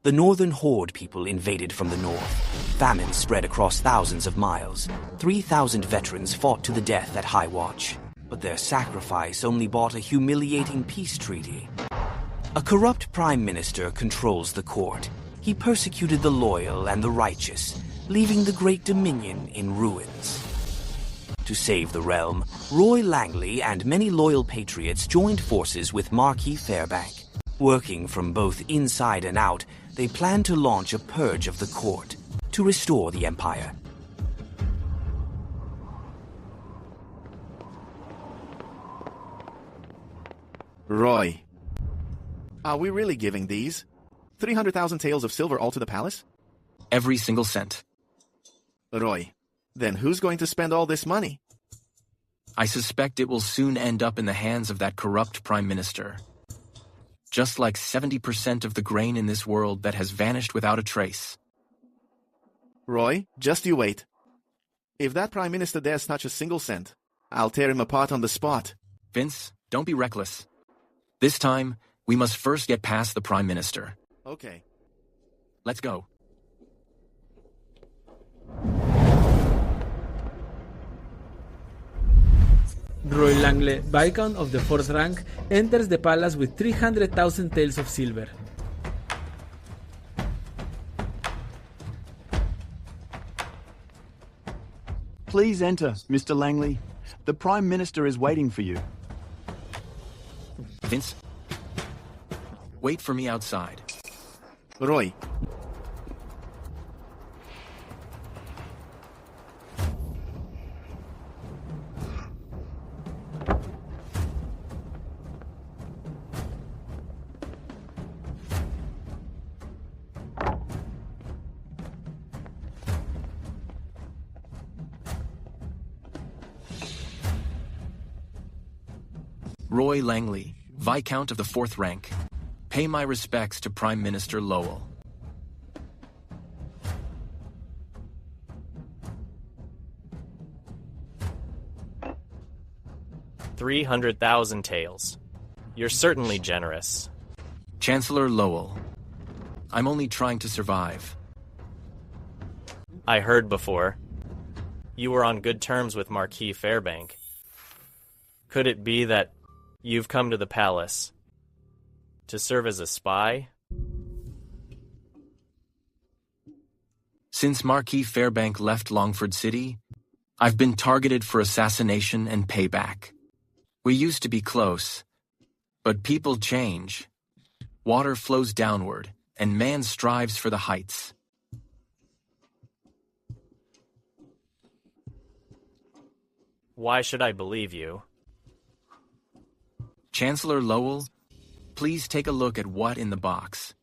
The northern horde people invaded from the north. Famine spread across thousands of miles. 3,000 veterans fought to the death at High Watch. But their sacrifice only bought a humiliating peace treaty. A corrupt prime minister controls the court. He persecuted the loyal and the righteous, leaving the great dominion in ruins. To save the realm, Roy Langley and many loyal patriots joined forces with Marquis Fairbank. Working from both inside and out, they planned to launch a purge of the court to restore the empire. Roy, are we really giving these 300,000 taels of silver all to the palace? Every single cent. Roy, then who's going to spend all this money? I suspect it will soon end up in the hands of that corrupt prime minister. Just like 70% of the grain in this world that has vanished without a trace. Roy, just you wait. If that prime minister dares touch a single cent, I'll tear him apart on the spot. Vince, don't be reckless. This time, we must first get past the prime minister. Okay. Let's go. Roy Langley, Viscount of the 4th rank, enters the palace with 300,000 taels of silver. Please enter, Mr. Langley. The Prime Minister is waiting for you. Vince, wait for me outside. Roy. Roy Langley, Viscount of the 4th rank. Pay my respects to Prime Minister Lowell. $300,000 taels. You're certainly generous. Chancellor Lowell, I'm only trying to survive. I heard before. You were on good terms with Marquis Fairbank. Could it be that you've come to the palace to serve as a spy? Since Marquis Fairbank left Longford City, I've been targeted for assassination and payback. We used to be close, but people change. Water flows downward, and man strives for the heights. Why should I believe you? Chancellor Lowell, please take a look at what in the box.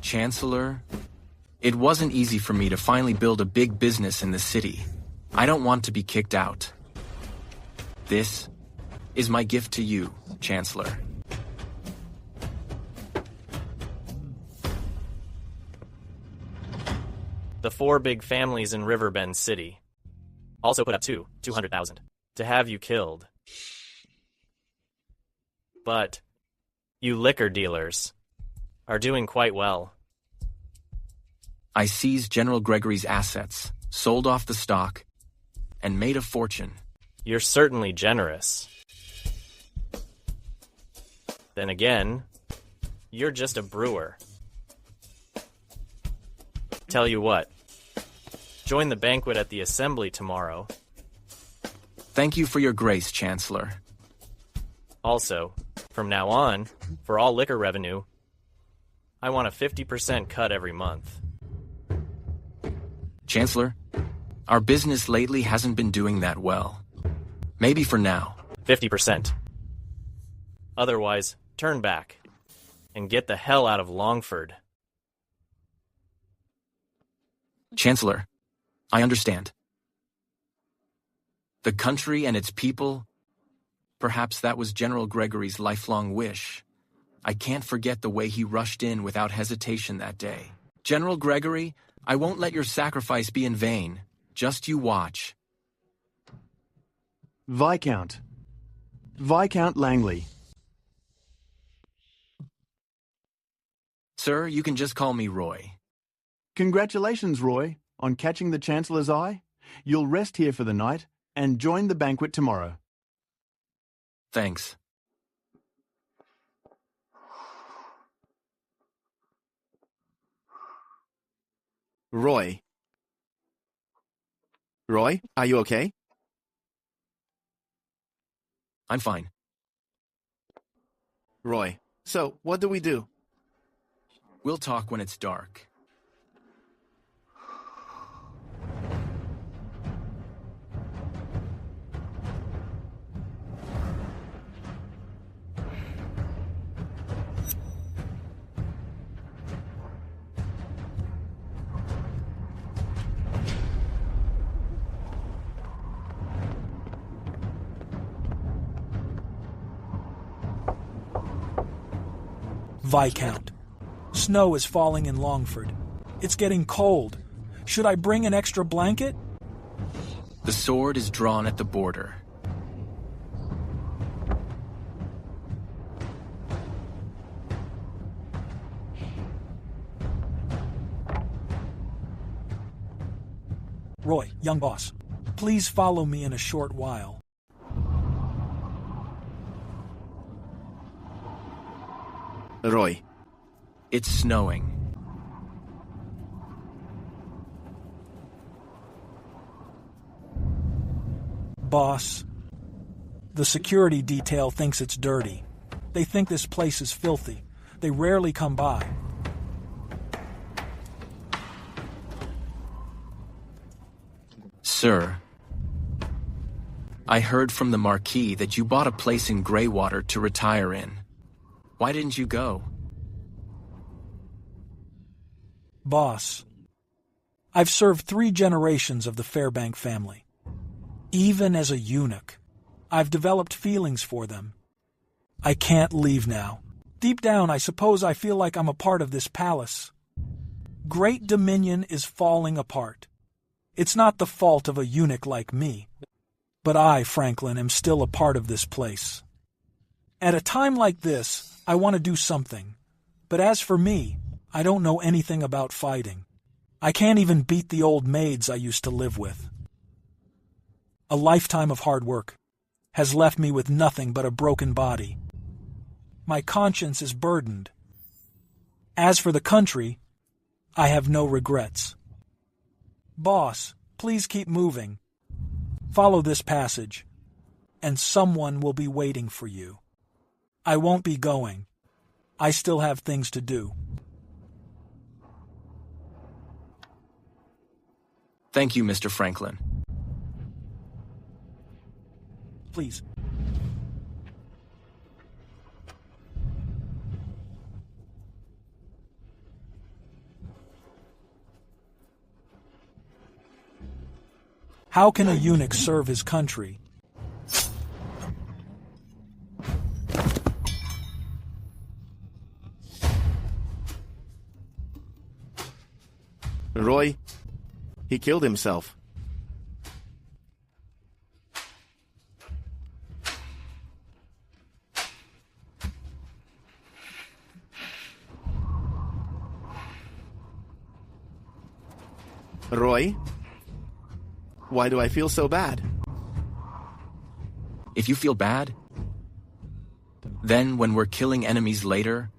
Chancellor, it wasn't easy for me to finally build a big business in the city. I don't want to be kicked out. This is my gift to you, Chancellor. The 4 big families in Riverbend City also put up 200,000 to have you killed. But you liquor dealers are doing quite well. I seized General Gregory's assets, sold off the stock, and made a fortune. You're certainly generous. Then again, you're just a brewer. Tell you what, join the banquet at the assembly tomorrow. Thank you for your grace, Chancellor. Also, from now on, for all liquor revenue, I want a 50% cut every month. Chancellor, our business lately hasn't been doing that well. Maybe for now. 50%. Otherwise, turn back and get the hell out of Longford. Chancellor, I understand. The country and its people, perhaps that was General Gregory's lifelong wish. I can't forget the way he rushed in without hesitation that day. General Gregory, I won't let your sacrifice be in vain. Just you watch. Viscount. Viscount Langley. Sir, you can just call me Roy. Congratulations, Roy, on catching the Chancellor's eye. You'll rest here for the night and join the banquet tomorrow. Thanks. Roy. Roy, are you okay? I'm fine. Roy, so what do we do? We'll talk when it's dark. Viscount. Snow is falling in Longford. It's getting cold. Should I bring an extra blanket? The sword is drawn at the border. Roy, young boss, please follow me in a short while. Roy. It's snowing. Boss, the security detail thinks it's dirty. They think this place is filthy. They rarely come by. Sir, I heard from the Marquis that you bought a place in Greywater to retire in. Why didn't you go? Boss, I've served 3 generations of the Fairbank family. Even as a eunuch, I've developed feelings for them. I can't leave now. Deep down, I suppose I feel like I'm a part of this palace. Great Dominion is falling apart. It's not the fault of a eunuch like me, but I, Franklin, am still a part of this place. At a time like this, I want to do something. But as for me, I don't know anything about fighting. I can't even beat the old maids I used to live with. A lifetime of hard work has left me with nothing but a broken body. My conscience is burdened. As for the country, I have no regrets. Boss, please keep moving. Follow this passage, and someone will be waiting for you. I won't be going. I still have things to do. Thank you, Mr. Franklin. Please. How can a eunuch serve his country? Roy, he killed himself. Roy, why do I feel so bad? If you feel bad, then when we're killing enemies later,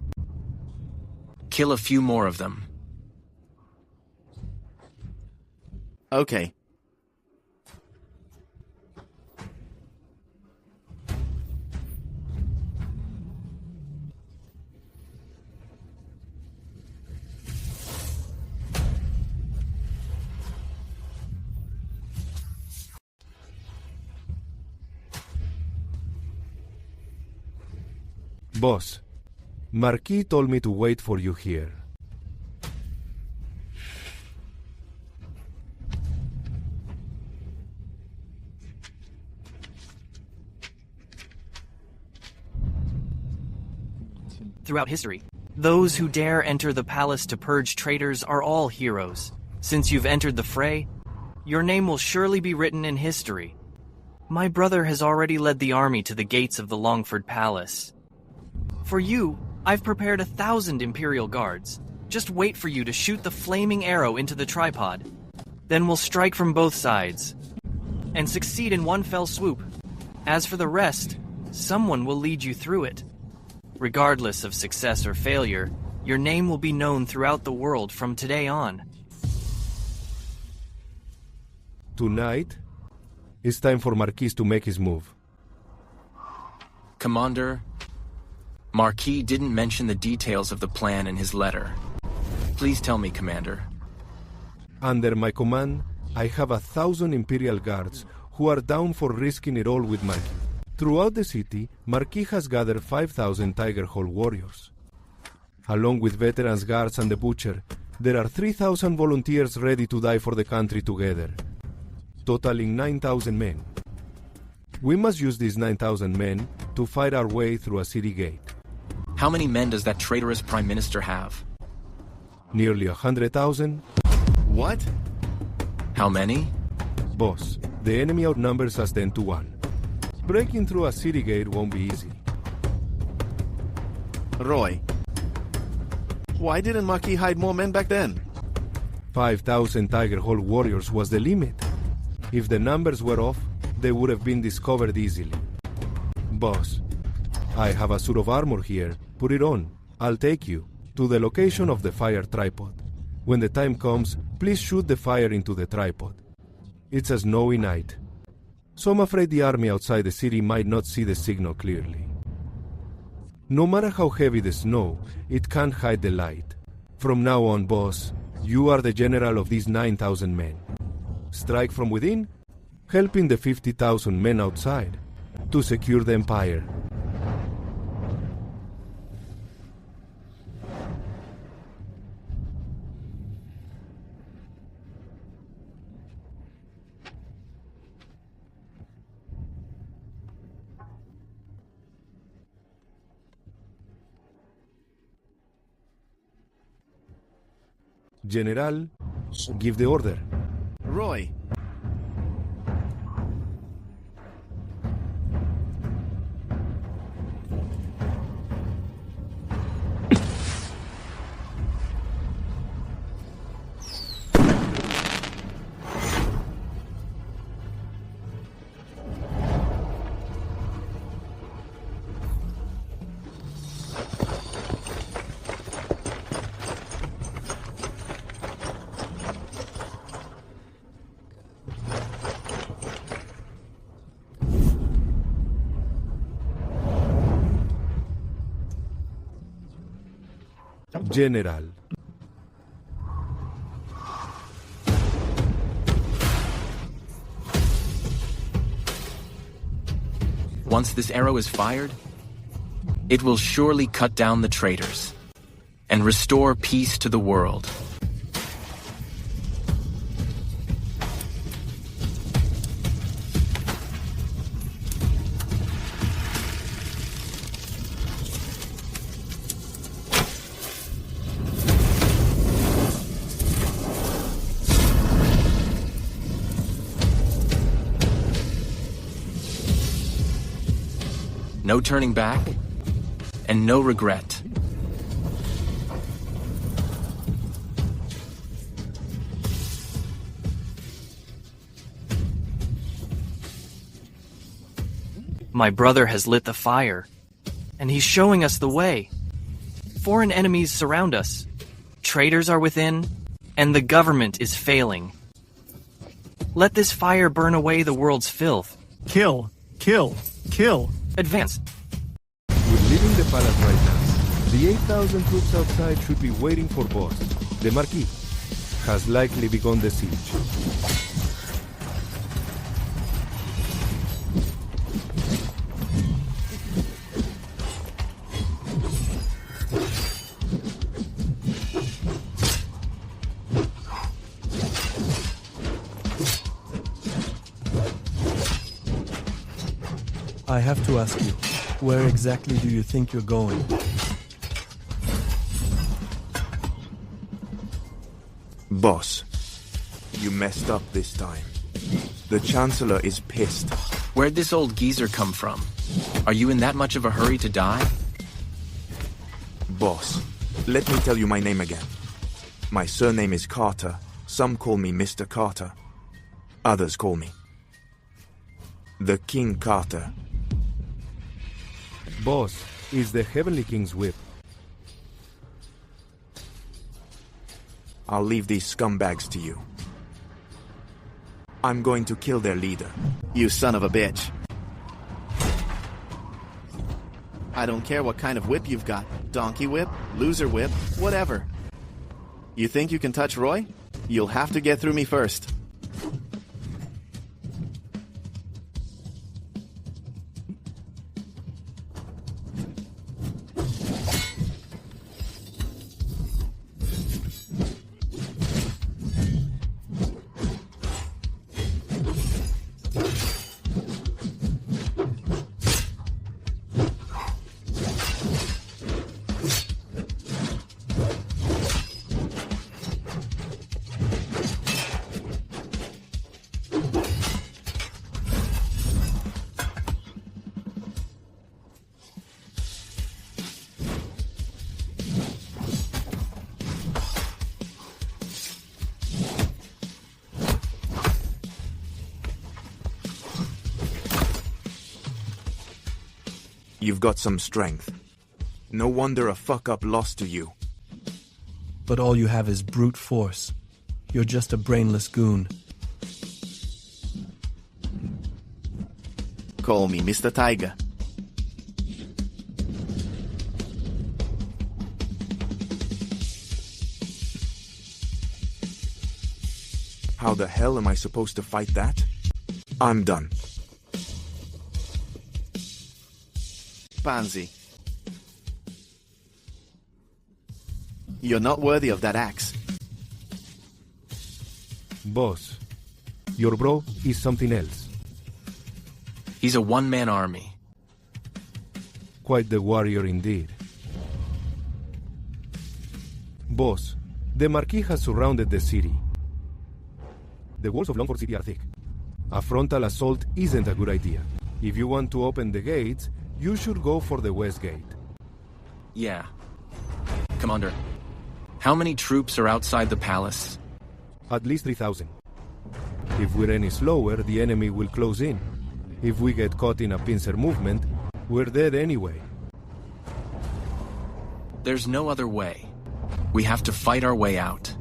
kill a few more of them. Okay. Boss, Marquis told me to wait for you here. Throughout history, those who dare enter the palace to purge traitors are all heroes. Since you've entered the fray, your name will surely be written in history. My brother has already led the army to the gates of the Longford Palace. For you, I've prepared 1,000 imperial guards. Just wait for you to shoot the flaming arrow into the tripod. Then we'll strike from both sides and succeed in one fell swoop. As for the rest, someone will lead you through it. Regardless of success or failure, your name will be known throughout the world from today on. Tonight, it's time for Marquis to make his move. Commander, Marquis didn't mention the details of the plan in his letter. Please tell me, Commander. Under my command, I have 1,000 Imperial guards who are down for risking it all with Marquis. Throughout the city, Marquis has gathered 5,000 Tiger Hall warriors. Along with veterans guards and the butcher, there are 3,000 volunteers ready to die for the country together, totaling 9,000 men. We must use these 9,000 men to fight our way through a city gate. How many men does that traitorous Prime Minister have? Nearly 100,000. What? How many? Boss, the enemy outnumbers us 10 to 1. Breaking through a city gate won't be easy. Roy, why didn't Marquis hide more men back then? 5,000 Tiger Hall warriors was the limit. If the numbers were off, they would have been discovered easily. Boss, I have a suit of armor here. Put it on. I'll take you to the location of the fire tripod. When the time comes, please shoot the fire into the tripod. It's a snowy night, so I'm afraid the army outside the city might not see the signal clearly. No matter how heavy the snow, it can't hide the light. From now on, boss, you are the general of these 9,000 men. Strike from within, helping the 50,000 men outside to secure the empire. General, give the order. Roy, General. Once this arrow is fired, it will surely cut down the traitors and restore peace to the world. No turning back, and no regret. My brother has lit the fire, and he's showing us the way. Foreign enemies surround us. Traitors are within, and the government is failing. Let this fire burn away the world's filth. Kill, kill, kill. Advance. We're leaving the palace right now. The 8,000 troops outside should be waiting for boss. The Marquis has likely begun the siege. I have to ask you, where exactly do you think you're going? Boss, you messed up this time. The Chancellor is pissed. Where'd this old geezer come from? Are you in that much of a hurry to die? Boss, let me tell you my name again. My surname is Carter. Some call me Mr. Carter. Others call me the King Carter. Boss, is the Heavenly King's whip. I'll leave these scumbags to you. I'm going to kill their leader. You son of a bitch. I don't care what kind of whip you've got. Donkey whip, loser whip, whatever. You think you can touch Roy? You'll have to get through me first. You've got some strength. No wonder a fuck-up lost to you. But all you have is brute force. You're just a brainless goon. Call me Mr. Tiger. How the hell am I supposed to fight that? I'm done. Pansy. You're not worthy of that axe. Boss, your bro is something else. He's a one-man army. Quite the warrior indeed. Boss, the Marquis has surrounded the city. The walls of Longford City are thick. A frontal assault isn't a good idea. If you want to open the gates, you should go for the west gate. Yeah. Commander, how many troops are outside the palace? At least 3,000. If we're any slower, the enemy will close in. If we get caught in a pincer movement, we're dead anyway. There's no other way. We have to fight our way out.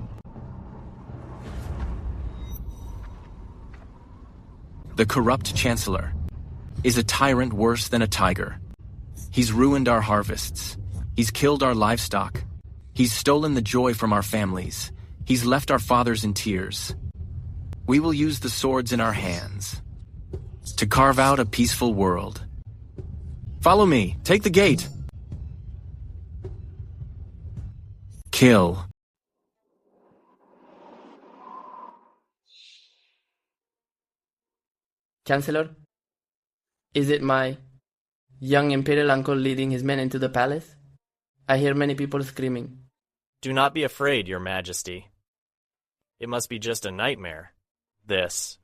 The corrupt Chancellor is a tyrant worse than a tiger. He's ruined our harvests. He's killed our livestock. He's stolen the joy from our families. He's left our fathers in tears. We will use the swords in our hands to carve out a peaceful world. Follow me. Take the gate. Kill. Chancellor, is it my young imperial uncle leading his men into the palace? I hear many people screaming. Do not be afraid, Your Majesty. It must be just a nightmare. This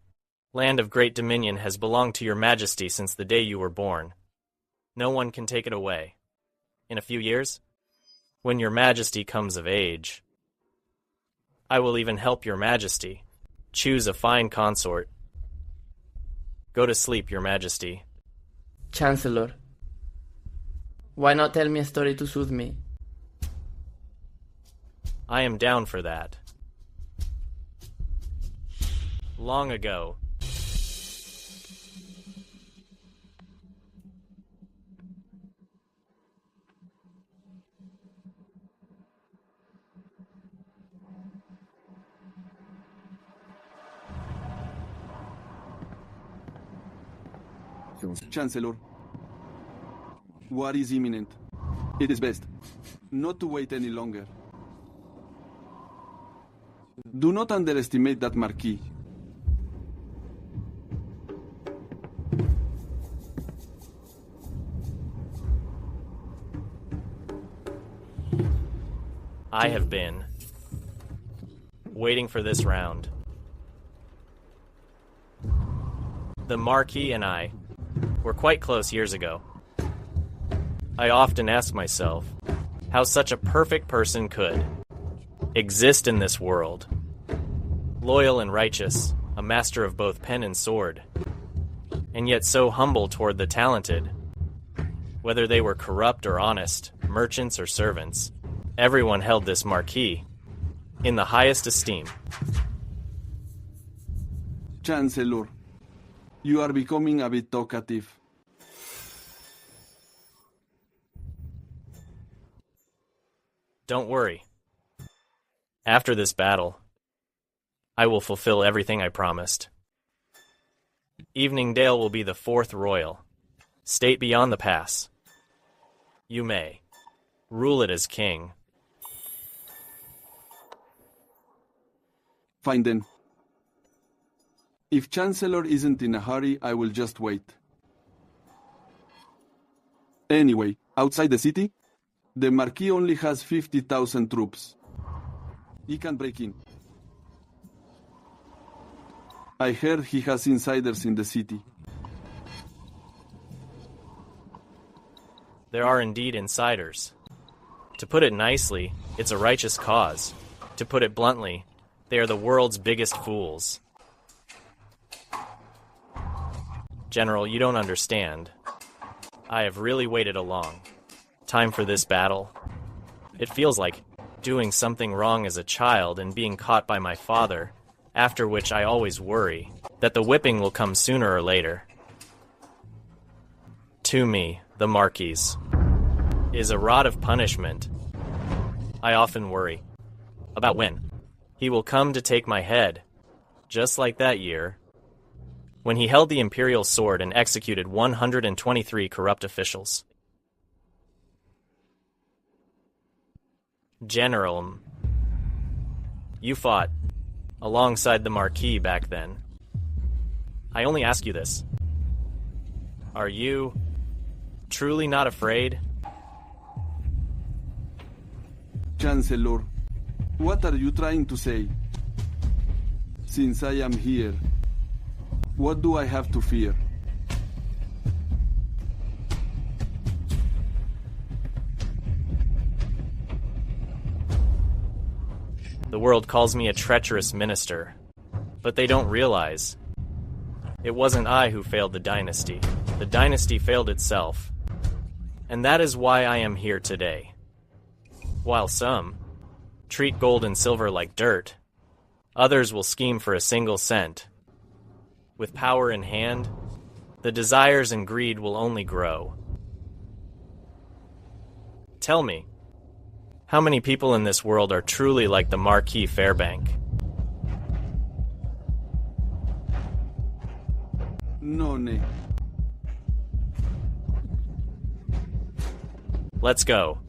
land of great dominion has belonged to Your Majesty since the day you were born. No one can take it away. In a few years, when Your Majesty comes of age, I will even help Your Majesty choose a fine consort. Go to sleep, Your Majesty. Chancellor, why not tell me a story to soothe me? I am down for that. Long ago, Chancellor, war is imminent. It is best not to wait any longer. Do not underestimate that Marquis. I have been waiting for this round. The Marquis and I were quite close years ago. I often ask myself how such a perfect person could exist in this world. Loyal and righteous, a master of both pen and sword, and yet so humble toward the talented. Whether they were corrupt or honest, merchants or servants, everyone held this Marquis in the highest esteem. Chancellor, you are becoming a bit talkative. Don't worry. After this battle, I will fulfill everything I promised. Eveningdale will be the 4th Royal, state beyond the pass. You may rule it as king. Fine then. If Chancellor isn't in a hurry, I will just wait. Anyway, outside the city, the Marquis only has 50,000 troops. He can break in. I heard he has insiders in the city. There are indeed insiders. To put it nicely, it's a righteous cause. To put it bluntly, they are the world's biggest fools. General, you don't understand. I have really waited a long time for this battle. It feels like doing something wrong as a child and being caught by my father, after which I always worry that the whipping will come sooner or later. To me, the Marquis is a rod of punishment. I often worry about when he will come to take my head, just like that year when he held the imperial sword and executed 123 corrupt officials. General, you fought alongside the Marquis back then. I only ask you this. Are you truly not afraid? Chancellor, what are you trying to say? Since I am here, what do I have to fear? The world calls me a treacherous minister, but they don't realize it wasn't I who failed the dynasty. The dynasty failed itself, and that is why I am here today. While some treat gold and silver like dirt, others will scheme for a single cent. With power in hand, the desires and greed will only grow. Tell me, how many people in this world are truly like the Marquis Fairbank? None. Let's go.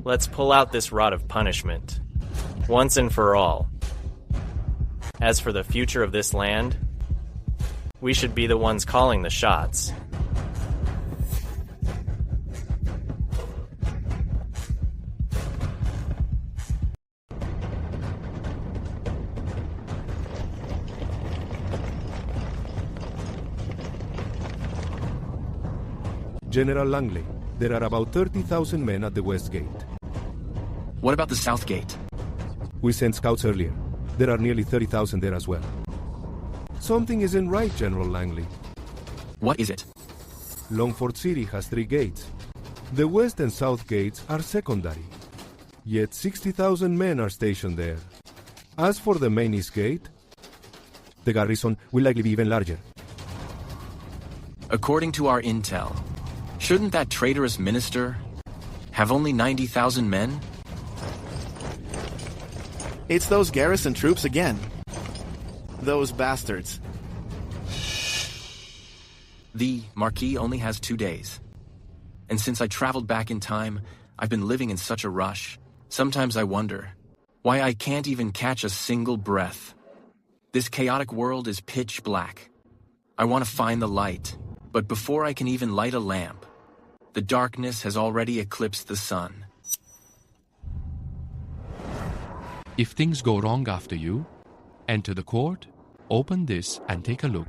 Let's pull out this rod of punishment, once and for all. As for the future of this land, we should be the ones calling the shots. General Langley, there are about 30,000 men at the West Gate. What about the South Gate? We sent scouts earlier. There are nearly 30,000 there as well. Something isn't right, General Langley. What is it? Longford City has 3 gates. The West and South gates are secondary. Yet 60,000 men are stationed there. As for the main East Gate, the garrison will likely be even larger. According to our intel, shouldn't that traitorous minister have only 90,000 men? It's those garrison troops again. Those bastards. The Marquis only has 2 days. And since I traveled back in time, I've been living in such a rush. Sometimes I wonder why I can't even catch a single breath. This chaotic world is pitch black. I want to find the light, but before I can even light a lamp, the darkness has already eclipsed the sun. If things go wrong after you, enter the court, open this, and take a look.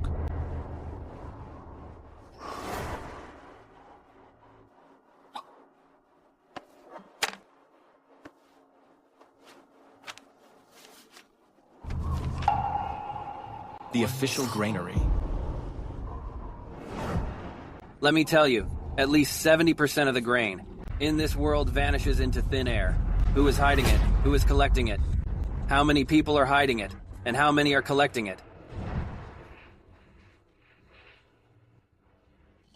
The official granary. Let me tell you, at least 70% of the grain in this world vanishes into thin air. Who is hiding it? Who is collecting it? How many people are hiding it? And how many are collecting it?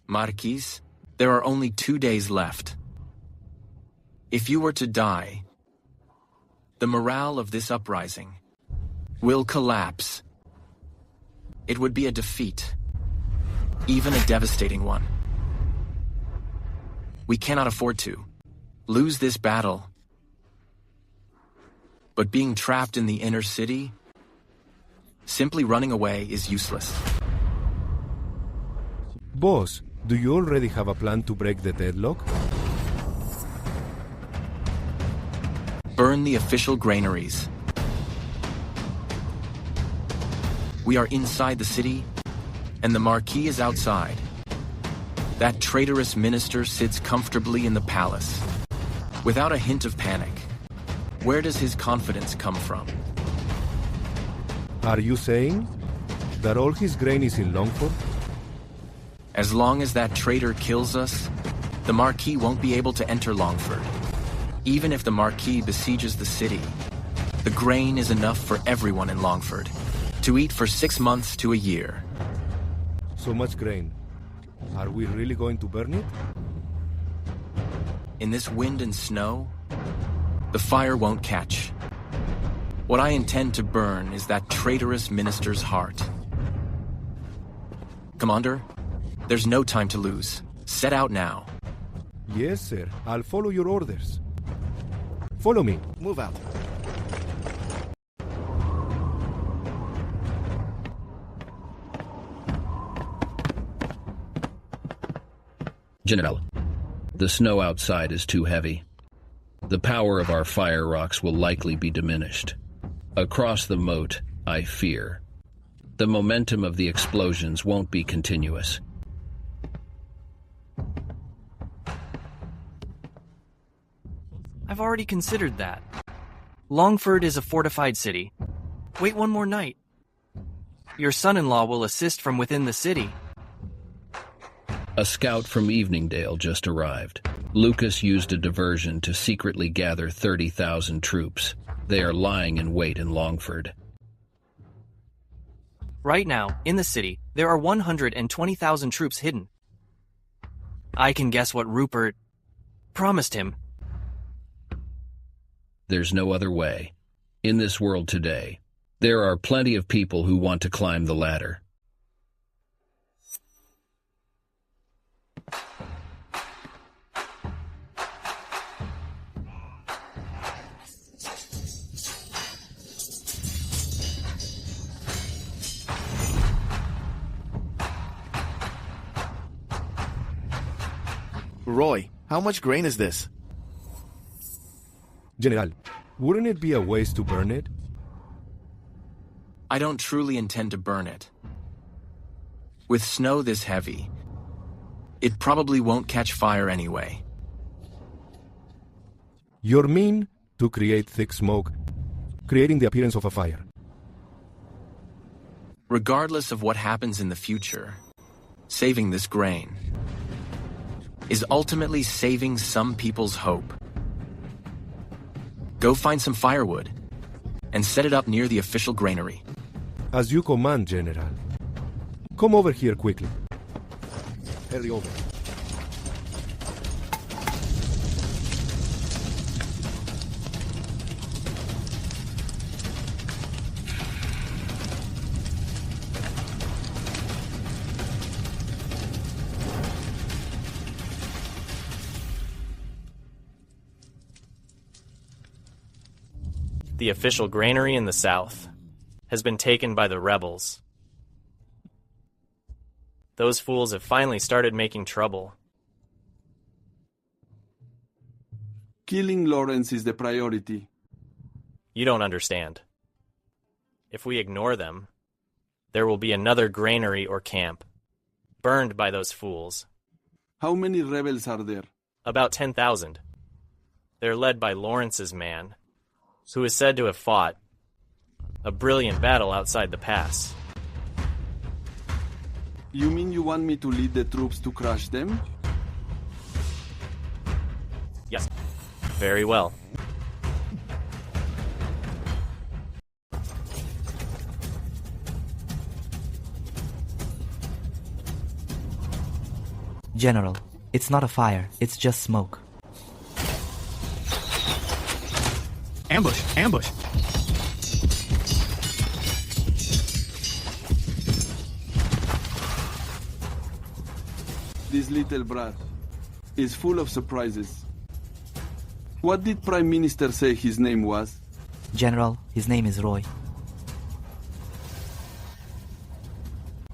Marquis, there are only 2 days left. If you were to die, the morale of this uprising will collapse. It would be a defeat, even a devastating one. We cannot afford to lose this battle. But being trapped in the inner city, simply running away is useless. Boss, do you already have a plan to break the deadlock? Burn the official granaries. We are inside the city, and the Marquis is outside. That traitorous minister sits comfortably in the palace, without a hint of panic. Where does his confidence come from? Are you saying that all his grain is in Longford? As long as that traitor kills us, the Marquis won't be able to enter Longford. Even if the Marquis besieges the city, the grain is enough for everyone in Longford to eat for 6 months to a year. So much grain. Are we really going to burn it? In this wind and snow, the fire won't catch. What I intend to burn is that traitorous minister's heart. Commander, there's no time to lose. Set out now. Yes, sir. I'll follow your orders. Follow me. Move out. General, the snow outside is too heavy. The power of our fire rocks will likely be diminished. Across the moat, I fear. The momentum of the explosions won't be continuous. I've already considered that. Longford is a fortified city. Wait one more night. Your son-in-law will assist from within the city. A scout from Eveningdale just arrived. Lucas used a diversion to secretly gather 30,000 troops. They are lying in wait in Longford. Right now, in the city, there are 120,000 troops hidden. I can guess what Rupert promised him. There's no other way. In this world today, there are plenty of people who want to climb the ladder. Roy, how much grain is this? General, wouldn't it be a waste to burn it? I don't truly intend to burn it. With snow this heavy, it probably won't catch fire anyway. You're mean to create thick smoke, creating the appearance of a fire. Regardless of what happens in the future, saving this grain is ultimately saving some people's hope. Go find some firewood and set it up near the official granary. As you command, General. Come over here quickly. Hurry over. The official granary in the south has been taken by the rebels. Those fools have finally started making trouble. Killing Lawrence is the priority. You don't understand. If we ignore them, there will be another granary or camp, burned by those fools. How many rebels are there? About 10,000. They're led by Lawrence's man, who is said to have fought a brilliant battle outside the pass. You mean you want me to lead the troops to crush them? Yes. Very well. General, it's not a fire, it's just smoke. Ambush! Ambush! This little brat is full of surprises. What did Prime Minister say his name was? General, his name is Roy.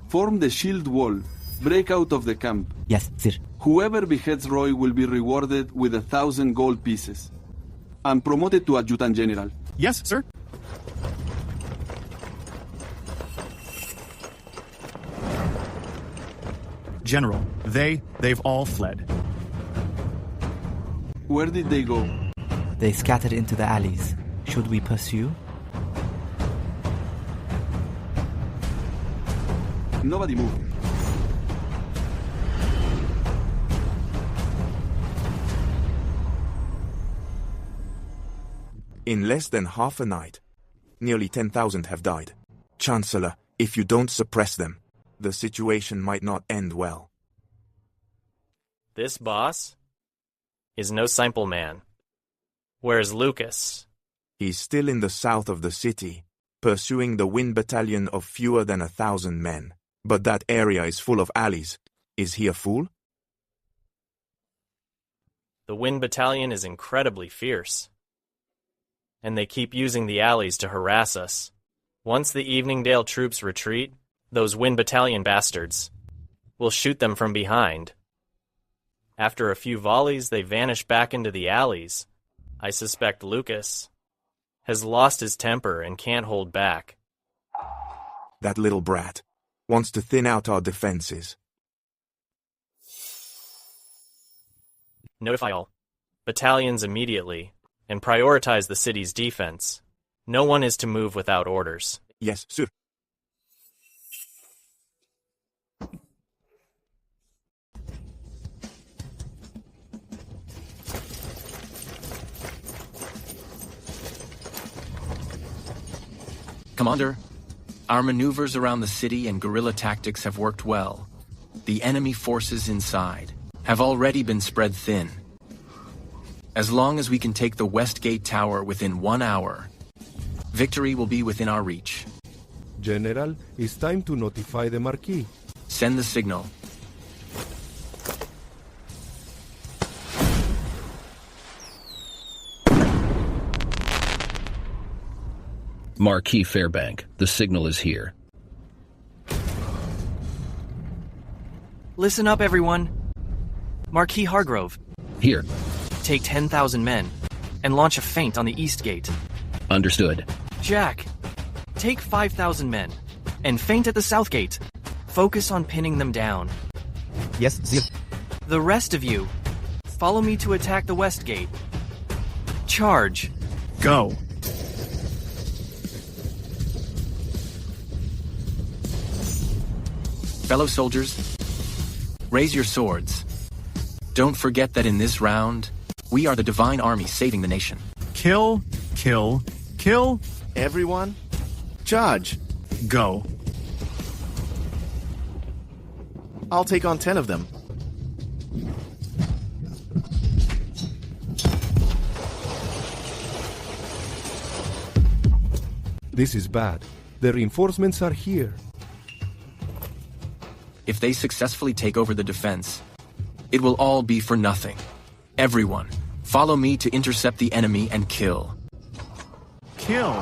Form the shield wall. Break out of the camp. Yes, sir. Whoever beheads Roy will be rewarded with 1,000 gold pieces and promoted to Adjutant General. Yes, sir. General, they've all fled. Where did they go? They scattered into the alleys. Should we pursue? Nobody move. In less than half a night, nearly 10,000 have died. Chancellor, if you don't suppress them, the situation might not end well. This boss is no simple man. Where's Lucas? He's still in the south of the city, pursuing the Wind Battalion of fewer than 1,000 men. But that area is full of alleys. Is he a fool? The Wind Battalion is incredibly fierce, and they keep using the alleys to harass us. Once the Eveningdale troops retreat, those Wind Battalion bastards will shoot them from behind. After a few volleys, they vanish back into the alleys. I suspect Lucas has lost his temper and can't hold back. That little brat wants to thin out our defenses. Notify all battalions immediately and prioritize the city's defense. No one is to move without orders. Yes, sir. Commander, our maneuvers around the city and guerrilla tactics have worked well. The enemy forces inside have already been spread thin. As long as we can take the West Gate Tower within 1 hour, victory will be within our reach. General, it's time to notify the Marquis. Send the signal. Marquis Fairbank, the signal is here. Listen up, everyone. Marquis Hargrove. Here. Take 10,000 men and launch a feint on the East Gate. Understood. Jack, take 5,000 men and feint at the South Gate. Focus on pinning them down. Yes, sir. The rest of you, follow me to attack the West Gate. Charge. Go. Fellow soldiers, raise your swords. Don't forget that in this round, we are the Divine Army saving the nation. Kill, kill, kill. Everyone, charge. Go. I'll take on 10 of them. This is bad. The reinforcements are here. If they successfully take over the defense, it will all be for nothing. Everyone, follow me to intercept the enemy and kill. Kill.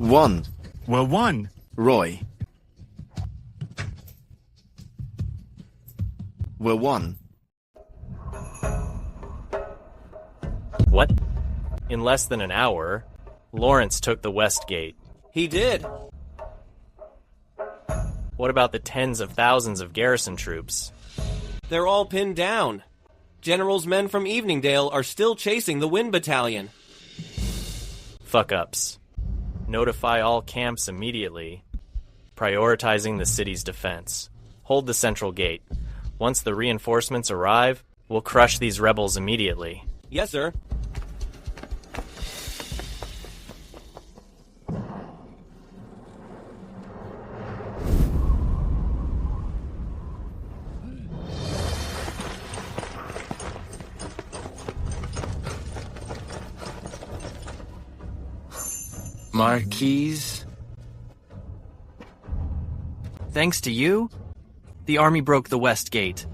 One. Well, one. Roy. Well, one. What? In less than an hour, Lawrence took the West Gate. He did. What about the tens of thousands of garrison troops? They're all pinned down. General's men from Eveningdale are still chasing the Wind Battalion. Fuck-ups. Notify all camps immediately. Prioritizing the city's defense. Hold the central gate. Once the reinforcements arrive, we'll crush these rebels immediately. Yes, sir. Marquise? Thanks to you, the army broke the West Gate.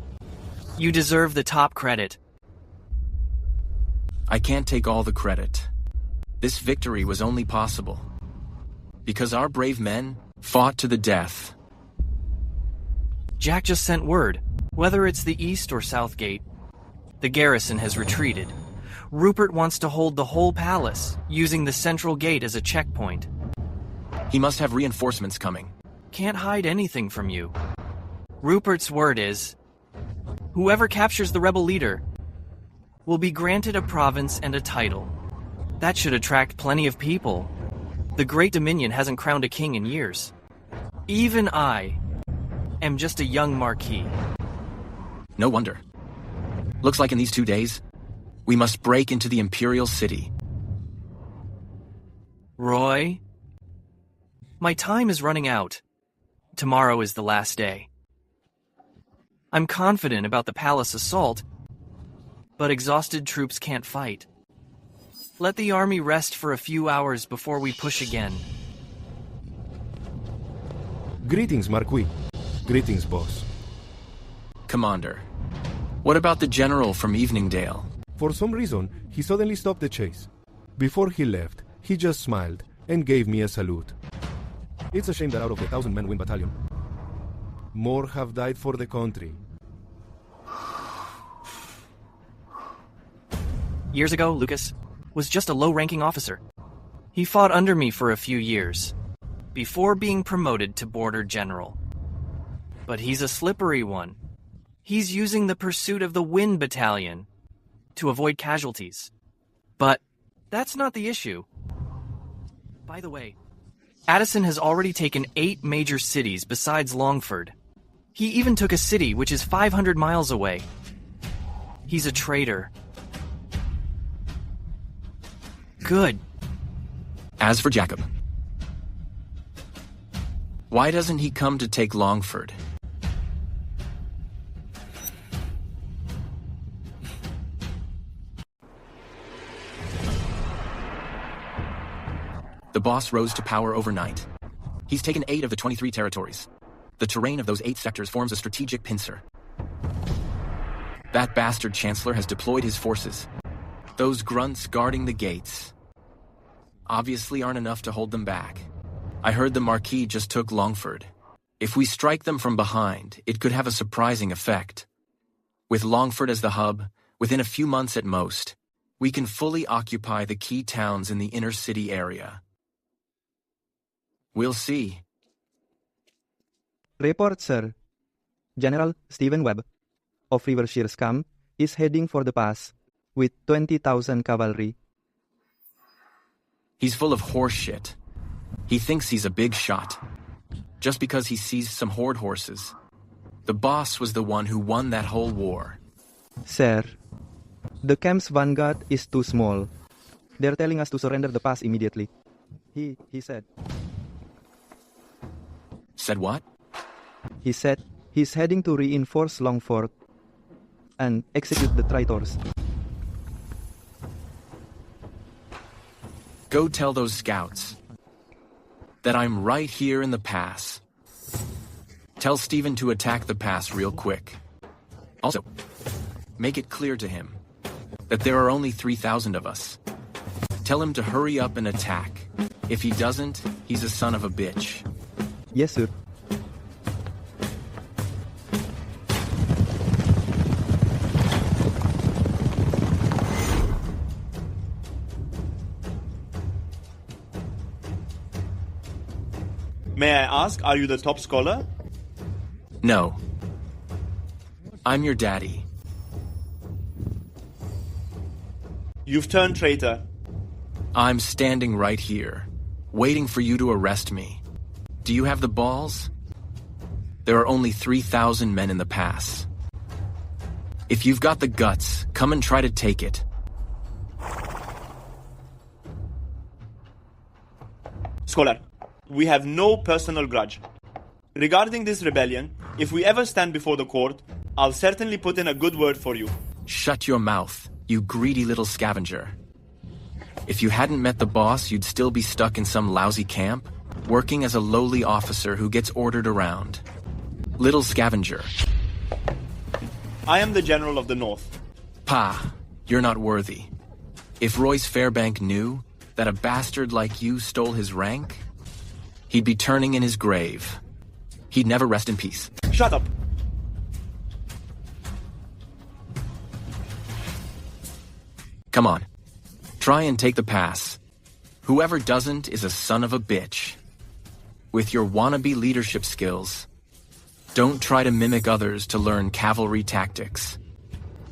You deserve the top credit. I can't take all the credit. This victory was only possible because our brave men fought to the death. Jack just sent word. Whether it's the East or South Gate, the garrison has retreated. Rupert wants to hold the whole palace, using the central gate as a checkpoint. He must have reinforcements coming. Can't hide anything from you. Rupert's word is, whoever captures the rebel leader will be granted a province and a title. That should attract plenty of people. The Great Dominion hasn't crowned a king in years. Even I am just a young marquis. No wonder. Looks like in these 2 days, we must break into the imperial city. Roy, my time is running out. Tomorrow is the last day. I'm confident about the palace assault, but exhausted troops can't fight. Let the army rest for a few hours before we push again. Greetings, Marquis. Greetings, boss. Commander, what about the general from Eveningdale? For some reason, he suddenly stopped the chase. Before he left, he just smiled and gave me a salute. It's a shame that out of the 1,000-man Wind Battalion, more have died for the country. Years ago, Lucas was just a low-ranking officer. He fought under me for a few years, before being promoted to Border General. But he's a slippery one. He's using the pursuit of the Wind Battalion to avoid casualties. But that's not the issue. By the way, Addison has already taken 8 major cities besides Longford. He even took a city which is 500 miles away. He's a traitor. Good. As for Jacob, why doesn't he come to take Longford? The boss rose to power overnight. He's taken 8 of the 23 territories. The terrain of those 8 sectors forms a strategic pincer. That bastard chancellor has deployed his forces. Those grunts guarding the gates obviously aren't enough to hold them back. I heard the Marquis just took Longford. If we strike them from behind, it could have a surprising effect. With Longford as the hub, within a few months at most, we can fully occupy the key towns in the inner city area. We'll see. Report, sir. General Stephen Webb of Rivershire's camp is heading for the pass with 20,000 cavalry. He's full of horse shit. He thinks he's a big shot. Just because he seized some horde horses. The boss was the one who won that whole war. Sir, the camp's vanguard is too small. They're telling us to surrender the pass immediately. He said. Said what? He said he's heading to reinforce Longford and execute the traitors. Go tell those scouts that I'm right here in the pass. Tell Stephen to attack the pass real quick. Also, make it clear to him that there are only 3,000 of us. Tell him to hurry up and attack. If he doesn't, he's a son of a bitch. Yes, sir. May I ask, are you the top scholar? No. I'm your daddy. You've turned traitor. I'm standing right here, waiting for you to arrest me. Do you have the balls? There are only 3,000 men in the pass. If you've got the guts, come and try to take it. Scholar, we have no personal grudge. Regarding this rebellion, if we ever stand before the court, I'll certainly put in a good word for you. Shut your mouth, you greedy little scavenger. If you hadn't met the boss, you'd still be stuck in some lousy camp, working as a lowly officer who gets ordered around. Little scavenger. I am the general of the North. Pa, you're not worthy. If Royce Fairbank knew that a bastard like you stole his rank, he'd be turning in his grave. He'd never rest in peace. Shut up! Come on. Try and take the pass. Whoever doesn't is a son of a bitch. With your wannabe leadership skills, don't try to mimic others to learn cavalry tactics.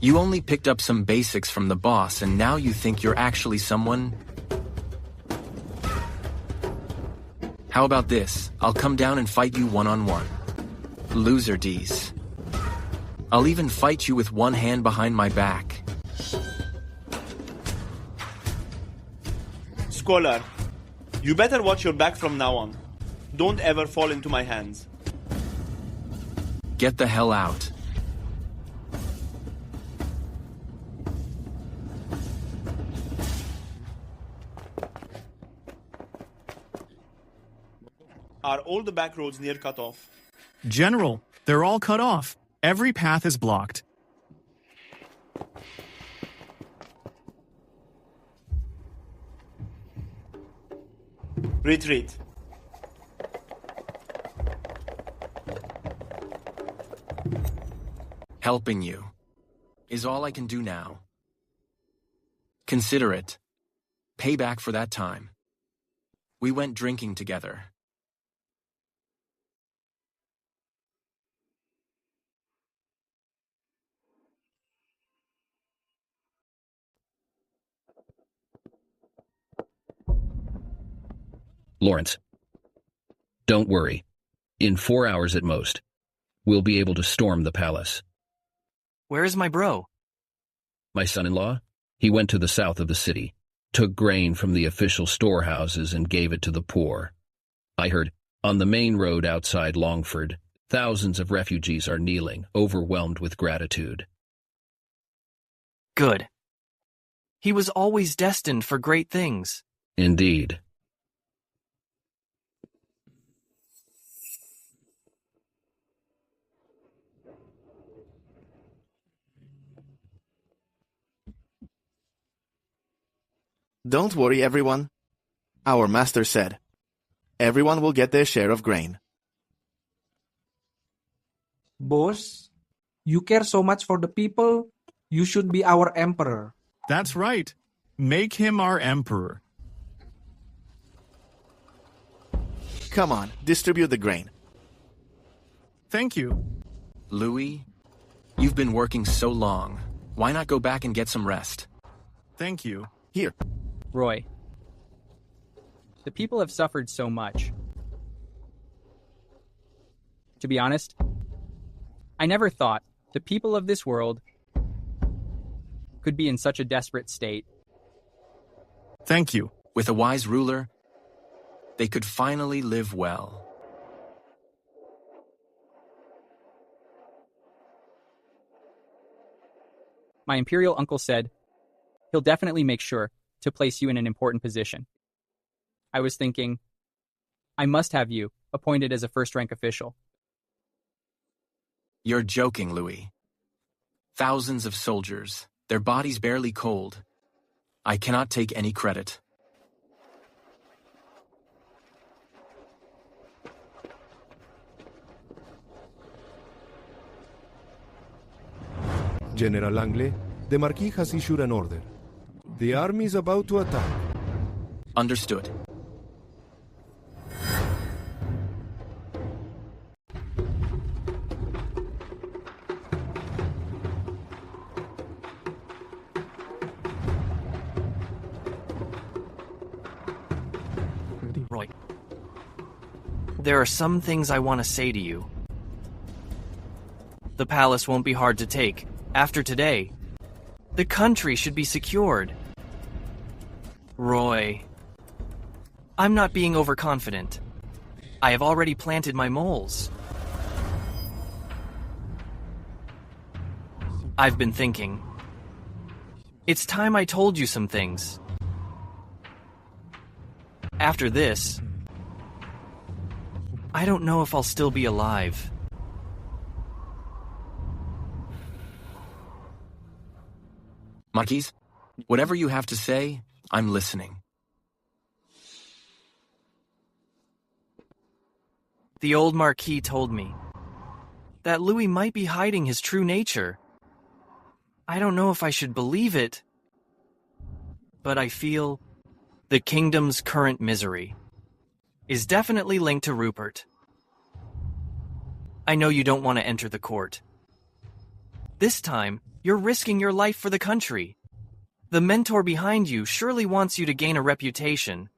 You only picked up some basics from the boss, and now you think you're actually someone. How about this? I'll come down and fight you one-on-one. Loser D's. I'll even fight you with one hand behind my back. Scholar, you better watch your back from now on. Don't ever fall into my hands. Get the hell out. Are all the back roads near cut off? General, they're all cut off. Every path is blocked. Retreat. Helping you is all I can do now. Consider it payback for that time. We went drinking together. Lawrence, don't worry. In 4 hours at most, we'll be able to storm the palace. Where is my bro? My son-in-law? He went to the south of the city, took grain from the official storehouses and gave it to the poor. I heard, on the main road outside Longford, thousands of refugees are kneeling, overwhelmed with gratitude. Good. He was always destined for great things. Indeed. Don't worry, everyone. Our master said, everyone will get their share of grain. Boss, you care so much for the people, you should be our emperor. That's right. Make him our emperor. Come on, distribute the grain. Thank you. Louis, you've been working so long. Why not go back and get some rest? Thank you. Here. Roy, the people have suffered so much. To be honest, I never thought the people of this world could be in such a desperate state. Thank you. With a wise ruler, they could finally live well. My imperial uncle said he'll definitely make sure to place you in an important position. I was thinking, I must have you appointed as a first-rank official. You're joking, Louis. Thousands of soldiers, their bodies barely cold. I cannot take any credit. General Langley, the Marquis has issued an order. The army is about to attack. Understood. Roy, there are some things I want to say to you. The palace won't be hard to take. After today, the country should be secured. Roy, I'm not being overconfident. I have already planted my moles. I've been thinking. It's time I told you some things. After this, I don't know if I'll still be alive. Marquis, whatever you have to say, I'm listening. The old Marquis told me that Louis might be hiding his true nature. I don't know if I should believe it, but I feel the kingdom's current misery is definitely linked to Rupert. I know you don't want to enter the court. This time, you're risking your life for the country. The mentor behind you surely wants you to gain a reputation,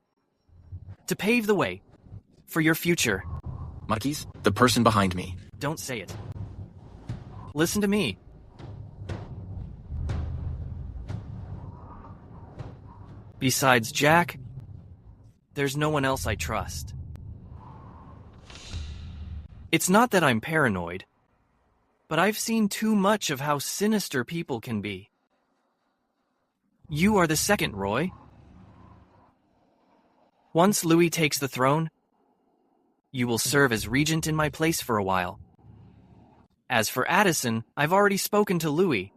to pave the way for your future. Marquis, the person behind me. Don't say it. Listen to me. Besides Jack, there's no one else I trust. It's not that I'm paranoid, but I've seen too much of how sinister people can be. You are the second, Roy. Once Louis takes the throne, you will serve as regent in my place for a while. As for Addison, I've already spoken to Louis.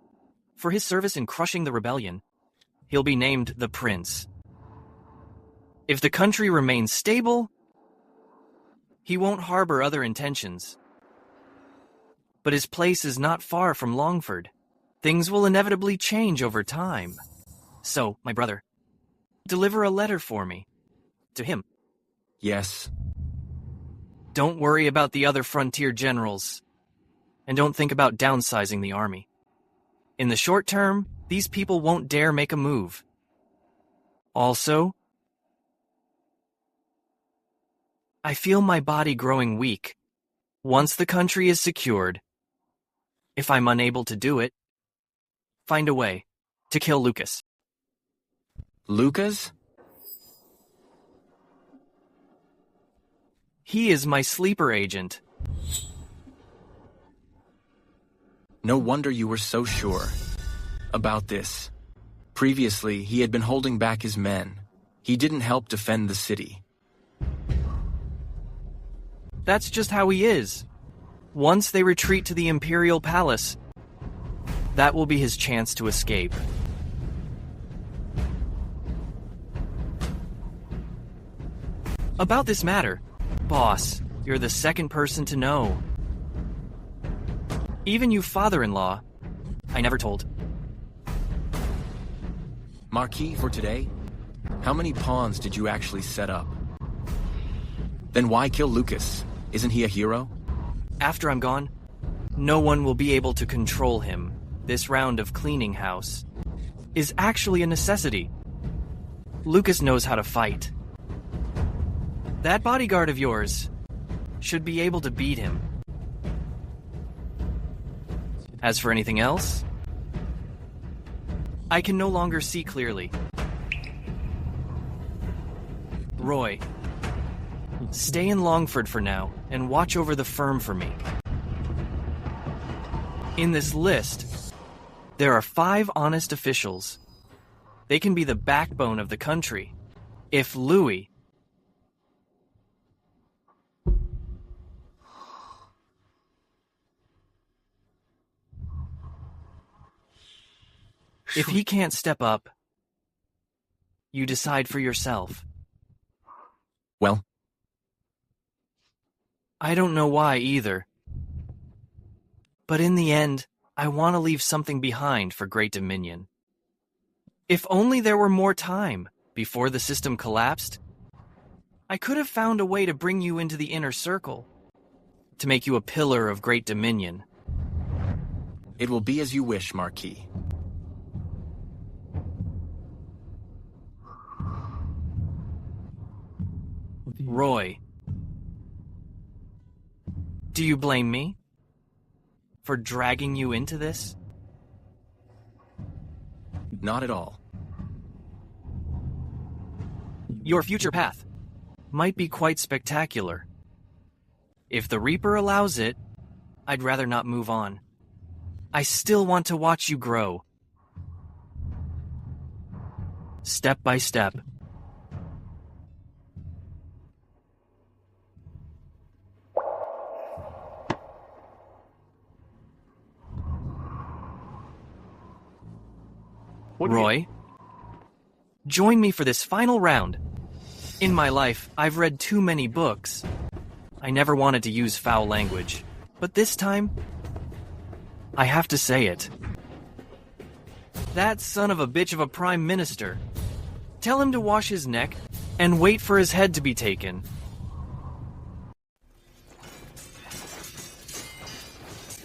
For his service in crushing the rebellion, he'll be named the Prince. If the country remains stable, he won't harbor other intentions. But his place is not far from Longford. Things will inevitably change over time. So, my brother, deliver a letter for me. To him. Yes. Don't worry about the other frontier generals. And don't think about downsizing the army. In the short term, these people won't dare make a move. Also, I feel my body growing weak. Once the country is secured, if I'm unable to do it, find a way to kill Lucas. Lucas? He is my sleeper agent. No wonder you were so sure about this. Previously, he had been holding back his men. He didn't help defend the city. That's just how he is. Once they retreat to the imperial palace, that will be his chance to escape. About this matter, boss, you're the second person to know. Even you father-in-law, I never told. Marquis, for today, how many pawns did you actually set up? Then why kill Lucas? Isn't he a hero? After I'm gone, no one will be able to control him. This round of cleaning house is actually a necessity. Lucas knows how to fight. That bodyguard of yours should be able to beat him. As for anything else, I can no longer see clearly. Roy, stay in Longford for now and watch over the firm for me. In this list, there are 5 honest officials. They can be the backbone of the country. If Louis... If he can't step up, you decide for yourself. Well? I don't know why either. But in the end, I want to leave something behind for Great Dominion. If only there were more time before the system collapsed, I could have found a way to bring you into the inner circle, to make you a pillar of Great Dominion. It will be as you wish, Marquis. Roy, do you blame me for dragging you into this? Not at all. Your future path might be quite spectacular. If the Reaper allows it, I'd rather not move on. I still want to watch you grow. Step by step. Roy, join me for this final round. In my life, I've read too many books. I never wanted to use foul language, but this time, I have to say it. That son of a bitch of a prime minister. Tell him to wash his neck and wait for his head to be taken.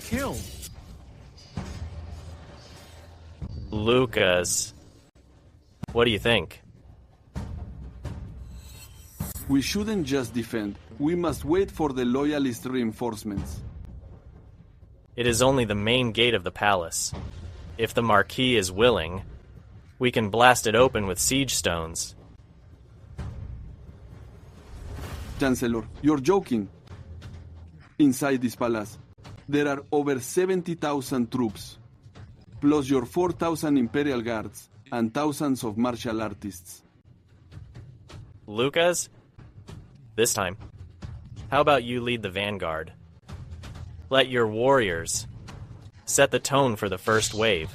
Kill. Lucas, what do you think? We shouldn't just defend. We must wait for the loyalist reinforcements. It is only the main gate of the palace. If the Marquis is willing, we can blast it open with siege stones. Chancellor, you're joking. Inside this palace, there are over 70,000 troops, plus your 4,000 imperial guards and thousands of martial artists. Lucas, this time, how about you lead the vanguard? Let your warriors set the tone for the first wave.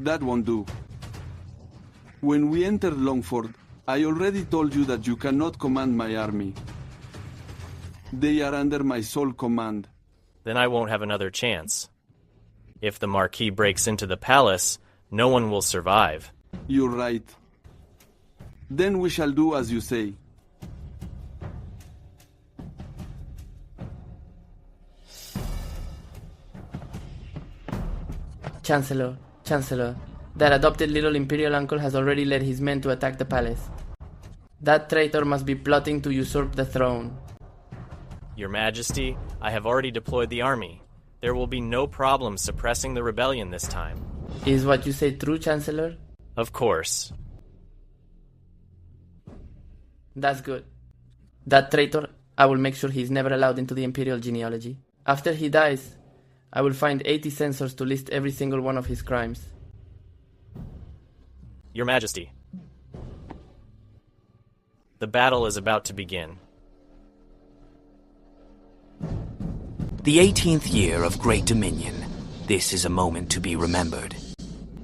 That won't do. When we entered Longford, I already told you that you cannot command my army. They are under my sole command. Then I won't have another chance. If the Marquis breaks into the palace, no one will survive. You're right. Then we shall do as you say. Chancellor, that adopted little imperial uncle has already led his men to attack the palace. That traitor must be plotting to usurp the throne. Your Majesty, I have already deployed the army. There will be no problem suppressing the rebellion this time. Is what you say true, Chancellor? Of course. That's good. That traitor, I will make sure he's never allowed into the imperial genealogy. After he dies, I will find 80 censors to list every single one of his crimes. Your Majesty, the battle is about to begin. The 18th year of Great Dominion. This is a moment to be remembered.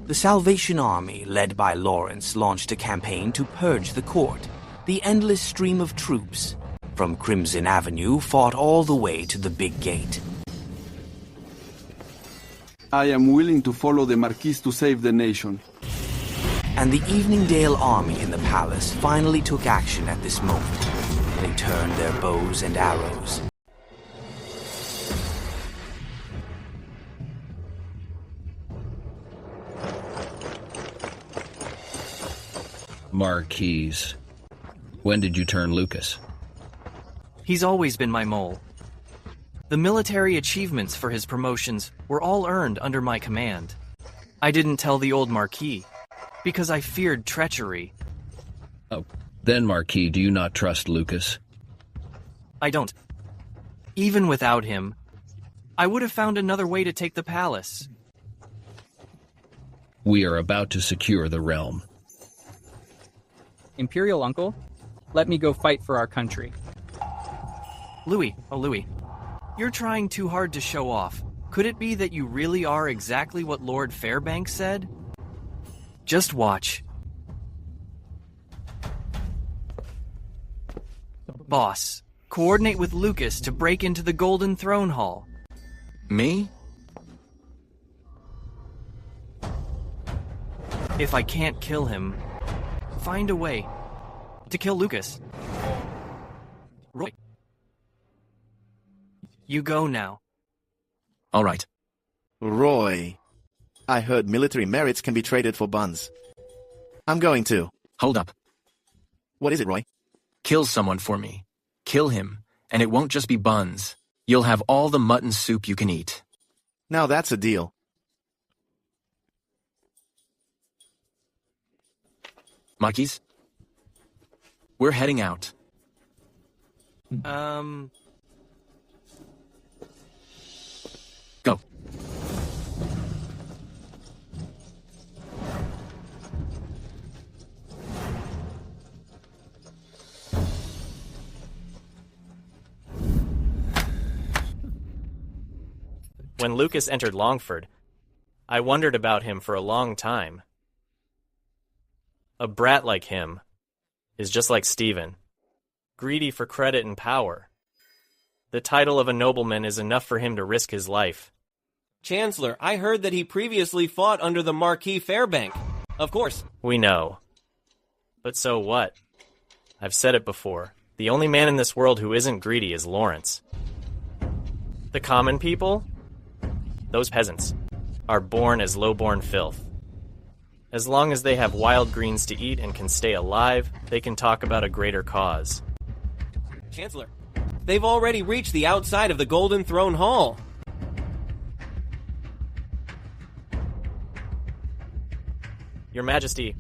The Salvation Army, led by Lawrence, launched a campaign to purge the court. The endless stream of troops from Crimson Avenue fought all the way to the big gate. I am willing to follow the Marquis to save the nation. And the Eveningdale army in the palace finally took action at this moment. They turned their bows and arrows. Marquise. When did you turn Lucas? He's always been my mole. The military achievements for his promotions were all earned under my command. I didn't tell the old Marquis, because I feared treachery. Oh, then, Marquis, do you not trust Lucas? I don't. Even without him, I would have found another way to take the palace. We are about to secure the realm. Imperial uncle, let me go fight for our country. Louis, you're trying too hard to show off. Could it be that you really are exactly what Lord Fairbank said? Just watch. Boss, coordinate with Lucas to break into the Golden Throne Hall. Me? If I can't kill him, find a way to kill Lucas. Roy. You go now. All right. Roy, I heard military merits can be traded for buns. I'm going to. Hold up. What is it, Roy? Kill someone for me. Kill him, and it won't just be buns. You'll have all the mutton soup you can eat. Now that's a deal. Marquis? We're heading out. Go. When Lucas entered Longford, I wondered about him for a long time. A brat like him is just like Stephen, greedy for credit and power. The title of a nobleman is enough for him to risk his life. Chancellor, I heard that he previously fought under the Marquis Fairbank. Of course. We know. But so what? I've said it before. The only man in this world who isn't greedy is Lawrence. The common people? Those peasants are born as low-born filth. As long as they have wild greens to eat and can stay alive, they can talk about a greater cause. Chancellor, they've already reached the outside of the Golden Throne Hall. Your Majesty,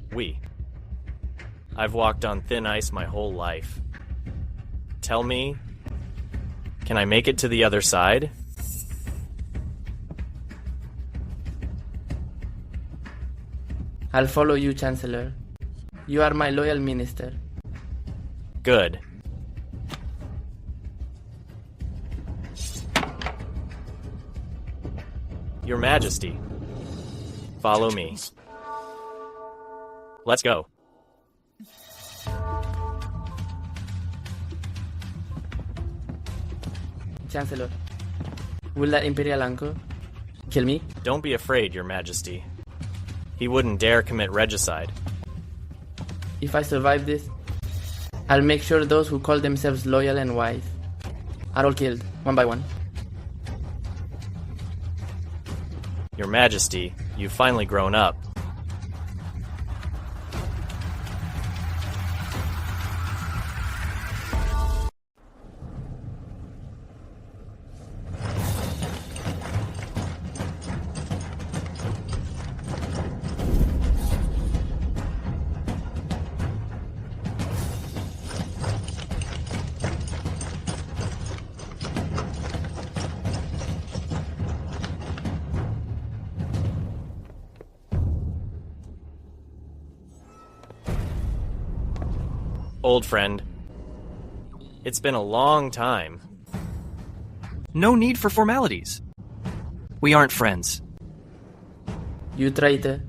I've walked on thin ice my whole life. Tell me, can I make it to the other side? I'll follow you, Chancellor. You are my loyal minister. Good. Your Majesty, follow me. Let's go. Chancellor, will that imperial uncle kill me? Don't be afraid, Your Majesty. He wouldn't dare commit regicide. If I survive this, I'll make sure those who call themselves loyal and wise are all killed, one by one. Your Majesty, you've finally grown up. Old friend, it's been a long time. No need for formalities. We aren't friends. You traitor.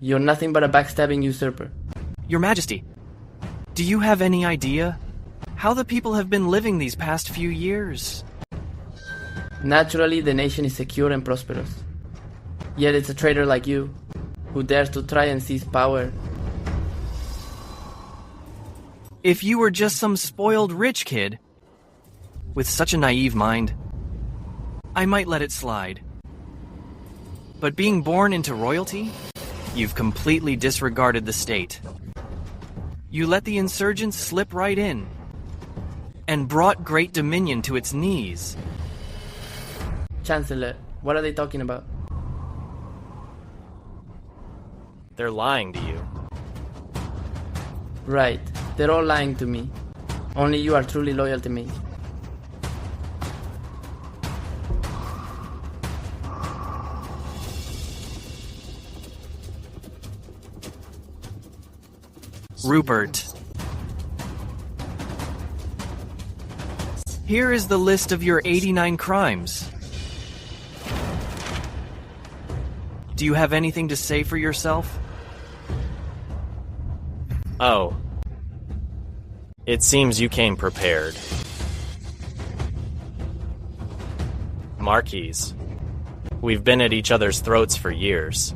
You're nothing but a backstabbing usurper. Your Majesty, do you have any idea how the people have been living these past few years? Naturally, the nation is secure and prosperous. Yet it's a traitor like you who dares to try and seize power. If you were just some spoiled rich kid with such a naive mind, I might let it slide. But being born into royalty, you've completely disregarded the state. You let the insurgents slip right in and brought great dominion to its knees. Chancellor, what are they talking about? They're lying to you. Right. They're all lying to me. Only you are truly loyal to me. Rupert. Here is the list of your 89 crimes. Do you have anything to say for yourself? Oh. It seems you came prepared. Marquis, we've been at each other's throats for years.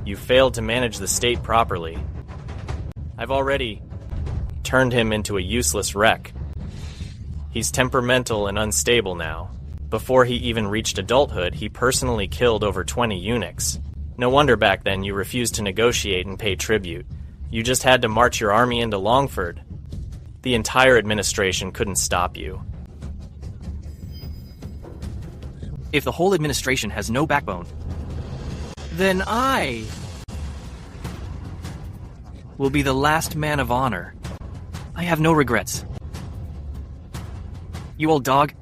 You failed to manage the state properly. I've already turned him into a useless wreck. He's temperamental and unstable now. Before he even reached adulthood, he personally killed over 20 eunuchs. No wonder back then you refused to negotiate and pay tribute. You just had to march your army into Longford. The entire administration couldn't stop you. If the whole administration has no backbone, then I will be the last man of honor. I have no regrets. You old dog,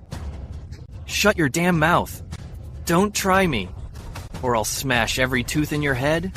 shut your damn mouth. Don't try me, or I'll smash every tooth in your head.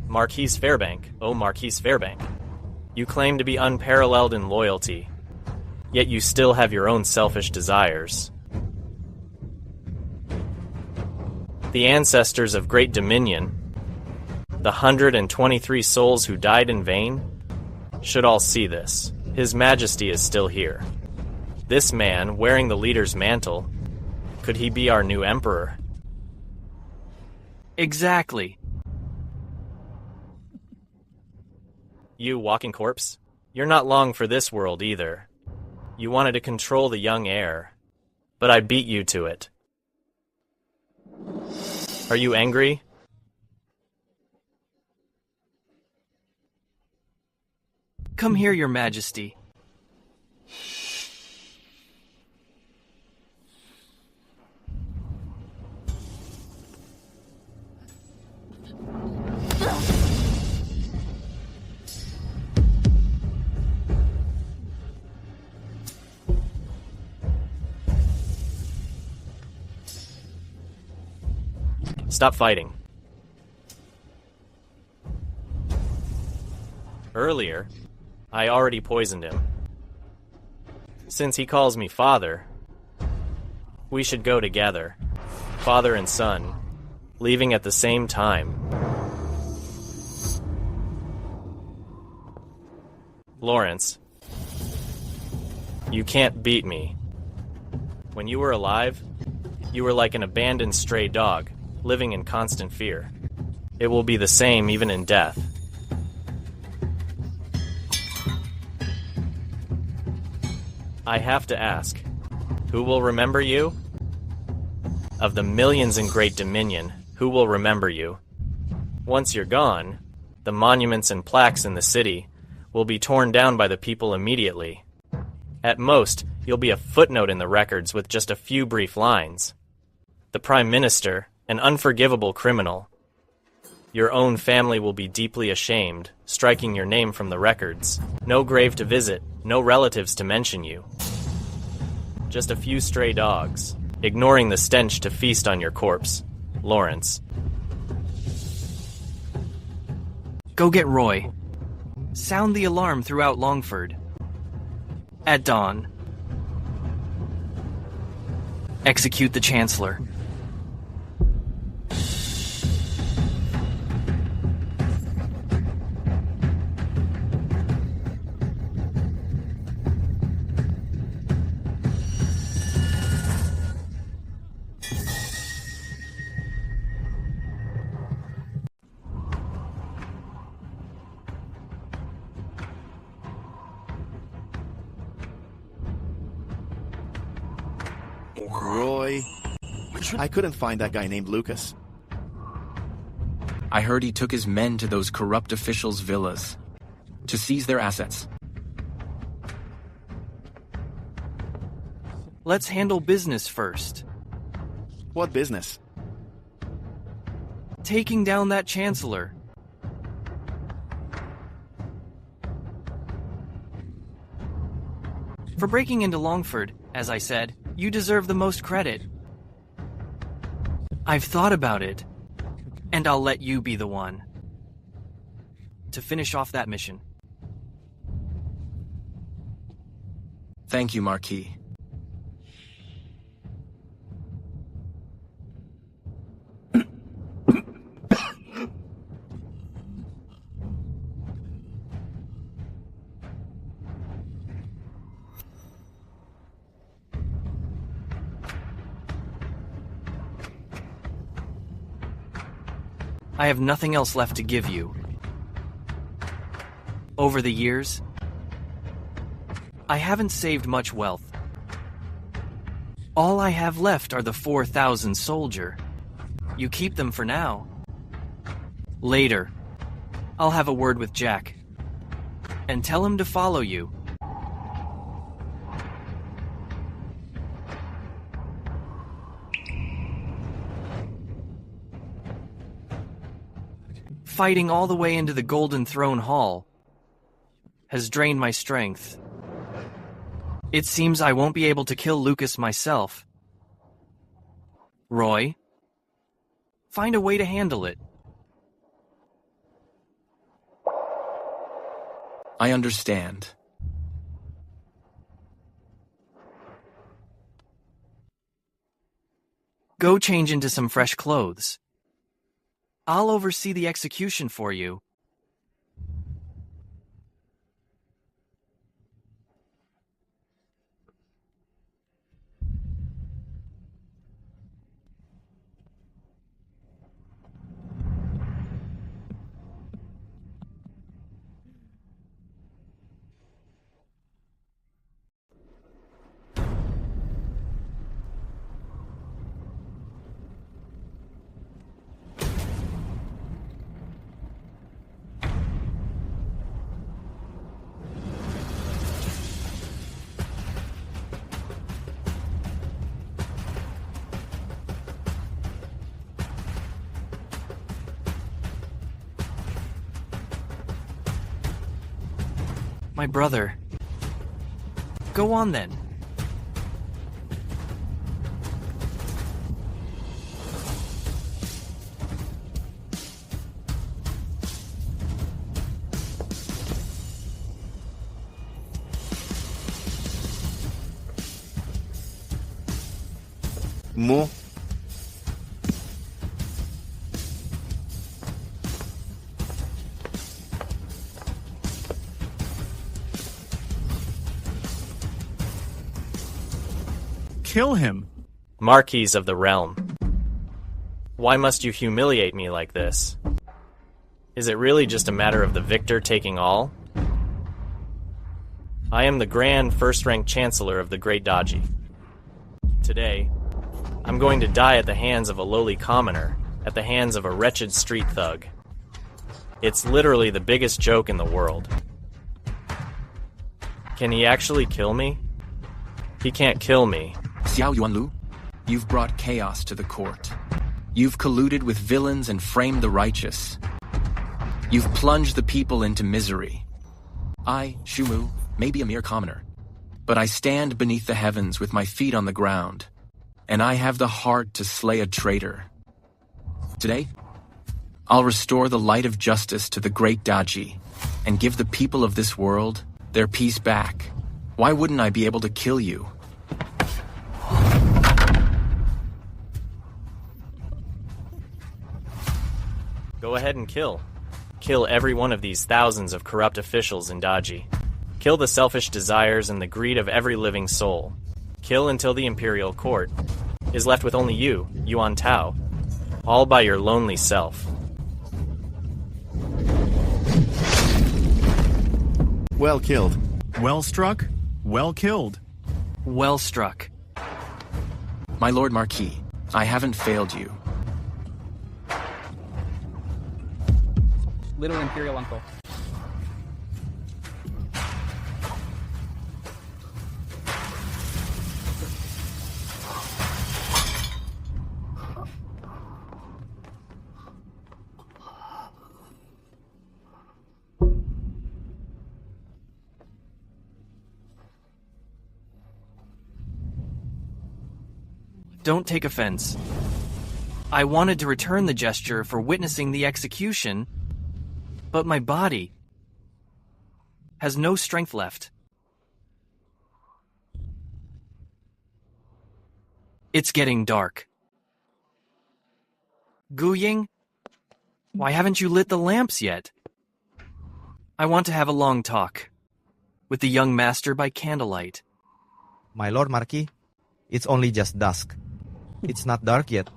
Marquis Fairbank, oh Marquis Fairbank. You claim to be unparalleled in loyalty, yet you still have your own selfish desires. The ancestors of Great Dominion, the 123 souls who died in vain, should all see this. His Majesty is still here. This man, wearing the leader's mantle, could he be our new emperor? Exactly. You, walking corpse, you're not long for this world either. You wanted to control the young heir, but I beat you to it. Are you angry? Come here, Your Majesty. Stop fighting. Earlier, I already poisoned him. Since he calls me father, we should go together, father and son, leaving at the same time. Lawrence, you can't beat me. When you were alive, you were like an abandoned stray dog, living in constant fear. It will be the same even in death. I have to ask, who will remember you? Of the millions in Great Dominion, who will remember you? Once you're gone, the monuments and plaques in the city will be torn down by the people immediately. At most, you'll be a footnote in the records with just a few brief lines. The Prime Minister, an unforgivable criminal. Your own family will be deeply ashamed, striking your name from the records. No grave to visit, no relatives to mention you. Just a few stray dogs, ignoring the stench to feast on your corpse. Lawrence. Go get Roy. Sound the alarm throughout Longford. At dawn. Execute the Chancellor. Roy. I couldn't find that guy named Lucas. I heard he took his men to those corrupt officials' villas to seize their assets. Let's handle business first. What business? Taking down that Chancellor. For breaking into Longford, as I said, you deserve the most credit. I've thought about it, and I'll let you be the one. to finish off that mission. Thank you, Marquis. I have nothing else left to give you. Over the years, I haven't saved much wealth. All I have left are the 4,000 soldier. You keep them for now. Later, I'll have a word with Jack and tell him to follow you. Fighting all the way into the Golden Throne Hall has drained my strength. It seems I won't be able to kill Lucas myself. Roy, find a way to handle it. I understand. Go change into some fresh clothes. I'll oversee the execution for you. My brother. Go on then. Mo. Kill him. Marquis of the realm. Why must you humiliate me like this? Is it really just a matter of the victor taking all? I am the Grand First-Rank Chancellor of the Great Daji. Today, I'm going to die at the hands of a lowly commoner, at the hands of a wretched street thug. It's literally the biggest joke in the world. Can he actually kill me? He can't kill me. Xiao Yuanlu, you've brought chaos to the court. You've colluded with villains and framed the righteous. You've plunged the people into misery. I, Shumu, may be a mere commoner, but I stand beneath the heavens with my feet on the ground, and I have the heart to slay a traitor. Today, I'll restore the light of justice to the Great Daji, and give the people of this world their peace back. Why wouldn't I be able to kill you? Go ahead and kill. Kill every one of these thousands of corrupt officials in Daji. Kill the selfish desires and the greed of every living soul. Kill until the imperial court is left with only you, Yuan Tao, all by your lonely self. Well killed. Well struck, well killed. Well struck. My Lord Marquis, I haven't failed you. Little Imperial Uncle. Don't take offense. I wanted to return the gesture for witnessing the execution, But my body has no strength left. It's getting dark. Gu Ying, why haven't you lit the lamps yet? I want to have a long talk with the young master by candlelight. My lord Marquis, it's only just dusk. It's not dark yet.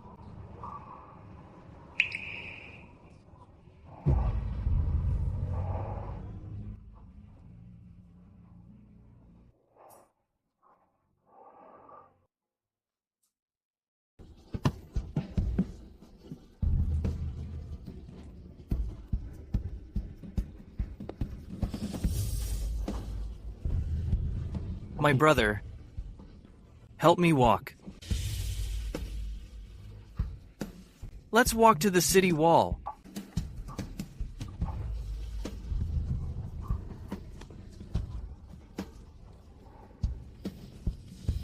My brother, help me walk. Let's walk to the city wall.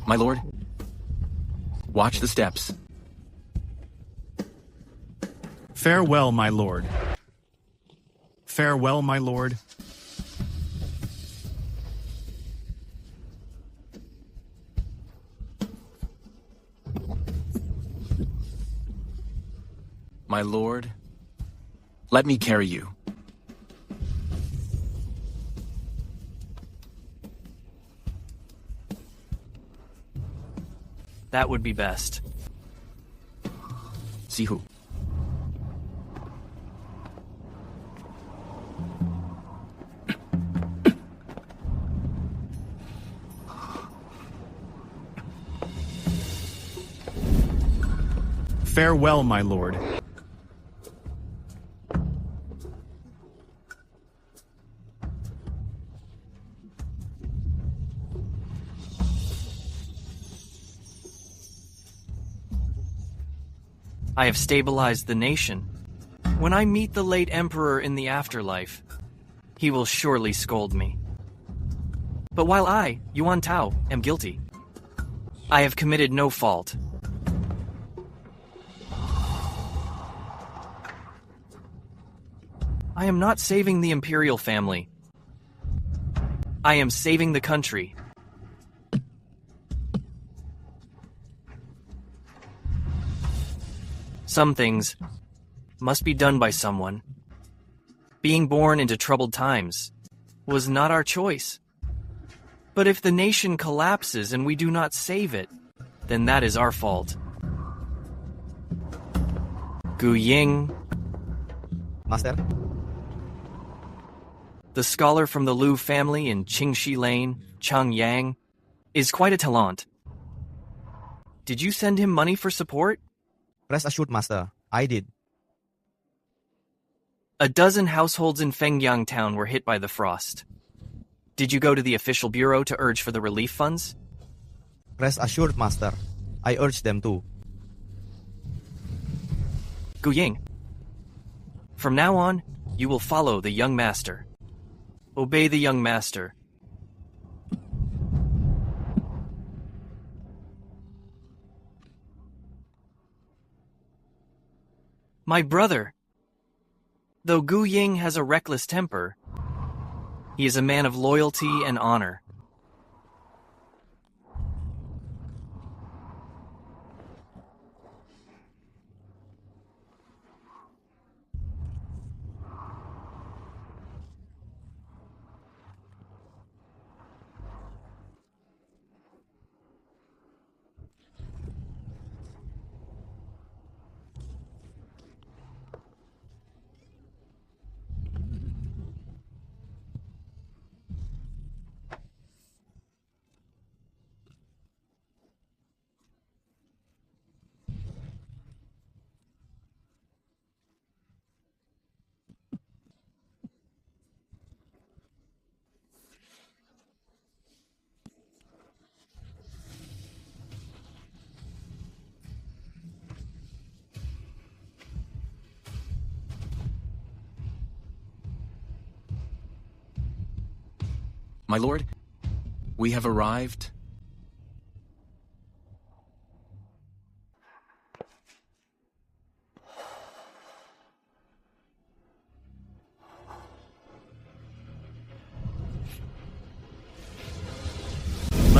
My lord, watch the steps. Farewell, my lord. Farewell, my lord. My lord, let me carry you. That would be best. See who? Farewell, my lord. I have stabilized the nation. When I meet the late emperor in the afterlife, he will surely scold me. But while I, Yuan Tao, am guilty, I have committed no fault. I am not saving the imperial family. I am saving the country. Some things must be done by someone. Being born into troubled times was not our choice. But if the nation collapses and we do not save it, then that is our fault. Gu Ying, Master? the scholar from the Liu family in Qingxi Lane, Changyang, is quite a talent. Did you send him money for support? Rest assured, Master, I did. A dozen households in Fengyang town were hit by the frost. Did you go to the official bureau to urge for the relief funds? Rest assured, Master, I urged them to. Gu Ying, from now on, you will follow the young master. Obey the young master. My brother. Though Gu Ying has a reckless temper, he is a man of loyalty and honor. My lord, we have arrived.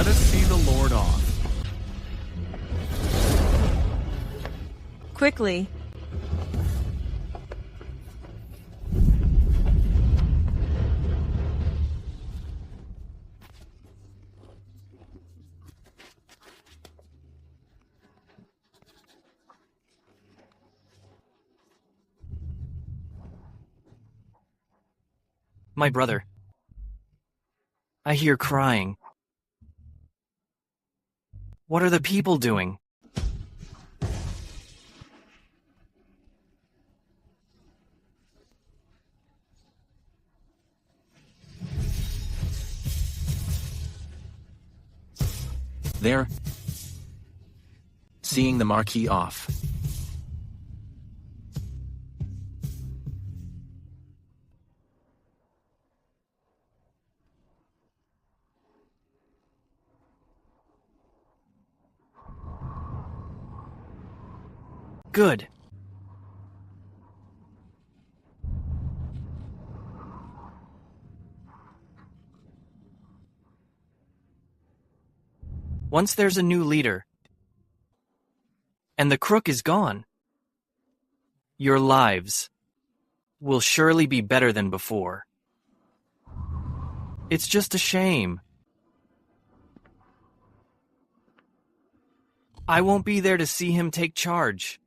Let us see the Lord off. Quickly. My brother. I hear crying. What are the people doing? They're seeing the Marquis off. Good. Once there's a new leader, and the crook is gone, your lives will surely be better than before. It's just a shame. I won't be there to see him take charge.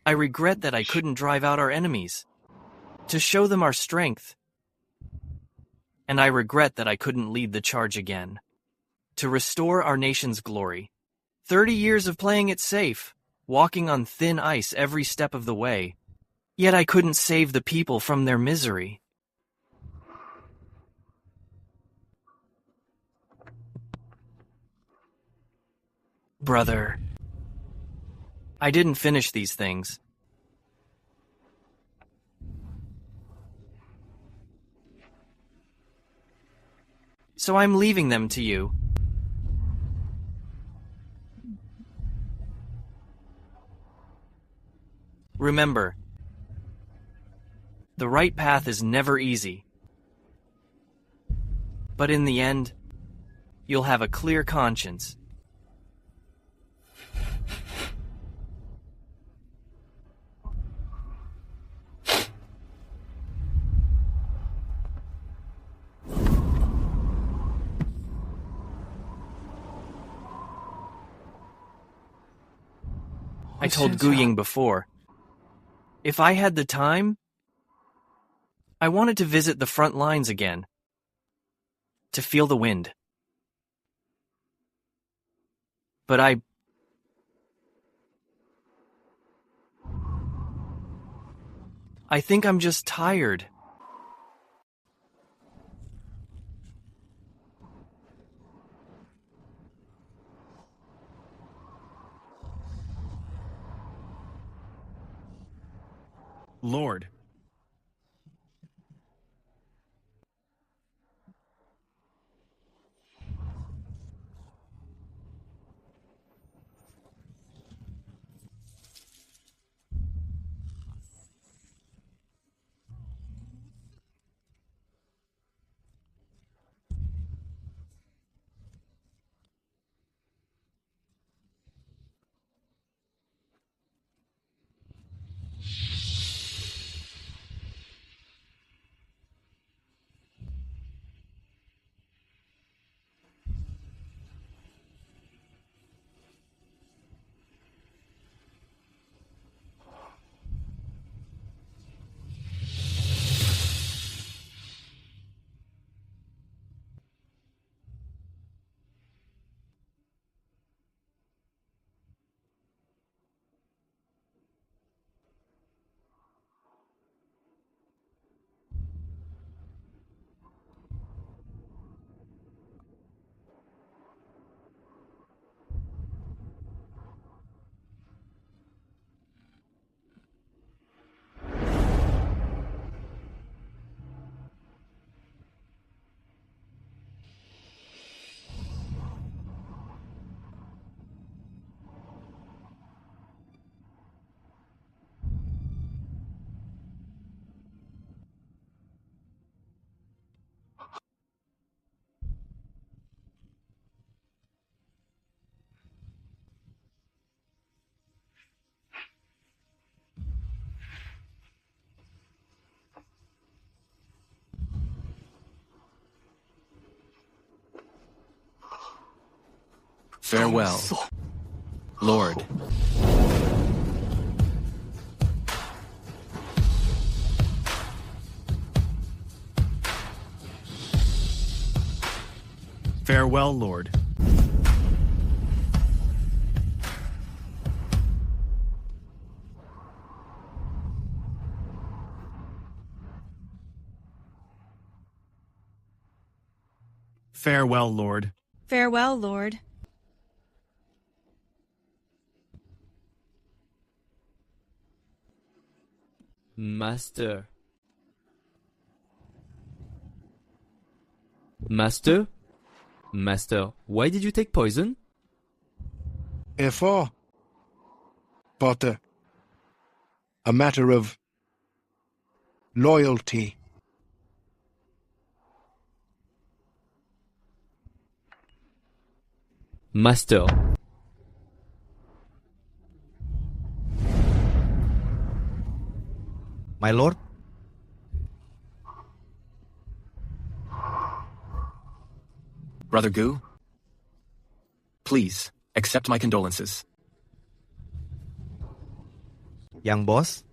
I regret that I couldn't drive out our enemies, to show them our strength. And I regret that I couldn't lead the charge again, to restore our nation's glory. 30 years of playing it safe, walking on thin ice every step of the way, yet I couldn't save the people from their misery. Brother, I didn't finish these things. So I'm leaving them to you. Remember, the right path is never easy. But in the end, you'll have a clear conscience. I told Guying before, if I had the time, I wanted to visit the front lines again, to feel the wind. But I think I'm just tired. Lord. Farewell, Lord. Farewell, Lord. Farewell, Lord. Farewell, Lord. Master. Master? Master, why did you take poison? Therefore, Potter, a matter of loyalty. Master. My lord? Brother Gu, please, accept my condolences. Young boss?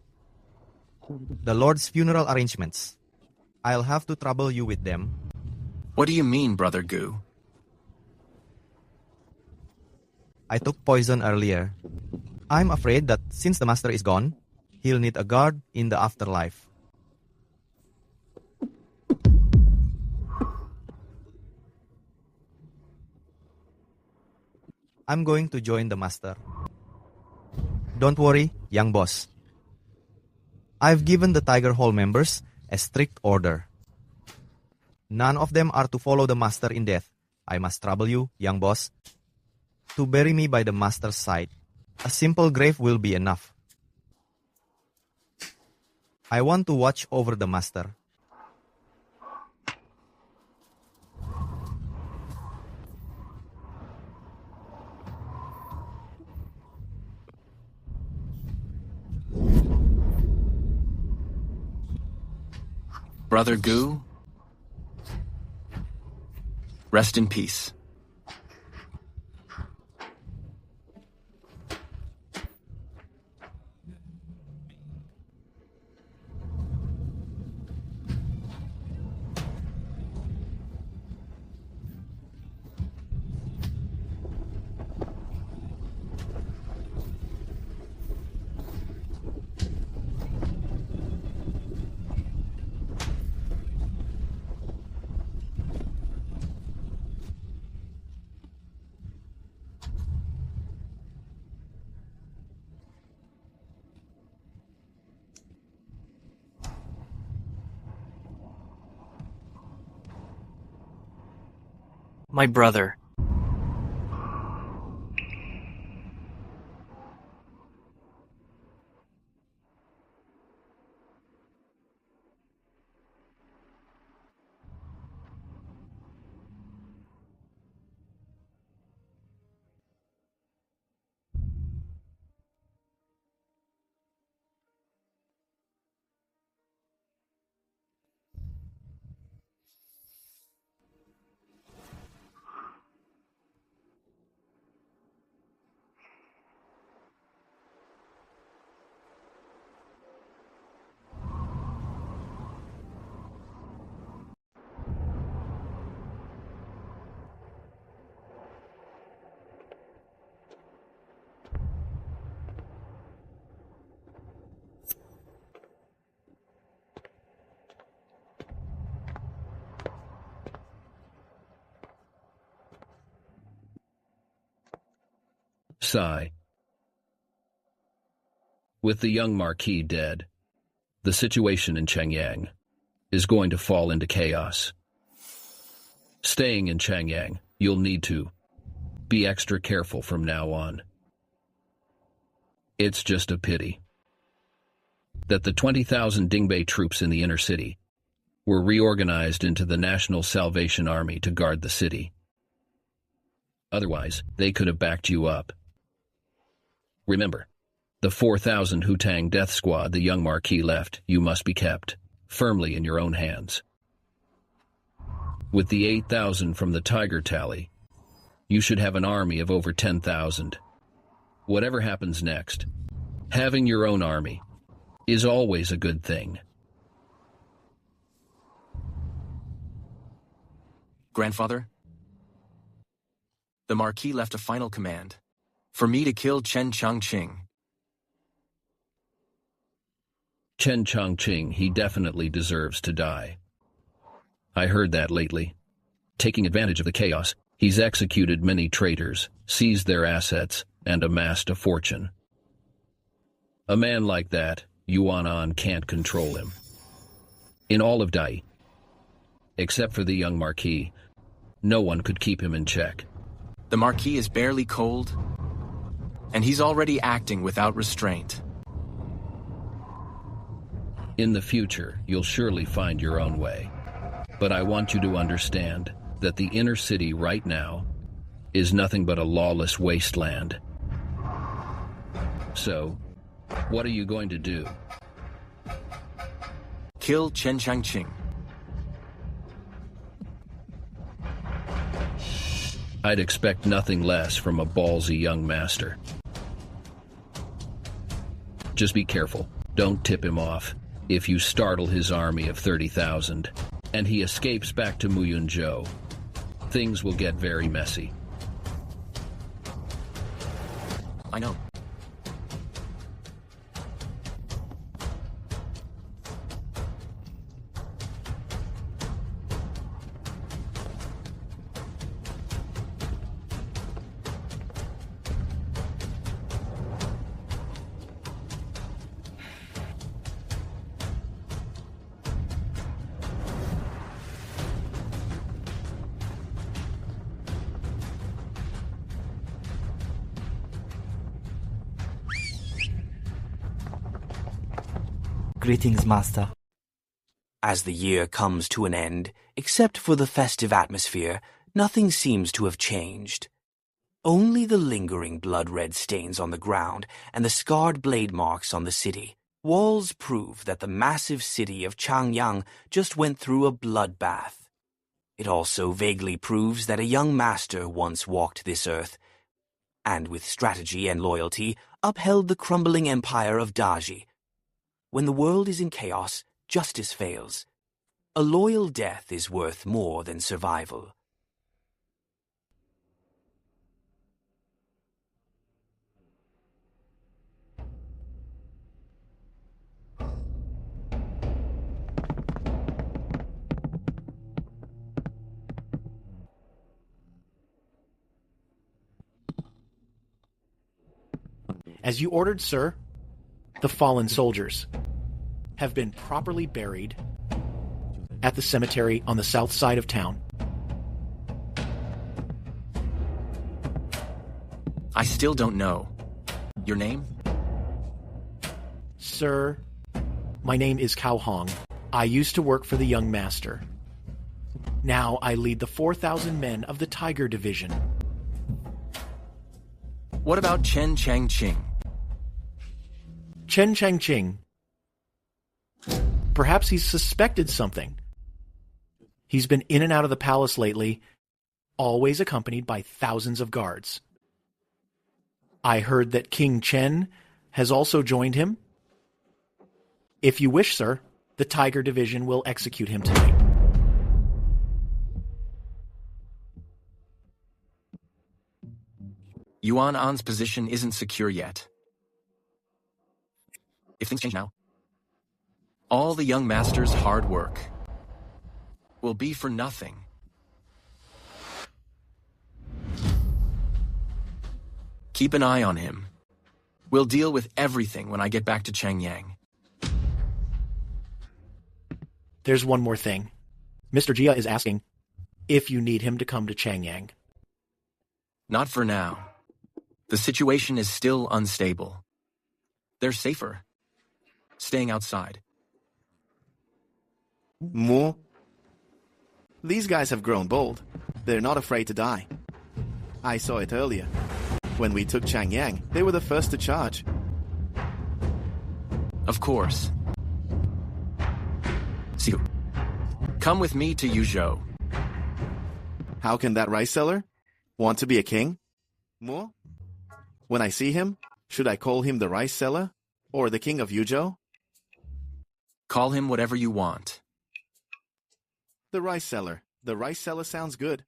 The Lord's funeral arrangements. I'll have to trouble you with them. What do you mean, Brother Gu? I took poison earlier. I'm afraid that since the master is gone, he'll need a guard in the afterlife. I'm going to join the master. Don't worry, young boss. I've given the Tiger Hall members a strict order. None of them are to follow the master in death. I must trouble you, young boss, to bury me by the master's side. A simple grave will be enough. I want to watch over the master. Brother Gu, rest in peace. My brother. Sigh. With the young Marquis dead, the situation in Changyang is going to fall into chaos. Staying in Changyang, you'll need to be extra careful from now on. It's just a pity that the 20,000 Dingbei troops in the inner city were reorganized into the National Salvation Army to guard the city. Otherwise, they could have backed you up. Remember, the 4,000 Hutang death squad the young Marquis left, you must be kept firmly in your own hands. With the 8,000 from the Tiger tally, You should have an army of over 10,000. Whatever happens next, having your own army is always a good thing. Grandfather, the Marquis left a final command for me to kill Chen Changqing. Chen Changqing, he definitely deserves to die. I heard that lately. Taking advantage of the chaos, he's executed many traitors, seized their assets, and amassed a fortune. A man like that, Yuan An can't control him. In all of Dai, except for the young Marquis, no one could keep him in check. The Marquis is barely cold, and he's already acting without restraint. In the future, you'll surely find your own way. But I want you to understand that the inner city right now is nothing but a lawless wasteland. So, what are you going to do? Kill Chen Changqing. I'd expect nothing less from a ballsy young master. Just be careful. Don't tip him off. If you startle his army of 30,000, and he escapes back to Muyunzhou, things will get very messy. I know. Greetings, Master. As the year comes to an end, except for the festive atmosphere, nothing seems to have changed. Only the lingering blood-red stains on the ground and the scarred blade marks on the city. Walls prove that the massive city of Changyang just went through a bloodbath. It also vaguely proves that a young master once walked this earth, and with strategy and loyalty upheld the crumbling empire of Daji. When the world is in chaos, justice fails. A loyal death is worth more than survival. As you ordered, sir, the fallen soldiers have been properly buried at the cemetery on the south side of town. I still don't know. Your name? Sir, my name is Cao Hong. I used to work for the young master. Now I lead the 4,000 men of the Tiger Division. What about Chen Changqing? Chen Changqing. Perhaps he's suspected something. He's been in and out of the palace lately, always accompanied by thousands of guards. I heard that King Chen has also joined him. If you wish, sir, the Tiger Division will execute him tonight. Yuan An's position isn't secure yet. If things change now, all the young master's hard work will be for nothing. Keep an eye on him. We'll deal with everything when I get back to Changyang. There's one more thing. Mr. Jia is asking if you need him to come to Changyang. Not for now. The situation is still unstable. They're safer staying outside. More? These guys have grown bold. They're not afraid to die. I saw it earlier. When we took Changyang, they were the first to charge. Of course. Siu, come with me to Yuzhou. How can that rice seller? Want to be a king? Mo? When I see him, should I call him the rice seller? Or the king of Yuzhou? Call him whatever you want. The rice seller. The rice seller sounds good.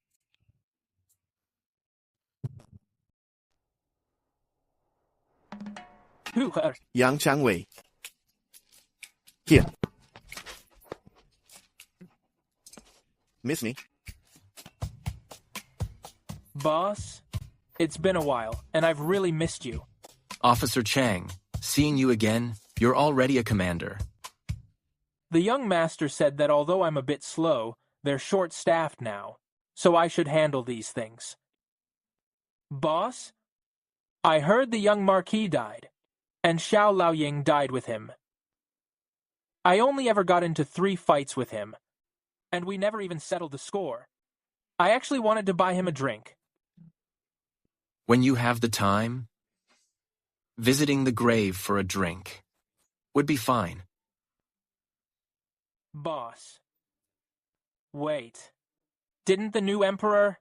Yang Changwei. Here. Miss me? Boss, it's been a while, and I've really missed you. Officer Chang, seeing you again, you're already a commander. The young master said that although I'm a bit slow, they're short-staffed now, so I should handle these things. Boss, I heard the young Marquis died, and Xiao Laoying died with him. I only ever got into 3 fights with him, and we never even settled the score. I actually wanted to buy him a drink. When you have the time, visiting the grave for a drink would be fine. Boss. Wait. Didn't the new emperor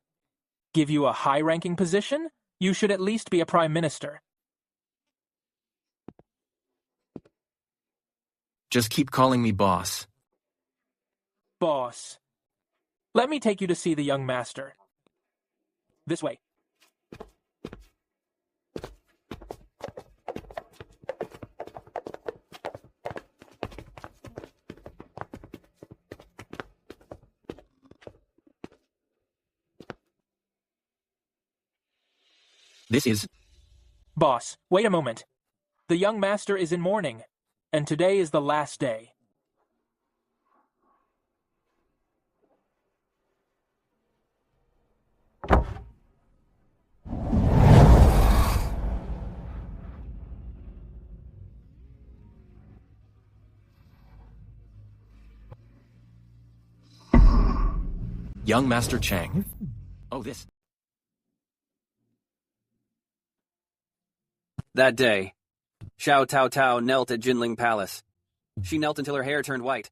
give you a high-ranking position? You should at least be a prime minister. Just keep calling me boss. Boss. Let me take you to see the young master. This way. This is... Boss, wait a moment. The young master is in mourning, and today is the last day. Young Master Chang. Oh, this. That day, Xiao Tao Tao knelt at Jinling Palace. She knelt until her hair turned white.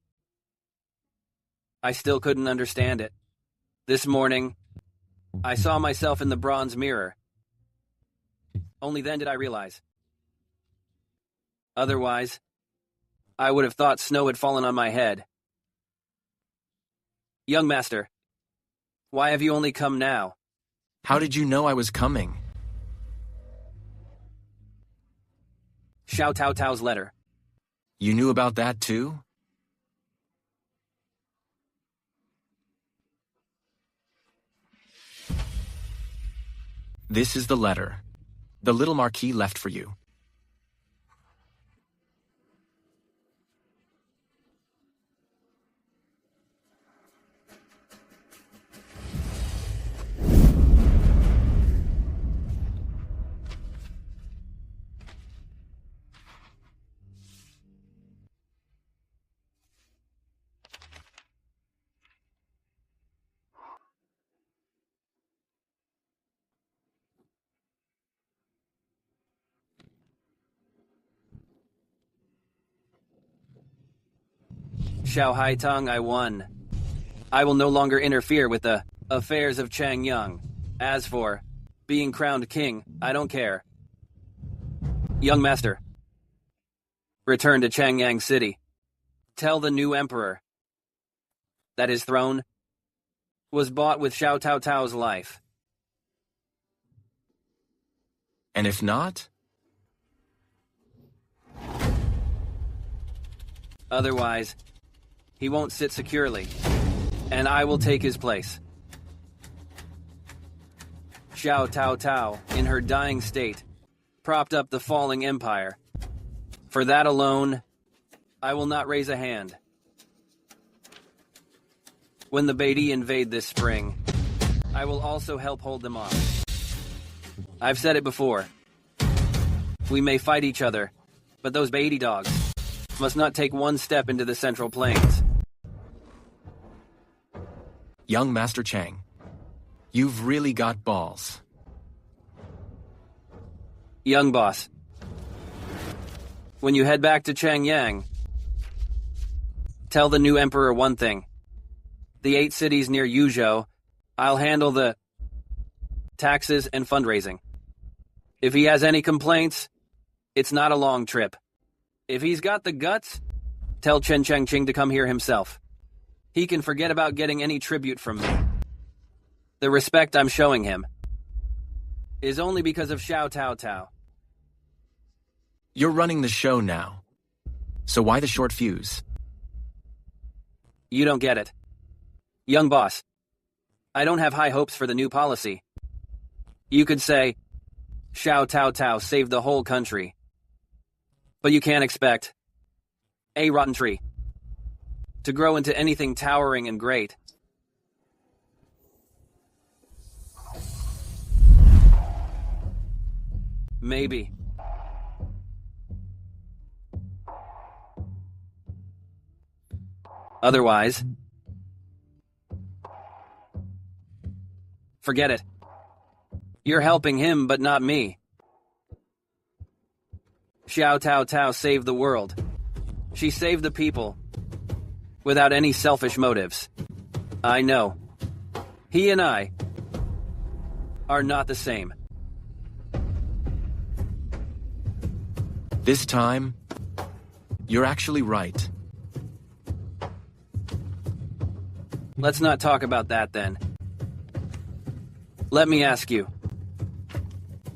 I still couldn't understand it. This morning, I saw myself in the bronze mirror. Only then did I realize. Otherwise, I would have thought snow had fallen on my head. Young master, why have you only come now? How did you know I was coming? Xiao Tao Tao's letter. You knew about that too? This is the letter. The little Marquis left for you. Xiao Haitong, I won. I will no longer interfere with the affairs of Chang Yang. As for being crowned king, I don't care. Young master, return to Changyang City. Tell the new emperor that his throne was bought with Xiao Tao Tao's life. And if not? Otherwise, he won't sit securely, and I will take his place. Xiao Tao Tao, in her dying state, propped up the falling empire. For that alone, I will not raise a hand. When the Beatty invade this spring, I will also help hold them off. I've said it before. We may fight each other, but those Beatty dogs must not take one step into the Central Plains. Young Master Chang, you've really got balls. Young boss, when you head back to Changyang, tell the new emperor one thing. The 8 cities near Yuzhou, I'll handle the taxes, and fundraising. If he has any complaints, it's not a long trip. If he's got the guts, tell Chen Chengqing to come here himself. He can forget about getting any tribute from me. The respect I'm showing him is only because of Xiao Tao Tao. You're running the show now. So why the short fuse? You don't get it. Young boss, I don't have high hopes for the new policy. You could say, Xiao Tao Tao saved the whole country. But you can't expect a rotten tree to grow into anything towering and great. Maybe. Otherwise, forget it. You're helping him, but not me. Xiao Tao Tao saved the world. She saved the people without any selfish motives. I know. He and I are not the same. This time, you're actually right. Let's not talk about that then. Let me ask you.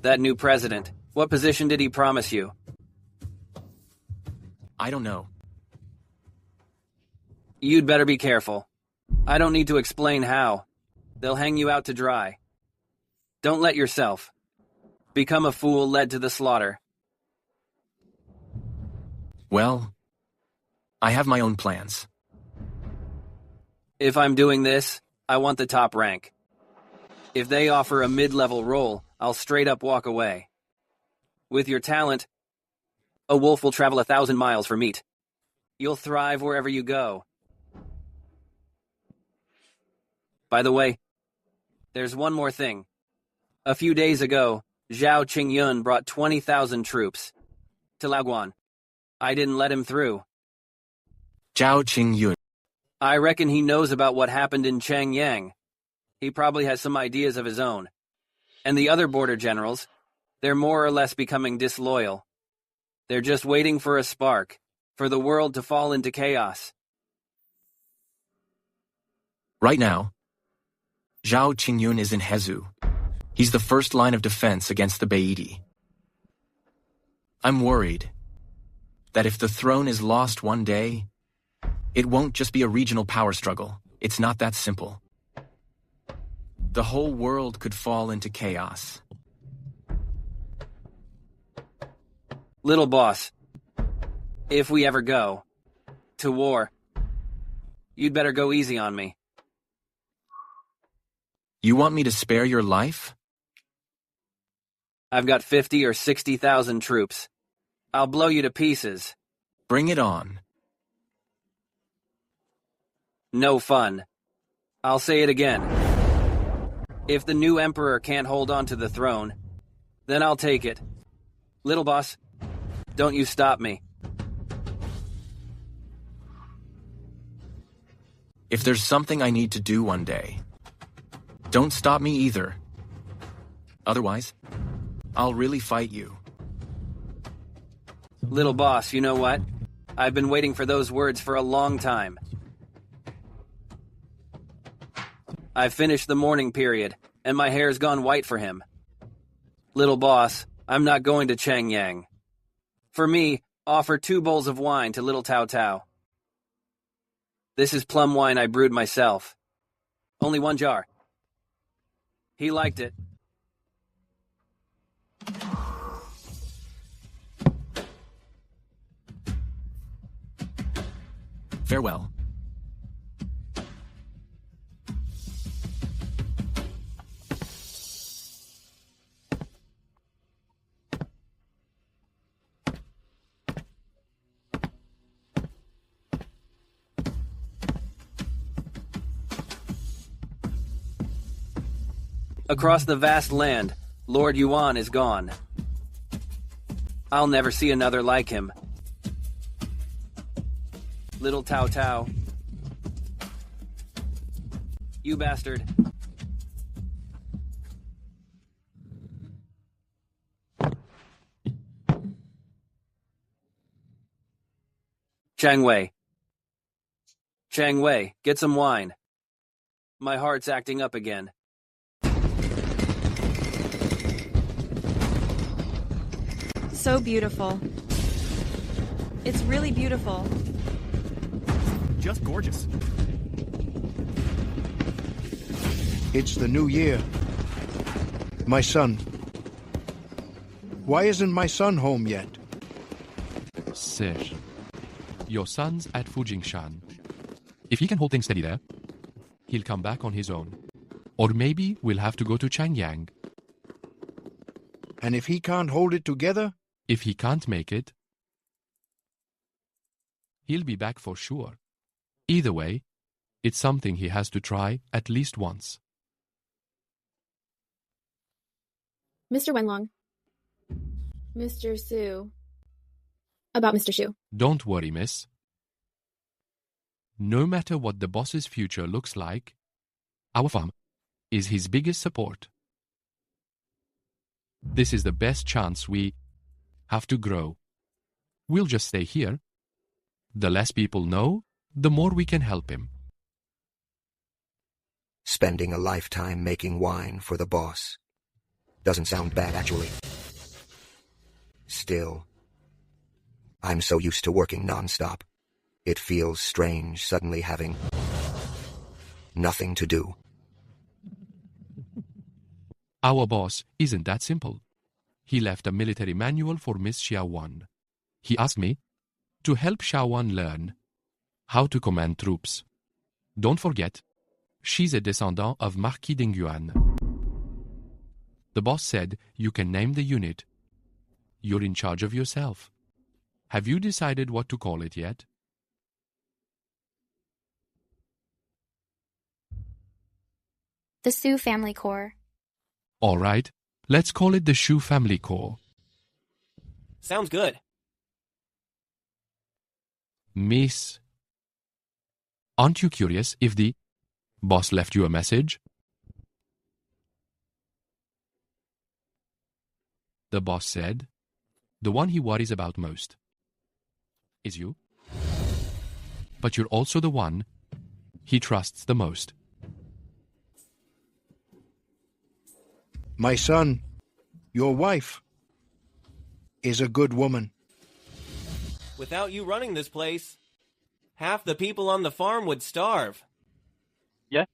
That new president, what position did he promise you? I don't know. You'd better be careful. I don't need to explain how. They'll hang you out to dry. Don't let yourself become a fool led to the slaughter. Well, I have my own plans. If I'm doing this, I want the top rank. If they offer a mid-level role, I'll straight up walk away. With your talent, a wolf will travel 1,000 miles for meat. You'll thrive wherever you go. By the way, there's one more thing. A few days ago, Zhao Qingyun brought 20,000 troops to Laoguan. I didn't let him through. Zhao Qingyun. I reckon he knows about what happened in Changyang. He probably has some ideas of his own. And the other border generals, they're more or less becoming disloyal. They're just waiting for a spark, for the world to fall into chaos. Right now, Zhao Qingyun is in Hezu. He's the first line of defense against the Beidi. I'm worried that if the throne is lost one day, it won't just be a regional power struggle. It's not that simple. The whole world could fall into chaos. Little boss, if we ever go to war, you'd better go easy on me. You want me to spare your life? I've got 50 or 60,000 troops. I'll blow you to pieces. Bring it on. No fun. I'll say it again. If the new emperor can't hold on to the throne, then I'll take it. Little boss, don't you stop me. If there's something I need to do one day, don't stop me either. Otherwise, I'll really fight you. Little boss, you know what? I've been waiting for those words for a long time. I've finished the mourning period, and my hair's gone white for him. Little boss, I'm not going to Changyang. For me, offer 2 bowls of wine to little Tao Tao. This is plum wine I brewed myself. Only 1 jar. He liked it. Farewell. Across the vast land, Lord Yuan is gone. I'll never see another like him. Little Tao Tao. You bastard. Chang Wei. Chang Wei, get some wine. My heart's acting up again. So beautiful. It's really beautiful. Just gorgeous. It's the new year. My son. Why isn't my son home yet? Serge, your son's at Fujingshan. If he can hold things steady there, he'll come back on his own. Or maybe we'll have to go to Changyang. And if he can't hold it together? If he can't make it, he'll be back for sure. Either way, it's something he has to try at least once. Mr. Wenlong. Mr. Su. About Mr. Shu. Don't worry, miss. No matter what the boss's future looks like, our farm is his biggest support. This is the best chance we have to grow. We'll just stay here. The less people know, the more we can help him. Spending a lifetime making wine for the boss. Doesn't sound bad, actually. Still, I'm so used to working non-stop. It feels strange suddenly having nothing to do. Our boss isn't that simple. He left a military manual for Miss Xiaowan. He asked me to help Xiaowan learn how to command troops. Don't forget, she's a descendant of Marquis Dingyuan. The boss said you can name the unit. You're in charge of yourself. Have you decided what to call it yet? The Su Family Corps. All right, let's call it the Shu Family Corps. Sounds good. Miss, aren't you curious if the boss left you a message? The boss said, the one he worries about most is you. But you're also the one he trusts the most. My son, your wife, is a good woman. Without you running this place, half the people on the farm would starve. Yeah.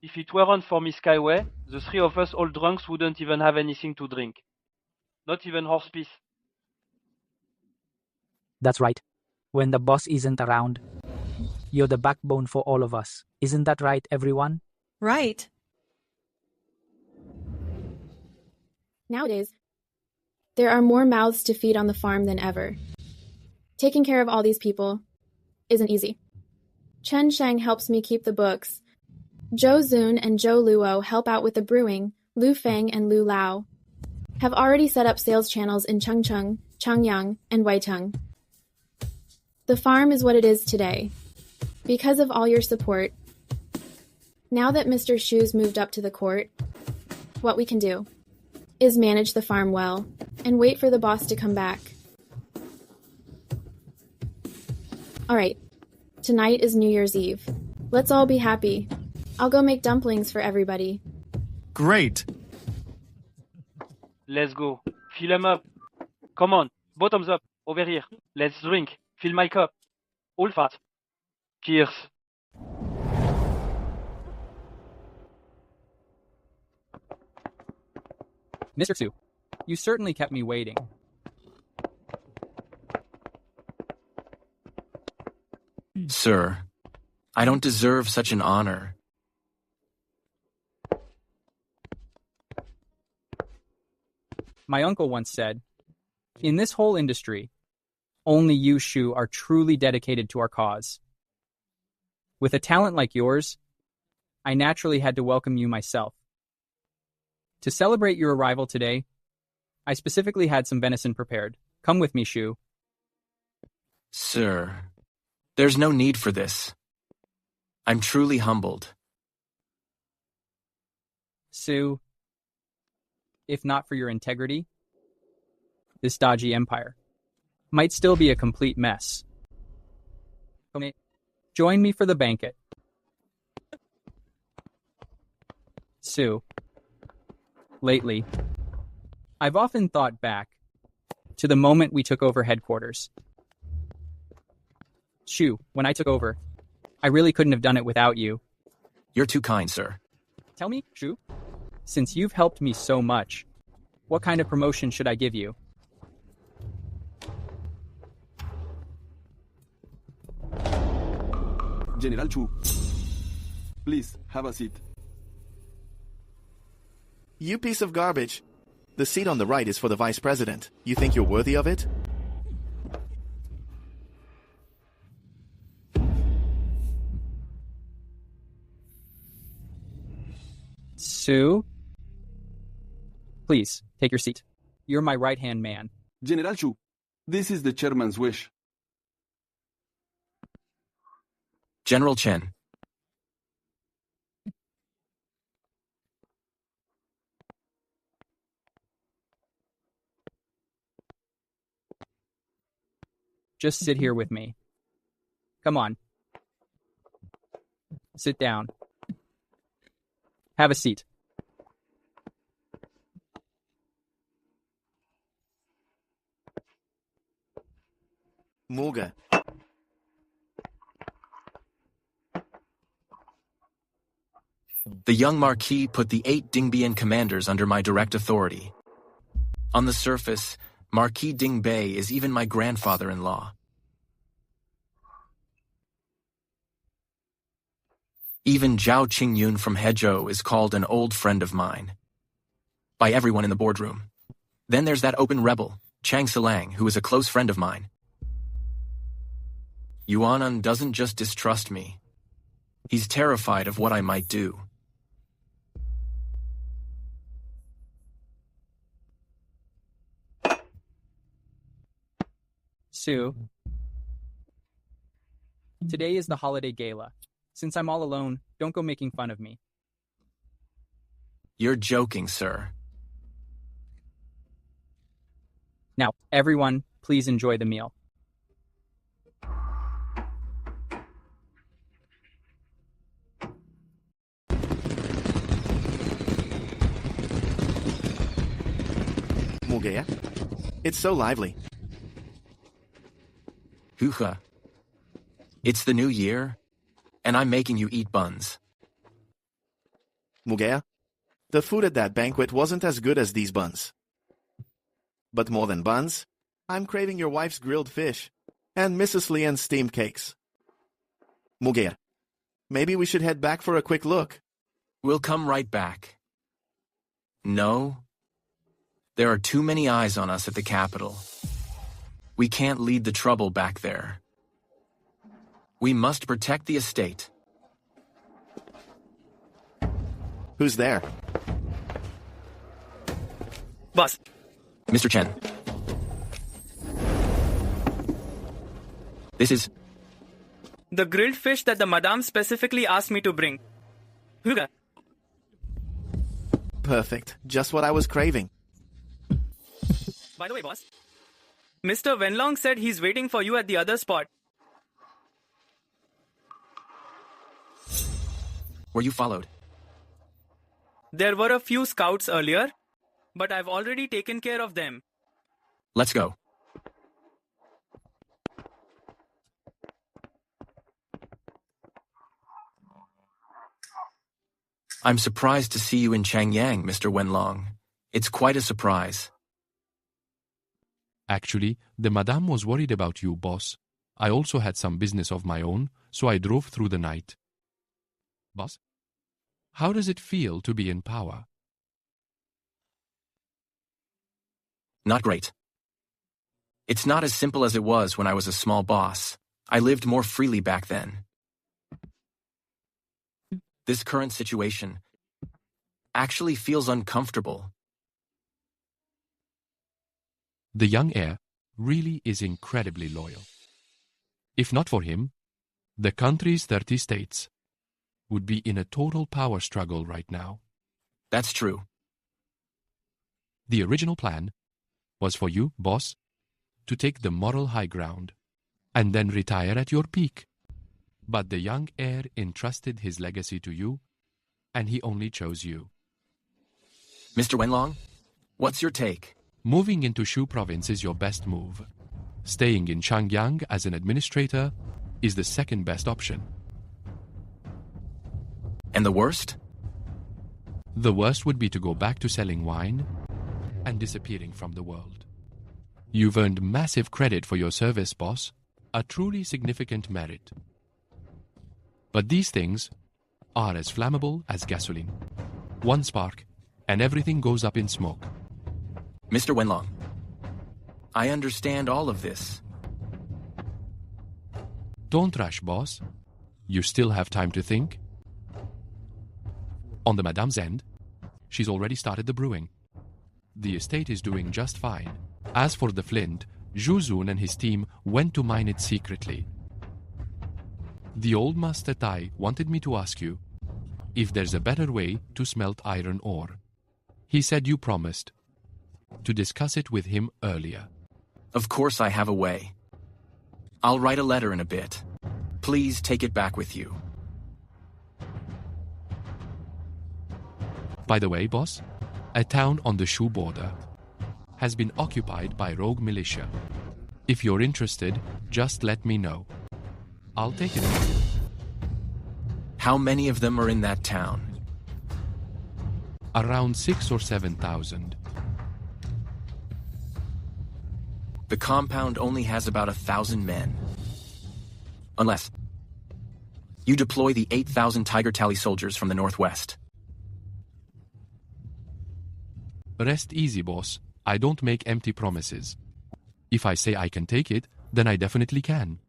If it weren't for Miss Skyway, the three of us all drunks wouldn't even have anything to drink. Not even horse piece. That's right. When the boss isn't around, you're the backbone for all of us. Isn't that right, everyone? Right. Nowadays, there are more mouths to feed on the farm than ever. Taking care of all these people isn't easy. Chen Sheng helps me keep the books. Zhou Zun and Zhou Luo help out with the brewing. Lu Feng and Lu Lao have already set up sales channels in Chengcheng, Changyang, and Weiteng. The farm is what it is today, because of all your support. Now that Mr. Shu's moved up to the court, what we can do is manage the farm well and wait for the boss to come back. All right, tonight is New Year's Eve. Let's all be happy. I'll go make dumplings for everybody. Great. Let's go. Fill 'em up. Come on, bottoms up, over here. Let's drink. Fill my cup. All fat. Cheers. Mr. Su, you certainly kept me waiting. Sir, I don't deserve such an honor. My uncle once said, in this whole industry, only you, Shu, are truly dedicated to our cause. With a talent like yours, I naturally had to welcome you myself. To celebrate your arrival today, I specifically had some venison prepared. Come with me, Shu. Sir, there's no need for this. I'm truly humbled. Su, if not for your integrity, this dodgy empire might still be a complete mess. Join me for the banquet. Sue, lately, I've often thought back to the moment we took over headquarters. Shu, when I took over, I really couldn't have done it without you. You're too kind, sir. Tell me, Shu, since you've helped me so much, what kind of promotion should I give you? General Chu, please have a seat. You piece of garbage. The seat on the right is for the vice president. You think you're worthy of it? Sue? Please, take your seat. You're my right-hand man. General Chu, this is the chairman's wish. General Chen. Just sit here with me. Come on. Sit down. Have a seat. Muga. The young Marquis put the 8 Dingbian commanders under my direct authority. On the surface, Marquis Dingbei is even my grandfather-in-law. Even Zhao Qingyun from Hezhou is called an old friend of mine. By everyone in the boardroom. Then there's that open rebel, Chang Silang, who is a close friend of mine. Yuanan doesn't just distrust me. He's terrified of what I might do. Sue, today is the holiday gala. Since I'm all alone, don't go making fun of me. You're joking, sir. Now, everyone, please enjoy the meal. Mugea? It's so lively. Hucha. It's the new year, and I'm making you eat buns. Mugea, the food at that banquet wasn't as good as these buns. But more than buns, I'm craving your wife's grilled fish and Mrs. Lian's steamed cakes. Mugea, maybe we should head back for a quick look. We'll come right back. No. There are too many eyes on us at the capital. We can't lead the trouble back there. We must protect the estate. Who's there? Boss. Mr. Chen. This is... the grilled fish that the madame specifically asked me to bring. Huga. Perfect. Just what I was craving. By the way, boss, Mr. Wenlong said he's waiting for you at the other spot. Were you followed? There were a few scouts earlier, but I've already taken care of them. Let's go. I'm surprised to see you in Changyang, Mr. Wenlong. It's quite a surprise. Actually, the madame was worried about you, boss. I also had some business of my own, so I drove through the night. Boss? How does it feel to be in power? Not great. It's not as simple as it was when I was a small boss. I lived more freely back then. This current situation actually feels uncomfortable. The young heir really is incredibly loyal. If not for him, the country's 30 states would be in a total power struggle right now. That's true. The original plan was for you, boss, to take the moral high ground and then retire at your peak But the young heir entrusted his legacy to you, and he only chose you. Mr. Wenlong, what's your take? Moving into Shu province is your best move. Staying in Changyang as an administrator is the second best option. And the worst? The worst would be to go back to selling wine and disappearing from the world. You've earned massive credit for your service, boss, a truly significant merit. But these things are as flammable as gasoline. One spark, and everything goes up in smoke. Mr. Wenlong, I understand all of this. Don't rush, boss. You still have time to think. On the Madame's end, she's already started the brewing. The estate is doing just fine. As for the flint, Zhu Zun and his team went to mine it secretly. The old Master Tai wanted me to ask you if there's a better way to smelt iron ore. He said you promised to discuss it with him earlier. Of course I have a way. I'll write a letter in a bit. Please take it back with you. By the way, boss, a town on the Shu border has been occupied by rogue militia. If you're interested, just let me know. I'll take it. How many of them are in that town? Around 6,000 or 7,000. The compound only has about 1,000 men. Unless you deploy the 8,000 Tiger Tally soldiers from the northwest. Rest easy, boss. I don't make empty promises. If I say I can take it, then I definitely can.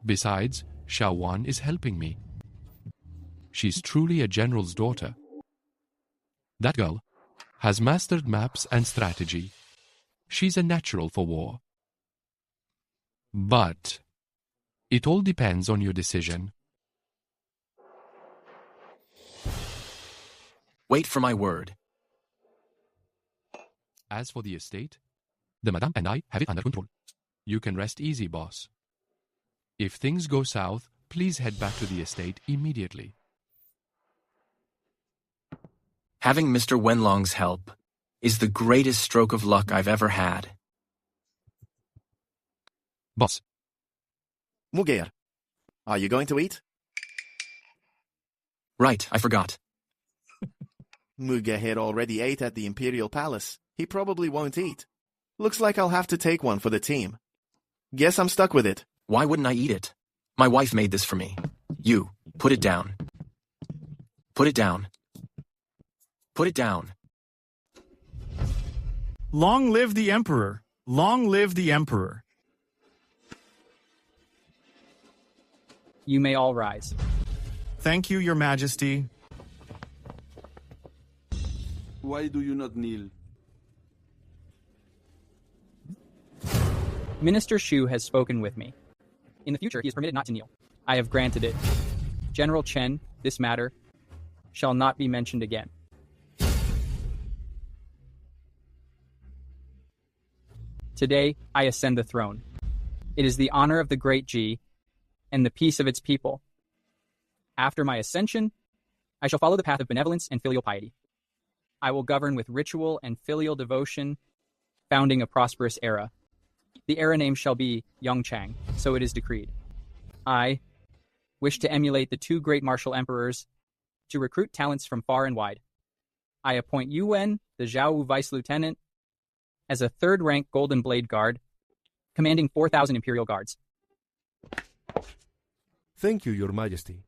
Besides, Xiaowan is helping me. She's truly a general's daughter. That girl has mastered maps and strategy. She's a natural for war. But it all depends on your decision. Wait for my word. As for the estate, the Madame and I have it under control. You can rest easy, boss. If things go south, please head back to the estate immediately. Having Mr. Wenlong's help is the greatest stroke of luck I've ever had. Boss. Mugir, are you going to eat? Right, I forgot. Mugir already ate at the Imperial Palace. He probably won't eat. Looks like I'll have to take one for the team. Guess I'm stuck with it. Why wouldn't I eat it? My wife made this for me. You, put it down. Put it down. Put it down. Long live the Emperor! Long live the Emperor! You may all rise. Thank you, Your Majesty. Why do you not kneel? Minister Shu has spoken with me. In the future, he is permitted not to kneel. I have granted it. General Chen, this matter shall not be mentioned again. Today, I ascend the throne. It is the honor of the Great Ji and the peace of its people. After my ascension, I shall follow the path of benevolence and filial piety. I will govern with ritual and filial devotion, founding a prosperous era. The era name shall be Yongchang, so it is decreed. I wish to emulate the two great martial emperors to recruit talents from far and wide. I appoint Yuwen, the Zhao Vice Lieutenant, as a third-rank Golden Blade Guard, commanding 4,000 Imperial Guards. Thank you, Your Majesty.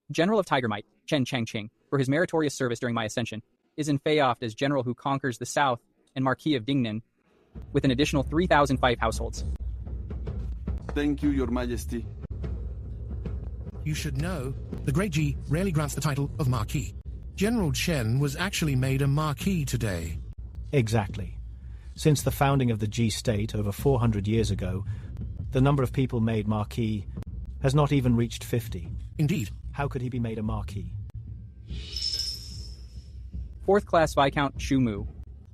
General of Tiger Might, Chen Changqing, for his meritorious service during my ascension, is in Feyoft as General who conquers the south and Marquis of Dingnan, with an additional 3,005 households. Thank you, Your Majesty. You should know, the Great G rarely grants the title of Marquis. General Chen was actually made a Marquis today. Exactly. Since the founding of the G state over 400 years ago, the number of people made Marquis has not even reached 50. Indeed. How could he be made a Marquis? Fourth-class Viscount Shu Mu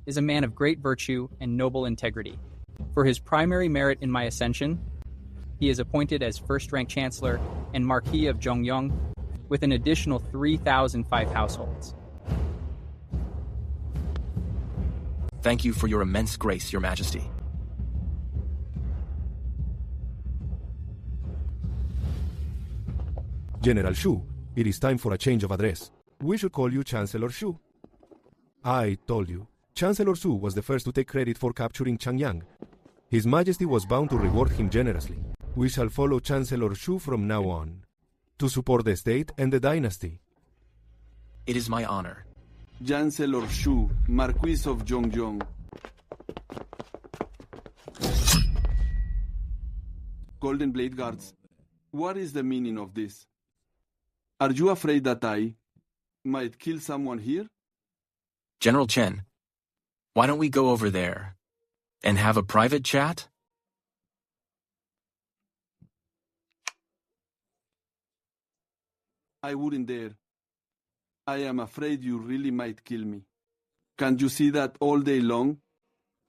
is a man of great virtue and noble integrity. For his primary merit in my ascension, He is appointed as first-rank Chancellor and Marquis of Zhongyong with an additional 3,005 households. Thank you for your immense grace, Your Majesty. General Shu, it is time for a change of address. We should call you Chancellor Shu. I told you, Chancellor Shu was the first to take credit for capturing Changyang. His Majesty was bound to reward him generously. We shall follow Chancellor Shu from now on, to support the state and the dynasty. It is my honor. Chancellor Shu, Marquis of Zhongyong. Golden Blade Guards, what is the meaning of this? Are you afraid that I might kill someone here? General Chen, why don't we go over there and have a private chat? I wouldn't dare. I am afraid you really might kill me. Can't you see that all day long?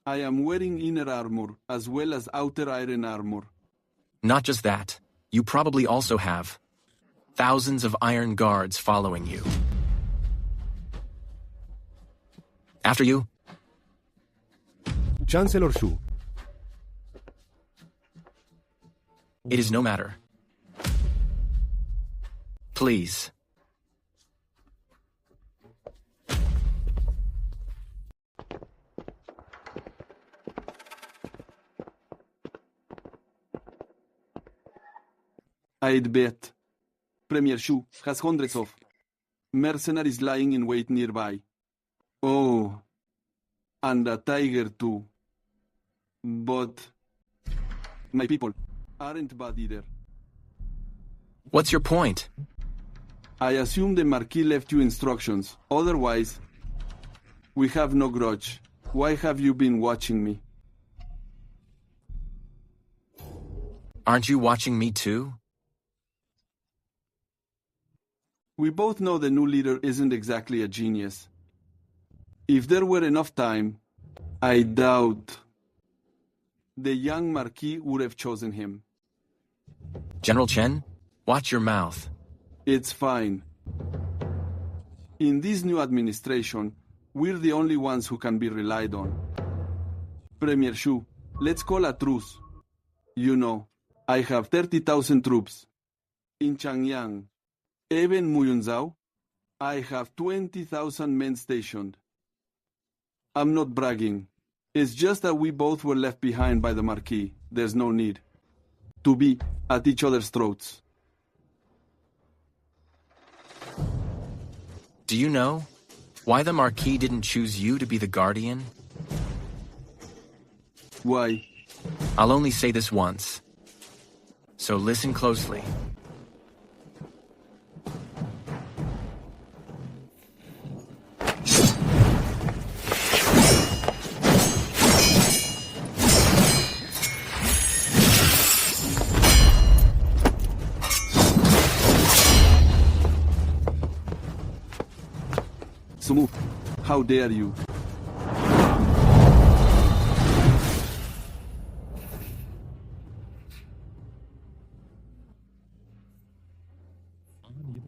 I am wearing inner armor as well as outer iron armor. Not just that, you probably also have thousands of iron guards following you. After you. Chancellor Shu. It is no matter. Please. I'd bet. Premier Shu has hundreds of mercenaries lying in wait nearby. Oh, and a tiger too. But my people aren't bad either. What's your point? I assume the Marquis left you instructions. Otherwise, we have no grudge. Why have you been watching me? Aren't you watching me too? We both know the new leader isn't exactly a genius. If there were enough time, I doubt the young Marquis would have chosen him. General Chen, watch your mouth. It's fine. In this new administration, we're the only ones who can be relied on. Premier Shu, let's call a truce. You know, I have 30,000 troops. In Changyang, even Muyunzao, I have 20,000 men stationed. I'm not bragging. It's just that we both were left behind by the Marquis. There's no need to be at each other's throats. Do you know why the Marquis didn't choose you to be the Guardian? Why? I'll only say this once. So listen closely. Sumu, how dare you?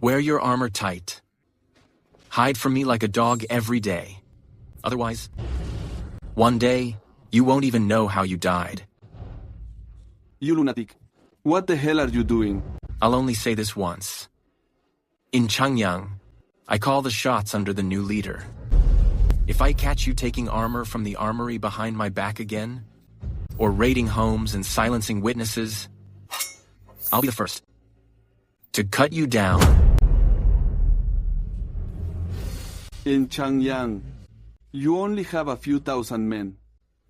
Wear your armor tight. Hide from me like a dog every day. Otherwise, one day, you won't even know how you died. You lunatic. What the hell are you doing? I'll only say this once. In Changyang, I call the shots under the new leader. If I catch you taking armor from the armory behind my back again, or raiding homes and silencing witnesses, I'll be the first to cut you down. In Changyang, you only have a few thousand men.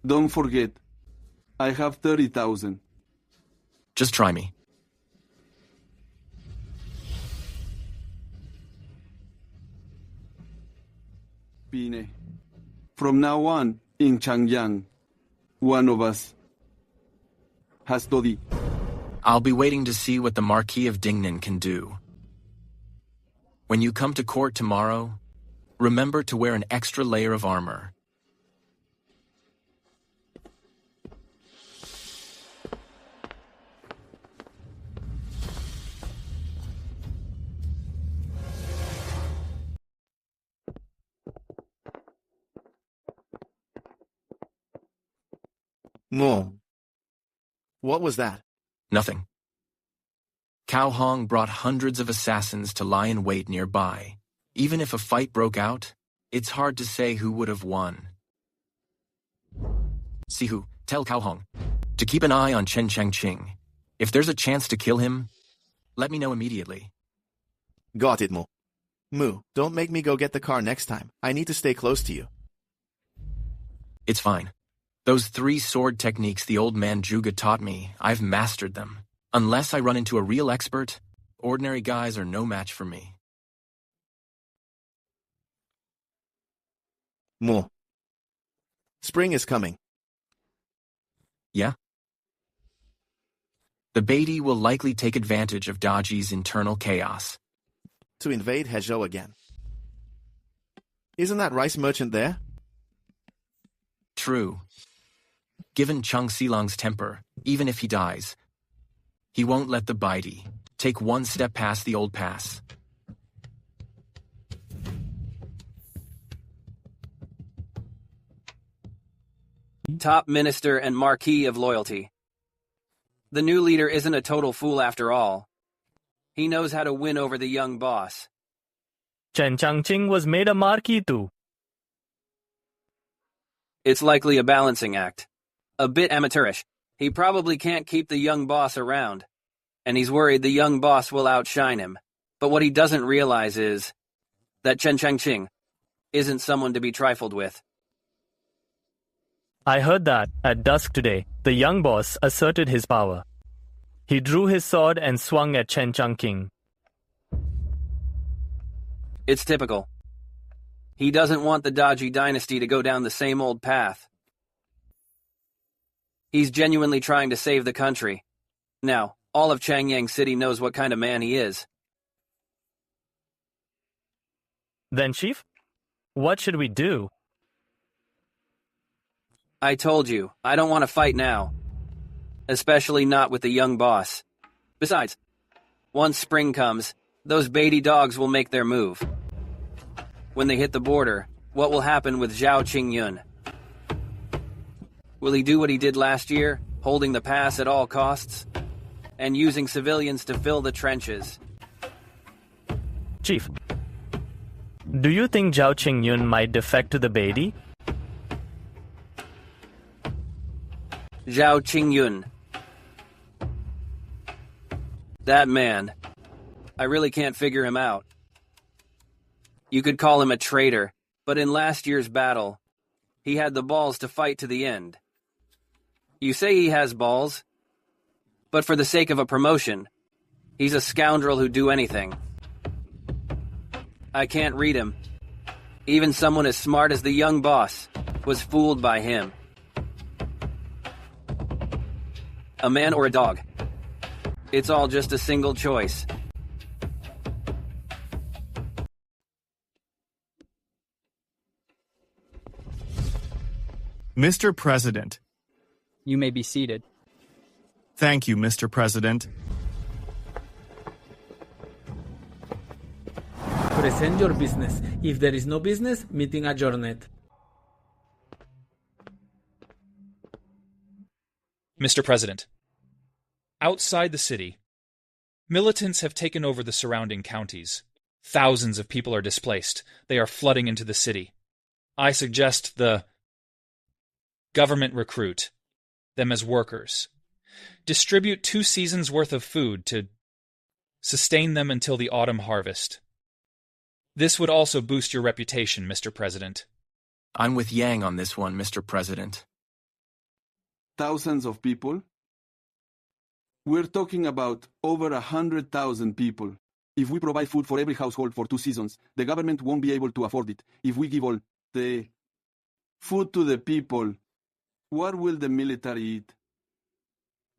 Don't forget, I have 30,000. Just try me. Pine. From now on, in Changyang, one of us has Dodi. I'll be waiting to see what the Marquis of Dingnan can do. When you come to court tomorrow, remember to wear an extra layer of armor. More. What was that? Nothing. Cao Hong brought hundreds of assassins to lie in wait nearby. Even if a fight broke out, it's hard to say who would have won. Sihu, tell Cao Hong to keep an eye on Chen Changqing. If there's a chance to kill him, let me know immediately. Got it, Mu. Mu, don't make me go get the car next time. I need to stay close to you. It's fine. Those 3 sword techniques the old man Juga taught me, I've mastered them. Unless I run into a real expert, ordinary guys are no match for me. Mu. Spring is coming. Yeah? The Beatty will likely take advantage of Daji's internal chaos. To invade Hezhou again. Isn't that rice merchant there? True. Given Chung Silong's temper, even if he dies, he won't let the Beatty take one step past the old pass. Top minister and marquis of loyalty. The new leader isn't a total fool after all. He knows how to win over the young boss. Chen Changqing was made a marquis too. It's likely a balancing act. A bit amateurish. He probably can't keep the young boss around. And he's worried the young boss will outshine him. But what he doesn't realize is that Chen Changqing isn't someone to be trifled with. I heard that, at dusk today, the young boss asserted his power. He drew his sword and swung at Chen Changqing. It's typical. He doesn't want the Daji dynasty to go down the same old path. He's genuinely trying to save the country. Now, all of Changyang City knows what kind of man he is. Then, Chief, what should we do? I told you, I don't want to fight now. Especially not with the young boss. Besides, once spring comes, those Beatty dogs will make their move. When they hit the border, what will happen with Zhao Qingyun? Will he do what he did last year, holding the pass at all costs? And using civilians to fill the trenches? Chief, do you think Zhao Qingyun might defect to the Beatty? Zhao Qingyun. That man. I really can't figure him out. You could call him a traitor, but in last year's battle, he had the balls to fight to the end. You say he has balls, but for the sake of a promotion, he's a scoundrel who'd do anything. I can't read him. Even someone as smart as the young boss was fooled by him. A man or a dog. It's all just a single choice. Mr. President. You may be seated. Thank you, Mr. President. Present your business. If there is no business, meeting adjourned. Mr. President, outside the city, militants have taken over the surrounding counties. Thousands of people are displaced. They are flooding into the city. I suggest the government recruit them as workers. Distribute 2 seasons' worth of food to sustain them until the autumn harvest. This would also boost your reputation, Mr. President. I'm with Yang on this one, Mr. President. Thousands of people? We're talking about over 100,000 people. If we provide food for every household for 2 seasons, the government won't be able to afford it. If we give all the food to the people, what will the military eat?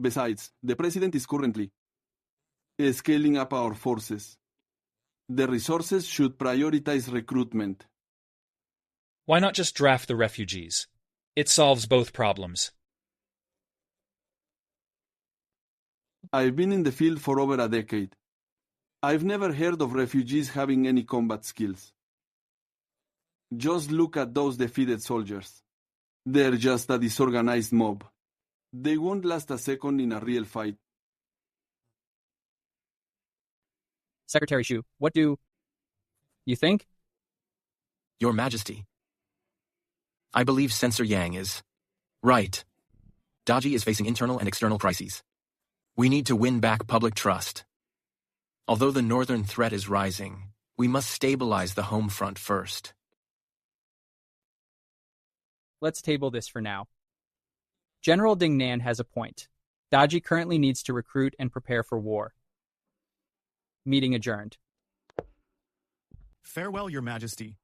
Besides, the president is currently scaling up our forces. The resources should prioritize recruitment. Why not just draft the refugees? It solves both problems. I've been in the field for over a decade. I've never heard of refugees having any combat skills. Just look at those defeated soldiers. They're just a disorganized mob. They won't last a second in a real fight. Secretary Shu, what do you think? Your Majesty, I believe Censor Yang is right. Daji is facing internal and external crises. We need to win back public trust. Although the northern threat is rising, we must stabilize the home front first. Let's table this for now. General Dingnan has a point. Daji currently needs to recruit and prepare for war. Meeting adjourned. Farewell, Your Majesty.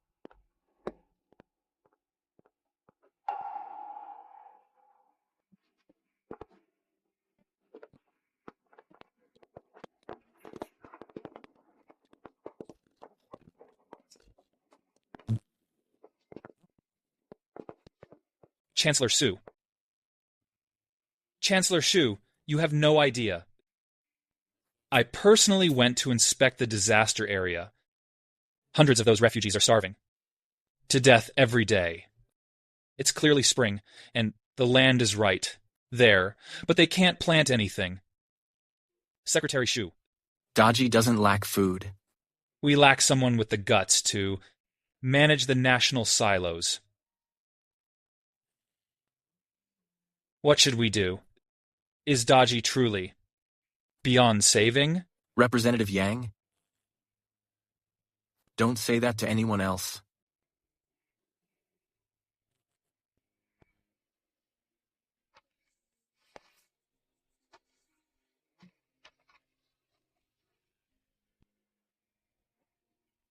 Chancellor Shu. Chancellor Shu, you have no idea. I personally went to inspect the disaster area. Hundreds of those refugees are starving. To death every day. It's clearly spring, and the land is right. There. But they can't plant anything. Secretary Shu. Daji doesn't lack food. We lack someone with the guts to manage the national silos. What should we do? Is Daji truly beyond saving? Representative Yang? Don't say that to anyone else.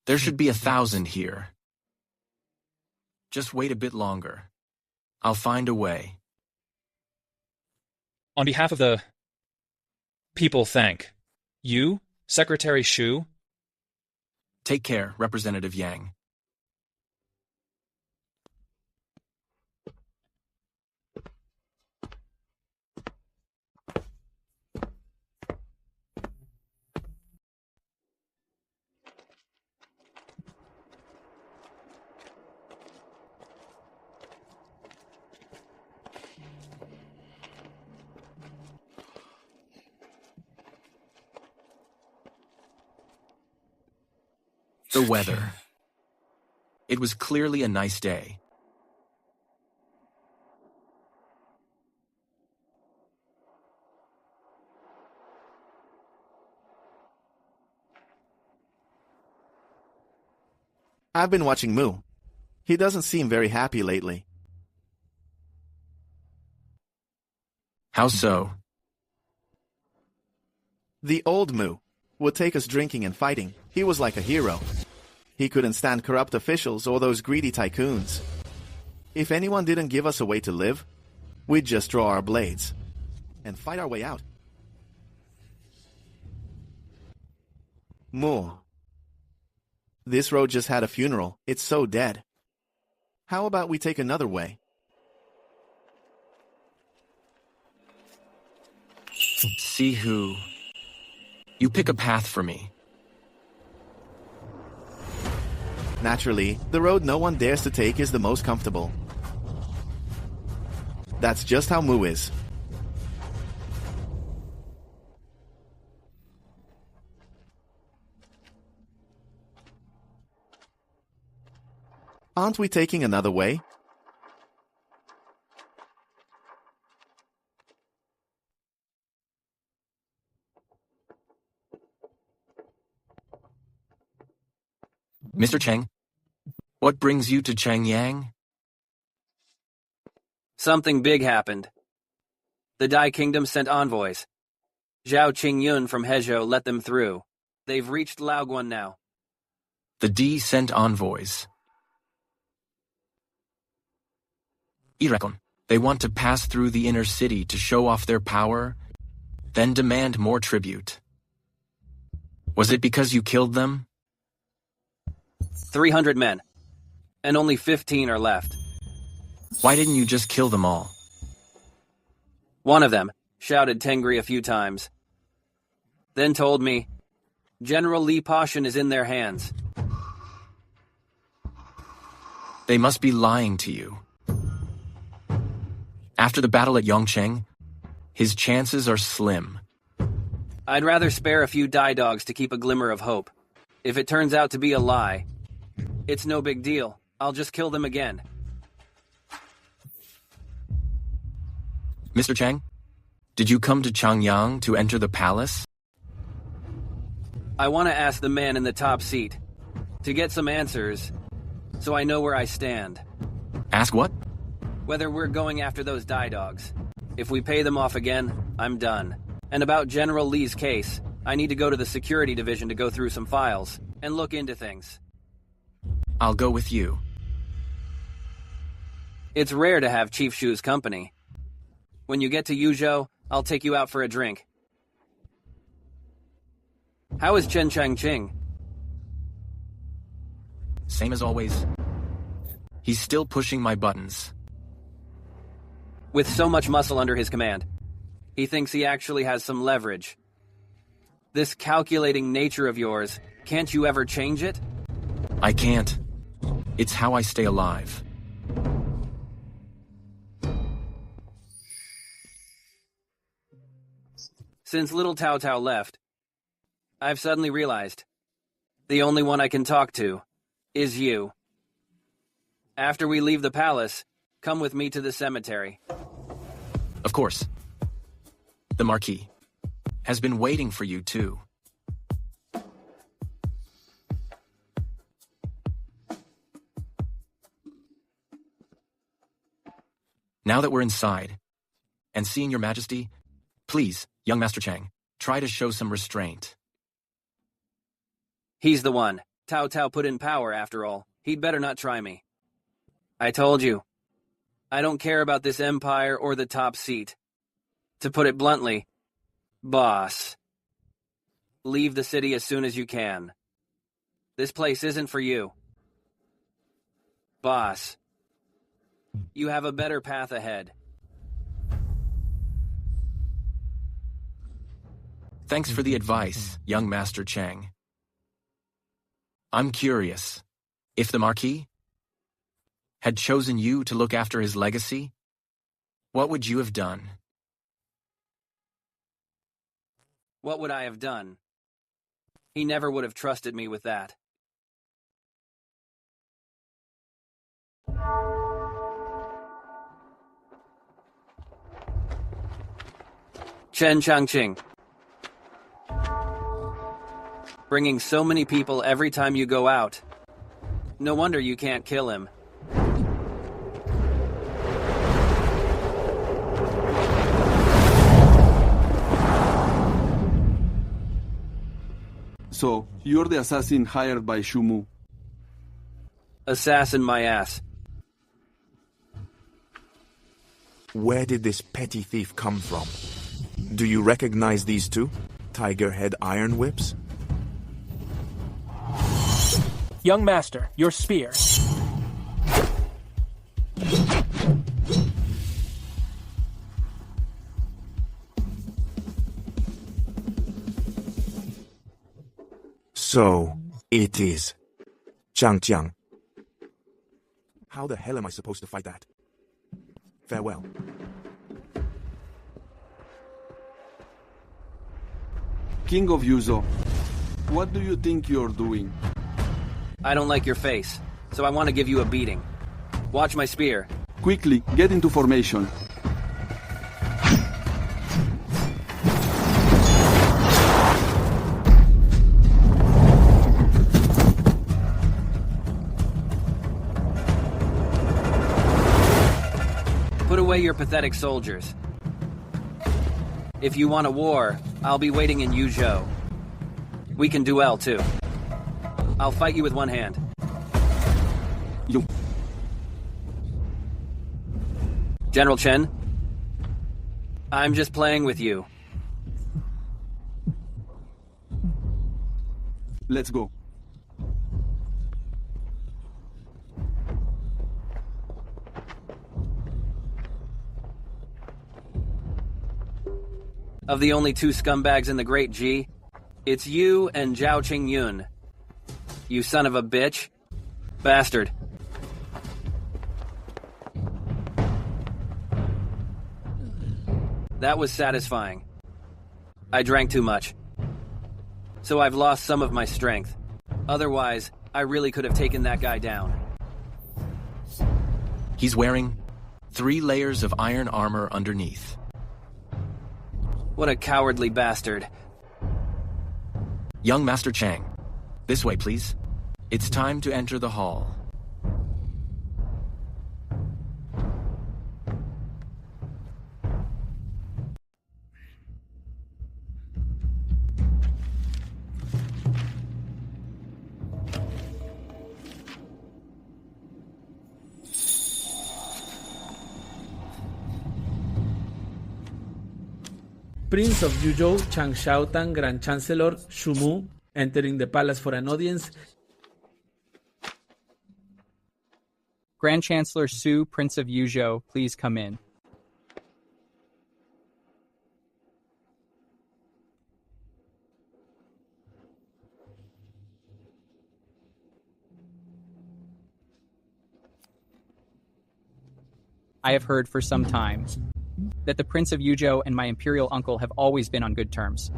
There should be 1,000 here. Just wait a bit longer. I'll find a way. On behalf of the people, thank you, Secretary Shu. Take care, Representative Yang. The weather. It was clearly a nice day. I've been watching Mu. He doesn't seem very happy lately. How so? The old Mu would take us drinking and fighting. He was like a hero. He couldn't stand corrupt officials or those greedy tycoons. If anyone didn't give us a way to live, we'd just draw our blades and fight our way out. Mu. This road just had a funeral. It's so dead. How about we take another way? See who. You pick a path for me. Naturally, the road no one dares to take is the most comfortable. That's just how Mu is. Aren't we taking another way? Mr. Cheng, what brings you to Changyang? Something big happened. The Dai Kingdom sent envoys. Zhao Qingyun from Hezhou let them through. They've reached Laoguan now. The D sent envoys. Irekon, they want to pass through the inner city to show off their power, then demand more tribute. Was it because you killed them? 300 men, and only 15 are left. Why didn't you just kill them all? One of them shouted Tengri a few times, then told me, General Li Pashan is in their hands. They must be lying to you. After the battle at Yongcheng, His chances are slim. I'd rather spare a few die dogs to keep a glimmer of hope. If it turns out to be a lie, it's no big deal. I'll just kill them again. Mr. Chang, did you come to Changyang to enter the palace? I want to ask the man in the top seat to get some answers so I know where I stand. Ask what? Whether we're going after those die dogs. If we pay them off again, I'm done. And about General Lee's case, I need to go to the security division to go through some files and look into things. I'll go with you. It's rare to have Chief Shu's company. When you get to Yuzhou, I'll take you out for a drink. How is Chen Changqing? Same as always. He's still pushing my buttons. With so much muscle under his command, he thinks he actually has some leverage. This calculating nature of yours, can't you ever change it? I can't. It's how I stay alive. Since little Tao Tao left, I've suddenly realized the only one I can talk to is you. After we leave the palace, come with me to the cemetery. Of course. The Marquis has been waiting for you, too. Now that we're inside, and seeing your majesty, please, young Master Chang, try to show some restraint. He's the one. Tao Tao put in power, after all. He'd better not try me. I told you. I don't care about this empire or the top seat. To put it bluntly, boss. Leave the city as soon as you can. This place isn't for you. Boss. You have a better path ahead. Thanks for the advice, young Master Chang. I'm curious, if the Marquis had chosen you to look after his legacy, what would you have done? What would I have done? He never would have trusted me with that. Chen Changqing. Bringing so many people every time you go out. No wonder you can't kill him. So, you're the assassin hired by Shumu. Assassin my ass. Where did this petty thief come from? Do you recognize these two? Tiger head iron whips? Young master, your spear. So, it is Changjiang. How the hell am I supposed to fight that? Farewell. King of Yuzo, what do you think you're doing? I don't like your face, so I want to give you a beating. Watch my spear. Quickly, get into formation. Put away your pathetic soldiers. If you want a war, I'll be waiting in Yuzhou. We can duel, too. I'll fight you with one hand. General Chen? I'm just playing with you. Let's go. Of the only two scumbags in the Great G, it's you and Zhao Qingyun. You son of a bitch. Bastard. That was satisfying. I drank too much. So I've lost some of my strength. Otherwise, I really could have taken that guy down. He's wearing 3 layers of iron armor underneath. What a cowardly bastard. Young Master Chang, this way, please. It's time to enter the hall. Prince of Yuzhou Chang Xiaotang, Grand Chancellor Shu Mu, entering the palace for an audience. Grand Chancellor Su, Prince of Yuzhou, please come in. I have heard for some time that the Prince of Yuzhou and my imperial uncle have always been on good terms.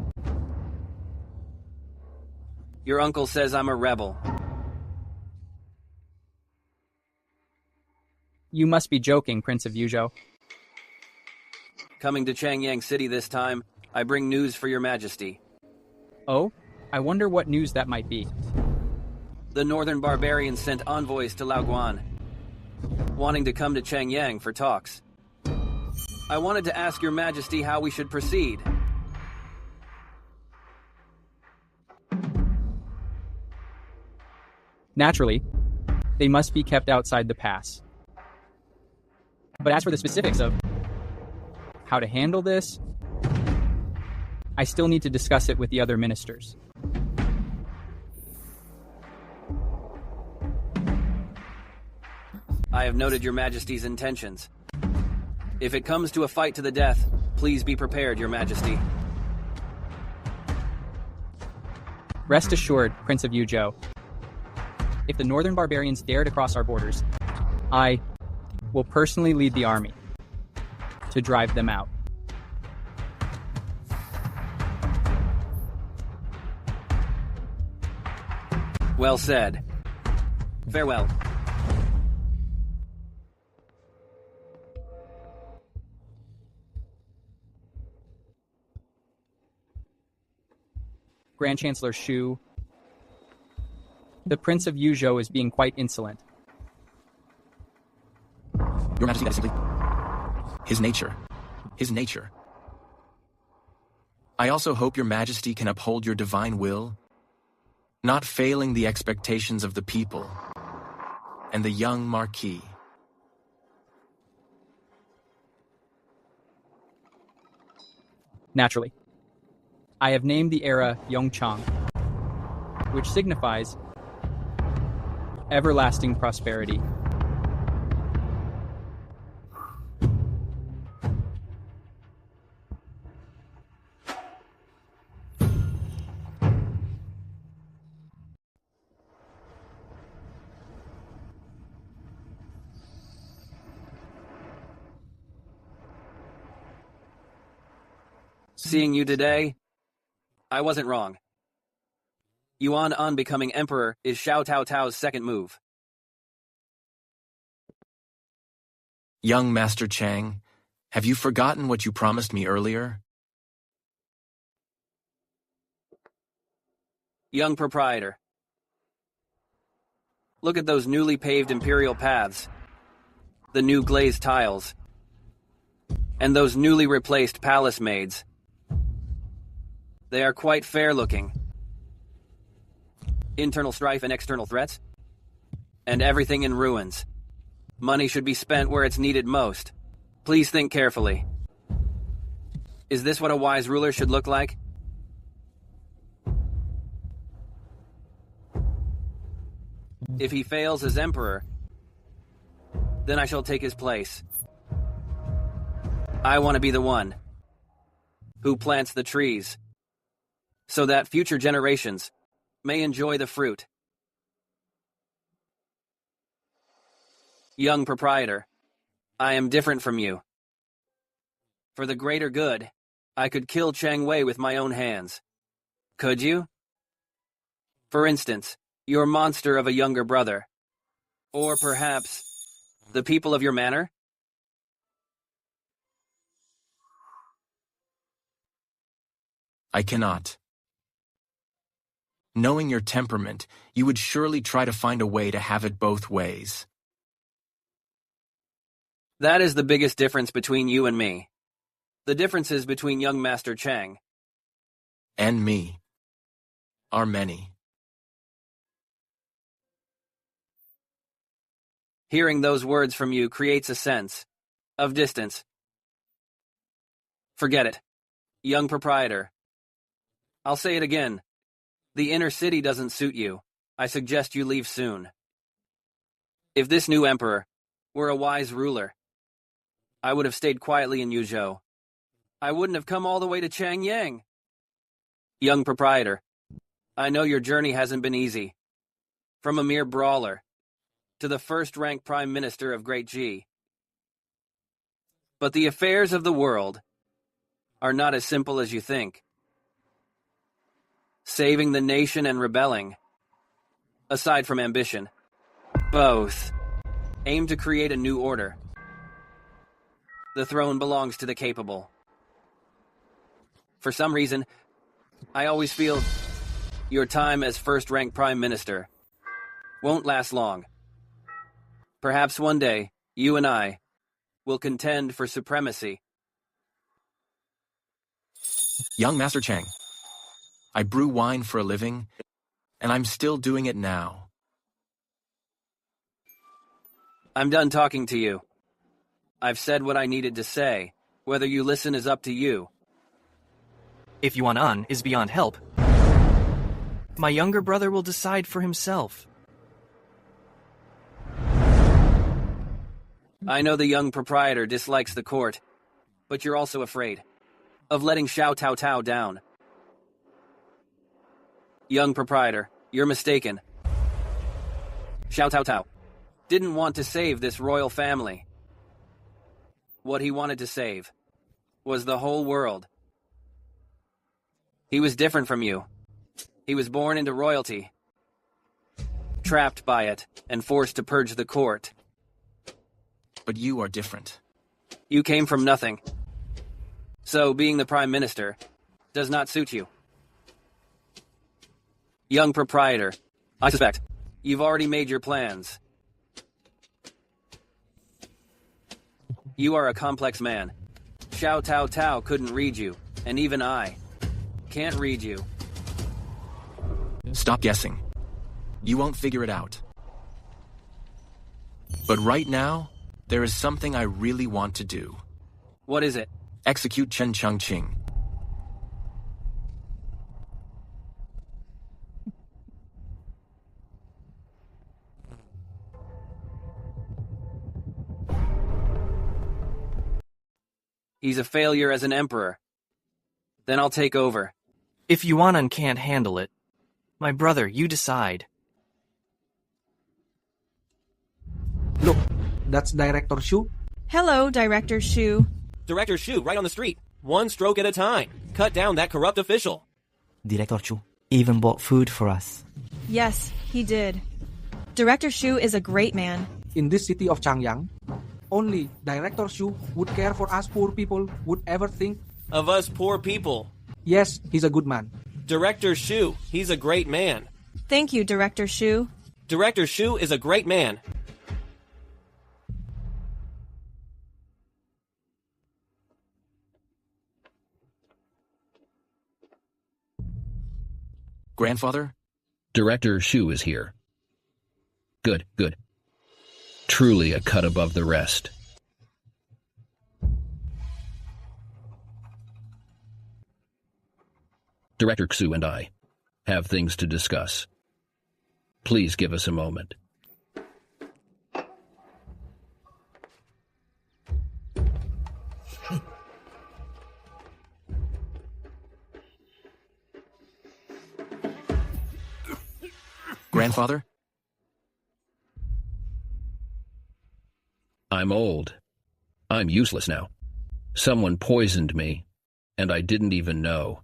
Your uncle says I'm a rebel. You must be joking, Prince of Yuzhou. Coming to Changyang City this time, I bring news for your majesty. Oh? I wonder what news that might be. The northern barbarians sent envoys to Laoguan, wanting to come to Changyang for talks. I wanted to ask your majesty how we should proceed. Naturally, they must be kept outside the pass. But as for the specifics of how to handle this, I still need to discuss it with the other ministers. I have noted your majesty's intentions. If it comes to a fight to the death, please be prepared, your majesty. Rest assured, Prince of Yuzhou. If the northern barbarians dare to cross our borders, I will personally lead the army to drive them out. Well said. Farewell. Grand Chancellor Shu, the Prince of Yuzhou is being quite insolent. Your Majesty, that is simply his nature. His nature. I also hope your Majesty can uphold your divine will, not failing the expectations of the people and the young Marquis. Naturally. I have named the era Yongchang, which signifies everlasting prosperity. Seeing you today, I wasn't wrong. Yuan An becoming emperor is Xiao Tao Tao's second move. Young Master Chang, have you forgotten what you promised me earlier? Young proprietor. Look at those newly paved imperial paths, the new glazed tiles, and those newly replaced palace maids. They are quite fair-looking. Internal strife and external threats, and everything in ruins. Money should be spent where it's needed most. Please think carefully. Is this what a wise ruler should look like? If he fails as emperor, then I shall take his place. I want to be the one who plants the trees, so that future generations may enjoy the fruit. Young proprietor, I am different from you. For the greater good, I could kill Chang Wei with my own hands. Could you? For instance, your monster of a younger brother. Or perhaps, the people of your manor? I cannot. Knowing your temperament, you would surely try to find a way to have it both ways. That is the biggest difference between you and me. The differences between young Master Chang and me are many. Hearing those words from you creates a sense of distance. Forget it, young proprietor. I'll say it again. The inner city doesn't suit you. I suggest you leave soon. If this new emperor were a wise ruler, I would have stayed quietly in Yuzhou. I wouldn't have come all the way to Changyang. Young proprietor, I know your journey hasn't been easy. From a mere brawler to the first-rank Prime Minister of Great G. But the affairs of the world are not as simple as you think. Saving the nation and rebelling, aside from ambition, both aim to create a new order. The throne belongs to the capable. For some reason, I always feel your time as first-rank Prime Minister won't last long. Perhaps one day, you and I will contend for supremacy. Young Master Chang, I brew wine for a living, and I'm still doing it now. I'm done talking to you. I've said what I needed to say. Whether you listen is up to you. If Yuan An is beyond help, my younger brother will decide for himself. I know the young proprietor dislikes the court, but you're also afraid of letting Xiao Tao Tao down. Young proprietor, you're mistaken. Xiao Tao Tao didn't want to save this royal family. What he wanted to save was the whole world. He was different from you. He was born into royalty, trapped by it, and forced to purge the court. But you are different. You came from nothing. So, being the Prime Minister does not suit you. Young proprietor, I suspect you've already made your plans. You are a complex man. Xiao Tao Tao couldn't read you, and even I can't read you. Stop guessing. You won't figure it out. But right now, there is something I really want to do. What is it? Execute Chen Changqing. He's a failure as an emperor. Then I'll take over. If Yuanan can't handle it, my brother, you decide. Look, that's Director Shu. Hello, Director Shu. Director Shu, right on the street. One stroke at a time. Cut down that corrupt official. Director Shu even bought food for us. Yes, he did. Director Shu is a great man. In this city of Changyang, only Director Shu would care for us poor people would ever think. Of us poor people. Yes, he's a good man. Director Shu, he's a great man. Thank you, Director Shu. Director Shu is a great man. Grandfather? Director Shu is here. Good, good. Truly a cut above the rest. Director Xu and I have things to discuss. Please give us a moment. Grandfather? I'm old. I'm useless now. Someone poisoned me, and I didn't even know.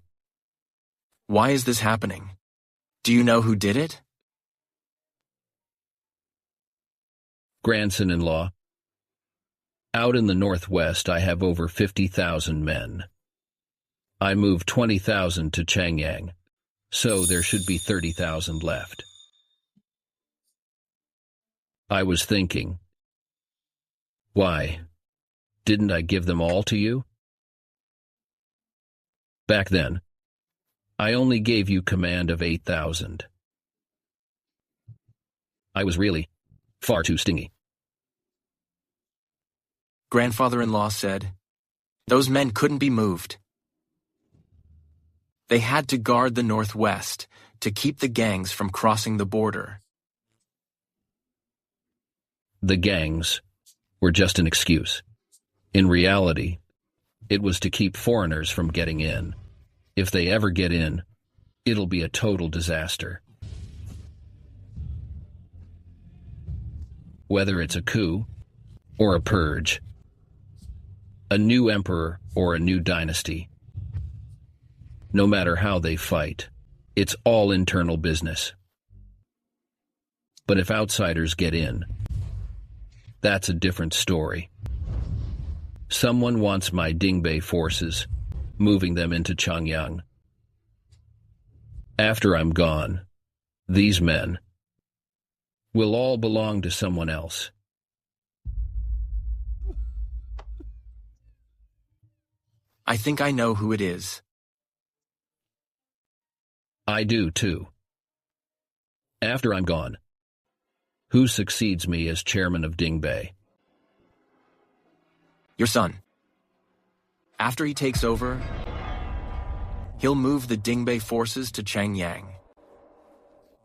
Why is this happening? Do you know who did it? Grandson-in-law. Out in the northwest, I have over 50,000 men. I moved 20,000 to Changyang, so there should be 30,000 left. I was thinking, why, didn't I give them all to you? Back then, I only gave you command of 8,000. I was really far too stingy. Grandfather-in-law said, those men couldn't be moved. They had to guard the northwest to keep the gangs from crossing the border. The gangs were just an excuse. In reality, it was to keep foreigners from getting in. If they ever get in, it'll be a total disaster. Whether it's a coup or a purge, a new emperor or a new dynasty, no matter how they fight, it's all internal business. But if outsiders get in, that's a different story. Someone wants my Dingbei forces, moving them into Changyang. After I'm gone, these men will all belong to someone else. I think I know who it is. I do, too. After I'm gone, who succeeds me as chairman of Dingbei? Your son. After he takes over, he'll move the Dingbei forces to Changyang.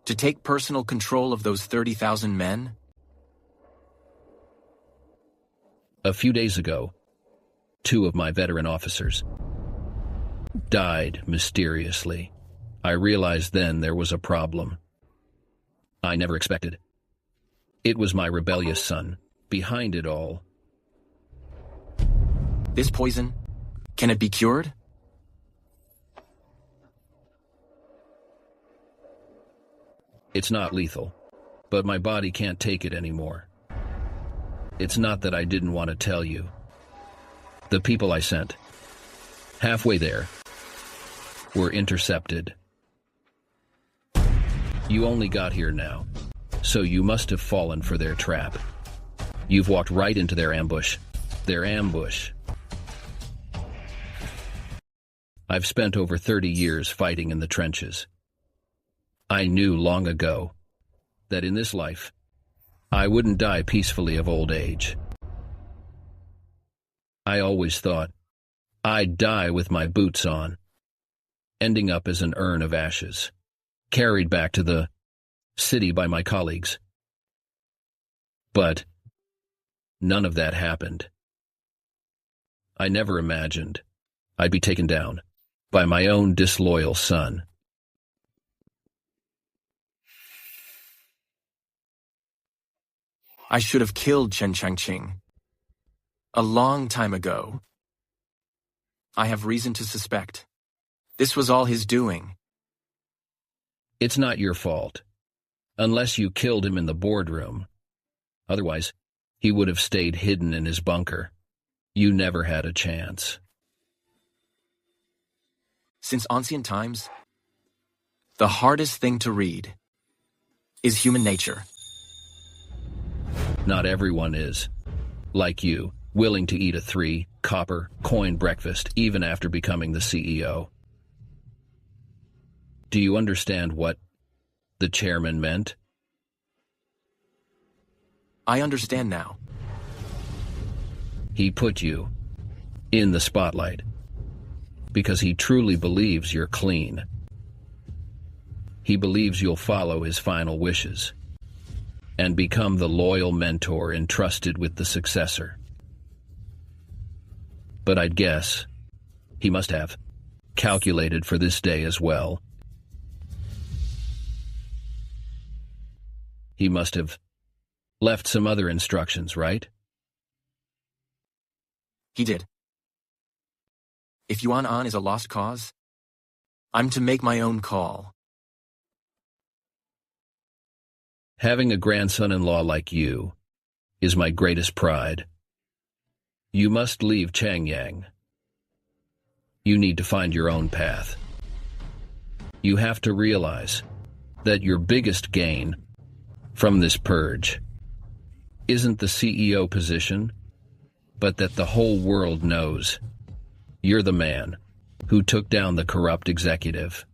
To take personal control of those 30,000 men? A few days ago, 2 of my veteran officers died mysteriously. I realized then there was a problem. I never expected. It was my rebellious son, behind it all. This poison, can it be cured? It's not lethal, but my body can't take it anymore. It's not that I didn't want to tell you. The people I sent, halfway there, were intercepted. You only got here now, so you must have fallen for their trap. You've walked right into their ambush. Their ambush. I've spent over 30 years fighting in the trenches. I knew long ago that in this life, I wouldn't die peacefully of old age. I always thought I'd die with my boots on, ending up as an urn of ashes, carried back to the city by my colleagues. But none of that happened. I never imagined I'd be taken down by my own disloyal son. I should have killed Chen Changqing a long time ago. I have reason to suspect this was all his doing. It's not your fault, unless you killed him in the boardroom. Otherwise, he would have stayed hidden in his bunker. You never had a chance. Since ancient times, the hardest thing to read is human nature. Not everyone is, like you, willing to eat a 3-copper coin breakfast even after becoming the CEO. Do you understand what the chairman meant? I understand now. He put you in the spotlight because he truly believes you're clean. He believes you'll follow his final wishes and become the loyal mentor entrusted with the successor. But I'd guess he must have calculated for this day as well. He must have left some other instructions, right? He did. If Yuan An is a lost cause, I'm to make my own call. Having a grandson-in-law like you is my greatest pride. You must leave Changyang. You need to find your own path. You have to realize that your biggest gain from this purge isn't the CEO position, but that the whole world knows you're the man who took down the corrupt executive.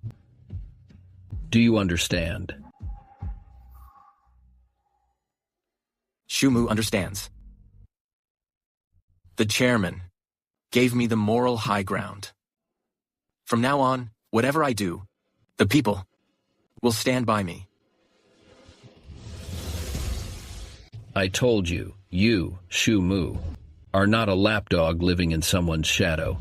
Do you understand? Shumu understands. The chairman gave me the moral high ground. From now on, whatever I do, the people will stand by me. I told you, Shu Mu, are not a lapdog living in someone's shadow.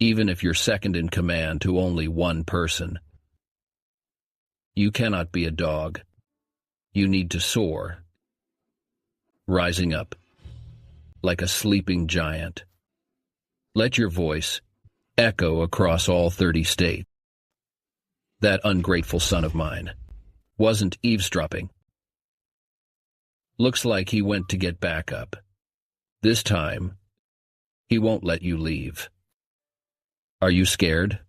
Even if you're second in command to only one person. You cannot be a dog. You need to soar, rising up like a sleeping giant. Let your voice echo across all 30 states. That ungrateful son of mine wasn't eavesdropping. Looks like he went to get backup. This time, he won't let you leave. Are you scared?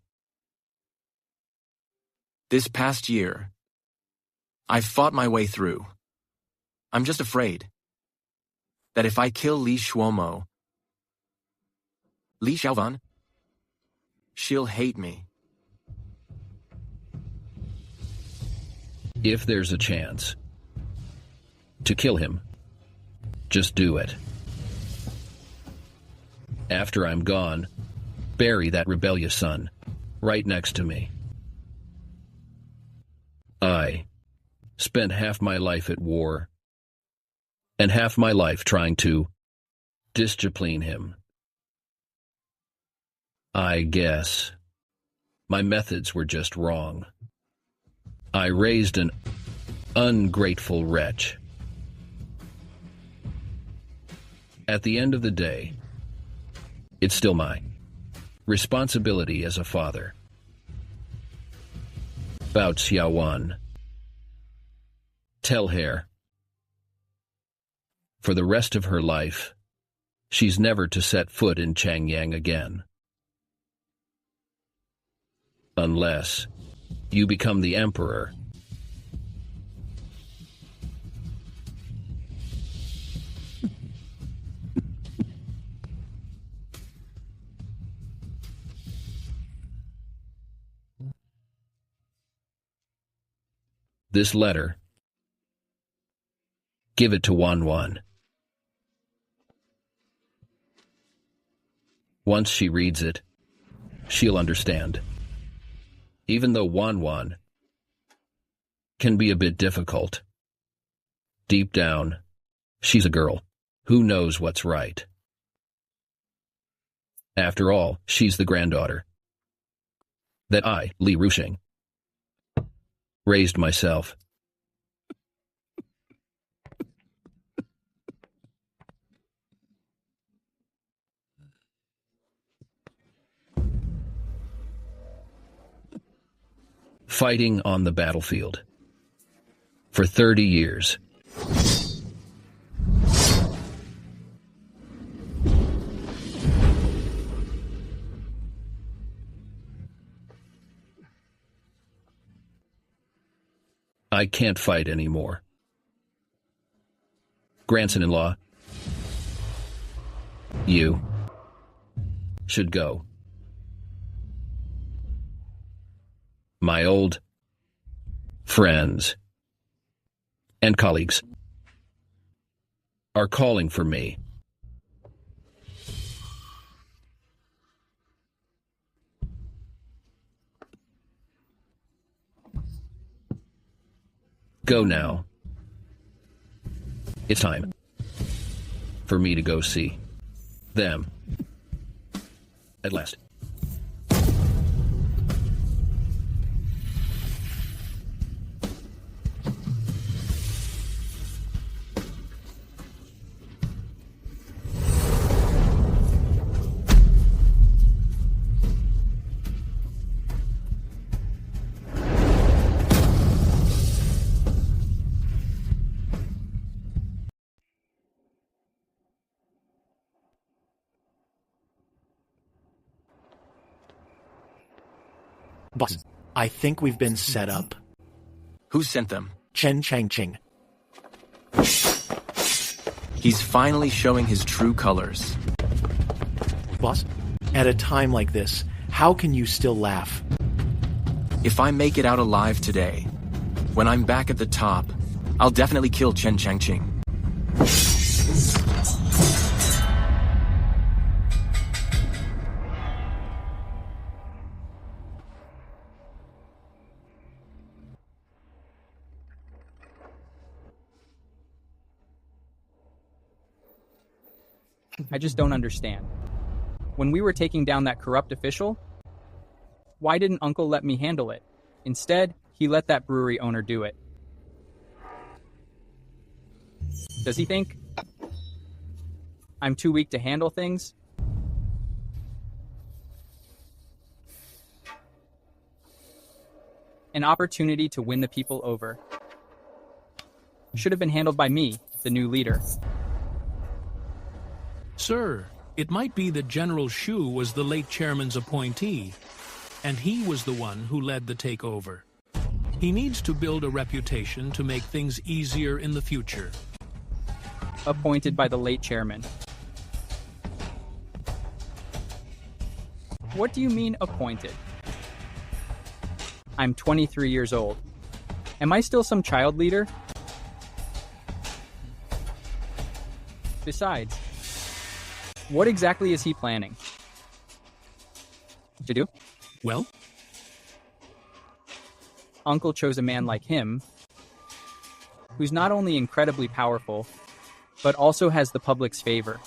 This past year, I've fought my way through. I'm just afraid that if I kill Li Shuomo, Li Xiaovan, she'll hate me. If there's a chance to kill him, just do it. After I'm gone, bury that rebellious son right next to me. I spent half my life at war and half my life trying to discipline him. I guess my methods were just wrong. I raised an ungrateful wretch. At the end of the day, it's still my responsibility as a father. Bao Xiaowan. Tell her, for the rest of her life, she's never to set foot in Changyang again. Unless you become the emperor. This letter, give it to Wan Wan. Once she reads it, she'll understand. Even though Wan Wan can be a bit difficult, deep down, she's a girl who knows what's right. After all, she's the granddaughter that I, Li Rushing, raised myself. Fighting on the battlefield for 30 years. I can't fight anymore. Grandson-in-law, you should go. My old friends and colleagues are calling for me. Go now. It's time for me to go see them at last. Boss, I think we've been set up. Who sent them? Chen Changqing. He's finally showing his true colors. Boss, at a time like this, how can you still laugh? If I make it out alive today, when I'm back at the top, I'll definitely kill Chen Changqing. I just don't understand. When we were taking down that corrupt official, why didn't Uncle let me handle it? Instead, he let that brewery owner do it. Does he think I'm too weak to handle things? An opportunity to win the people over. Should have been handled by me, the new leader. Sir, it might be that General Shu was the late chairman's appointee, and he was the one who led the takeover. He needs to build a reputation to make things easier in the future. Appointed by the late chairman. What do you mean, appointed? I'm 23 years old. Am I still some child leader? Besides, what exactly is he planning to do? Well? Uncle chose a man like him, who's not only incredibly powerful, but also has the public's favor.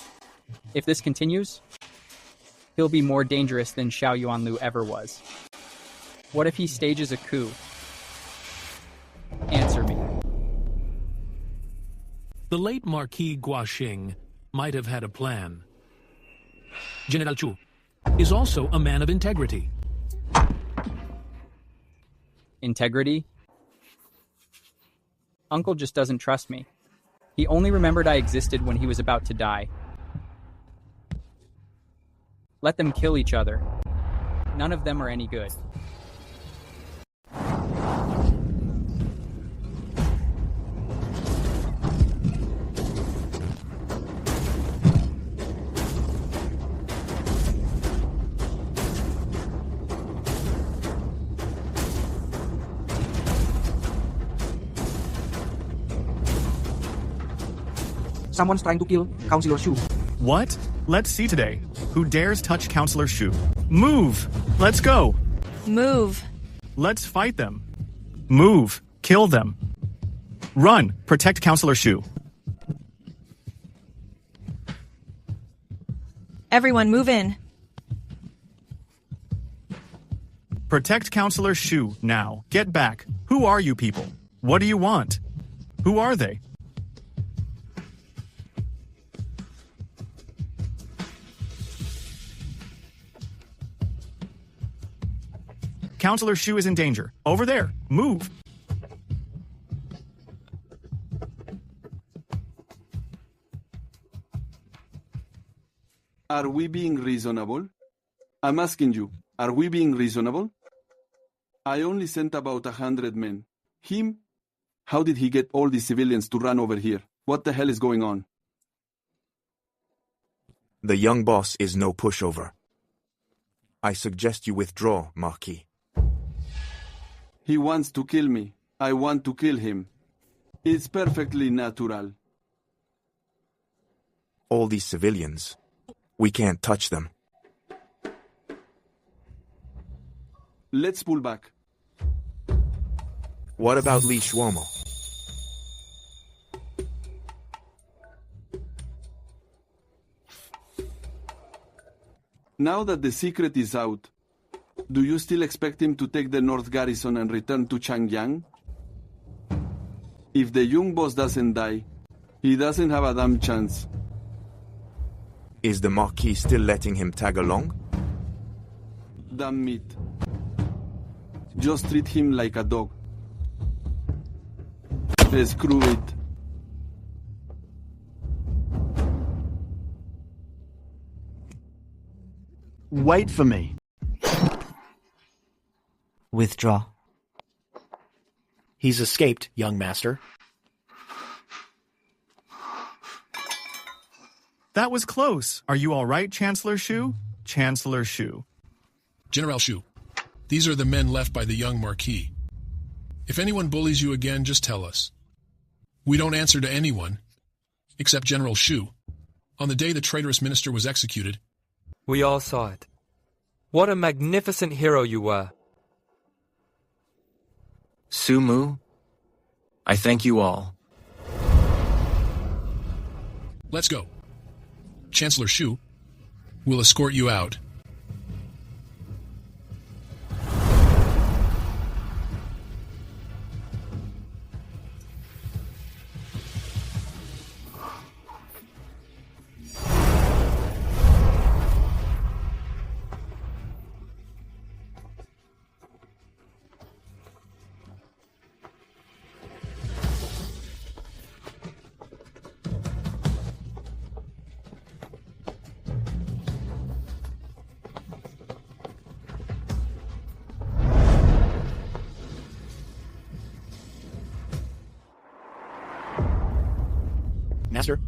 If this continues, he'll be more dangerous than Xiao Yuanlu ever was. What if he stages a coup? Answer me. The late Marquis Guaxing might have had a plan. General Chu is also a man of integrity. Integrity? Uncle just doesn't trust me. He only remembered I existed when he was about to die. Let them kill each other. None of them are any good. Someone's trying to kill Councillor Shu. What? Let's see today. Who dares touch Councillor Shu? Move! Let's go! Move. Let's fight them. Move! Kill them. Run! Protect Councillor Shu. Everyone move in. Protect Councillor Shu now. Get back. Who are you people? What do you want? Who are they? Councillor Shu is in danger. Over there. Move. Are we being reasonable? I'm asking you, are we being reasonable? I only sent about 100 men. Him? How did he get all these civilians to run over here? What the hell is going on? The young boss is no pushover. I suggest you withdraw, Marquis. He wants to kill me. I want to kill him. It's perfectly natural. All these civilians, we can't touch them. Let's pull back. What about Li Shuomo? Now that the secret is out, do you still expect him to take the North Garrison and return to Changyang? If the young boss doesn't die, he doesn't have a damn chance. Is the Marquis still letting him tag along? Damn it. Just treat him like a dog. Screw it. Wait for me. Withdraw. He's escaped, young master. That was close. Are you all right, Chancellor Shu? Chancellor Shu. General Shu, these are the men left by the young Marquis. If anyone bullies you again, just tell us. We don't answer to anyone, except General Shu. On the day the traitorous minister was executed, we all saw it. What a magnificent hero you were. Sumu, I thank you all. Let's go. Chancellor Shu will escort you out. Master,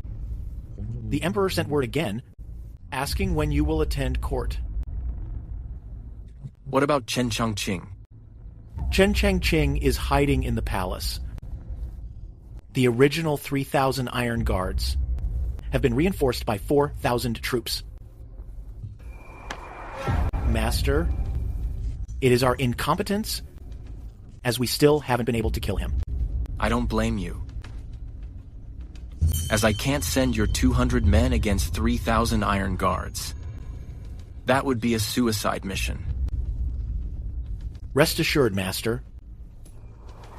the Emperor sent word again, asking when you will attend court. What about Chen Changqing? Chen Changqing is hiding in the palace. The original 3,000 Iron Guards have been reinforced by 4,000 troops. Master, it is our incompetence, as we still haven't been able to kill him. I don't blame you. As I can't send your 200 men against 3,000 Iron Guards. That would be a suicide mission. Rest assured, Master.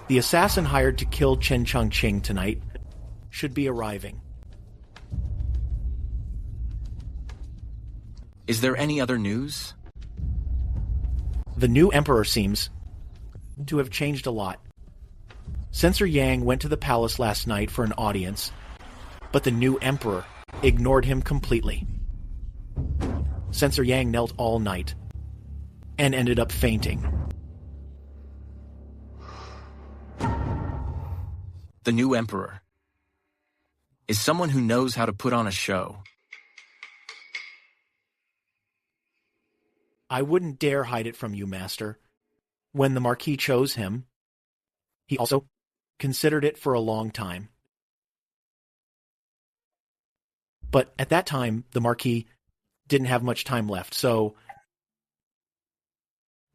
The assassin hired to kill Chen Changqing tonight should be arriving. Is there any other news? The new Emperor seems to have changed a lot. Censor Yang went to the palace last night for an audience, but the new Emperor ignored him completely. Censor Yang knelt all night and ended up fainting. The new Emperor is someone who knows how to put on a show. I wouldn't dare hide it from you, Master. When the Marquis chose him, he also considered it for a long time. But at that time, the Marquis didn't have much time left, so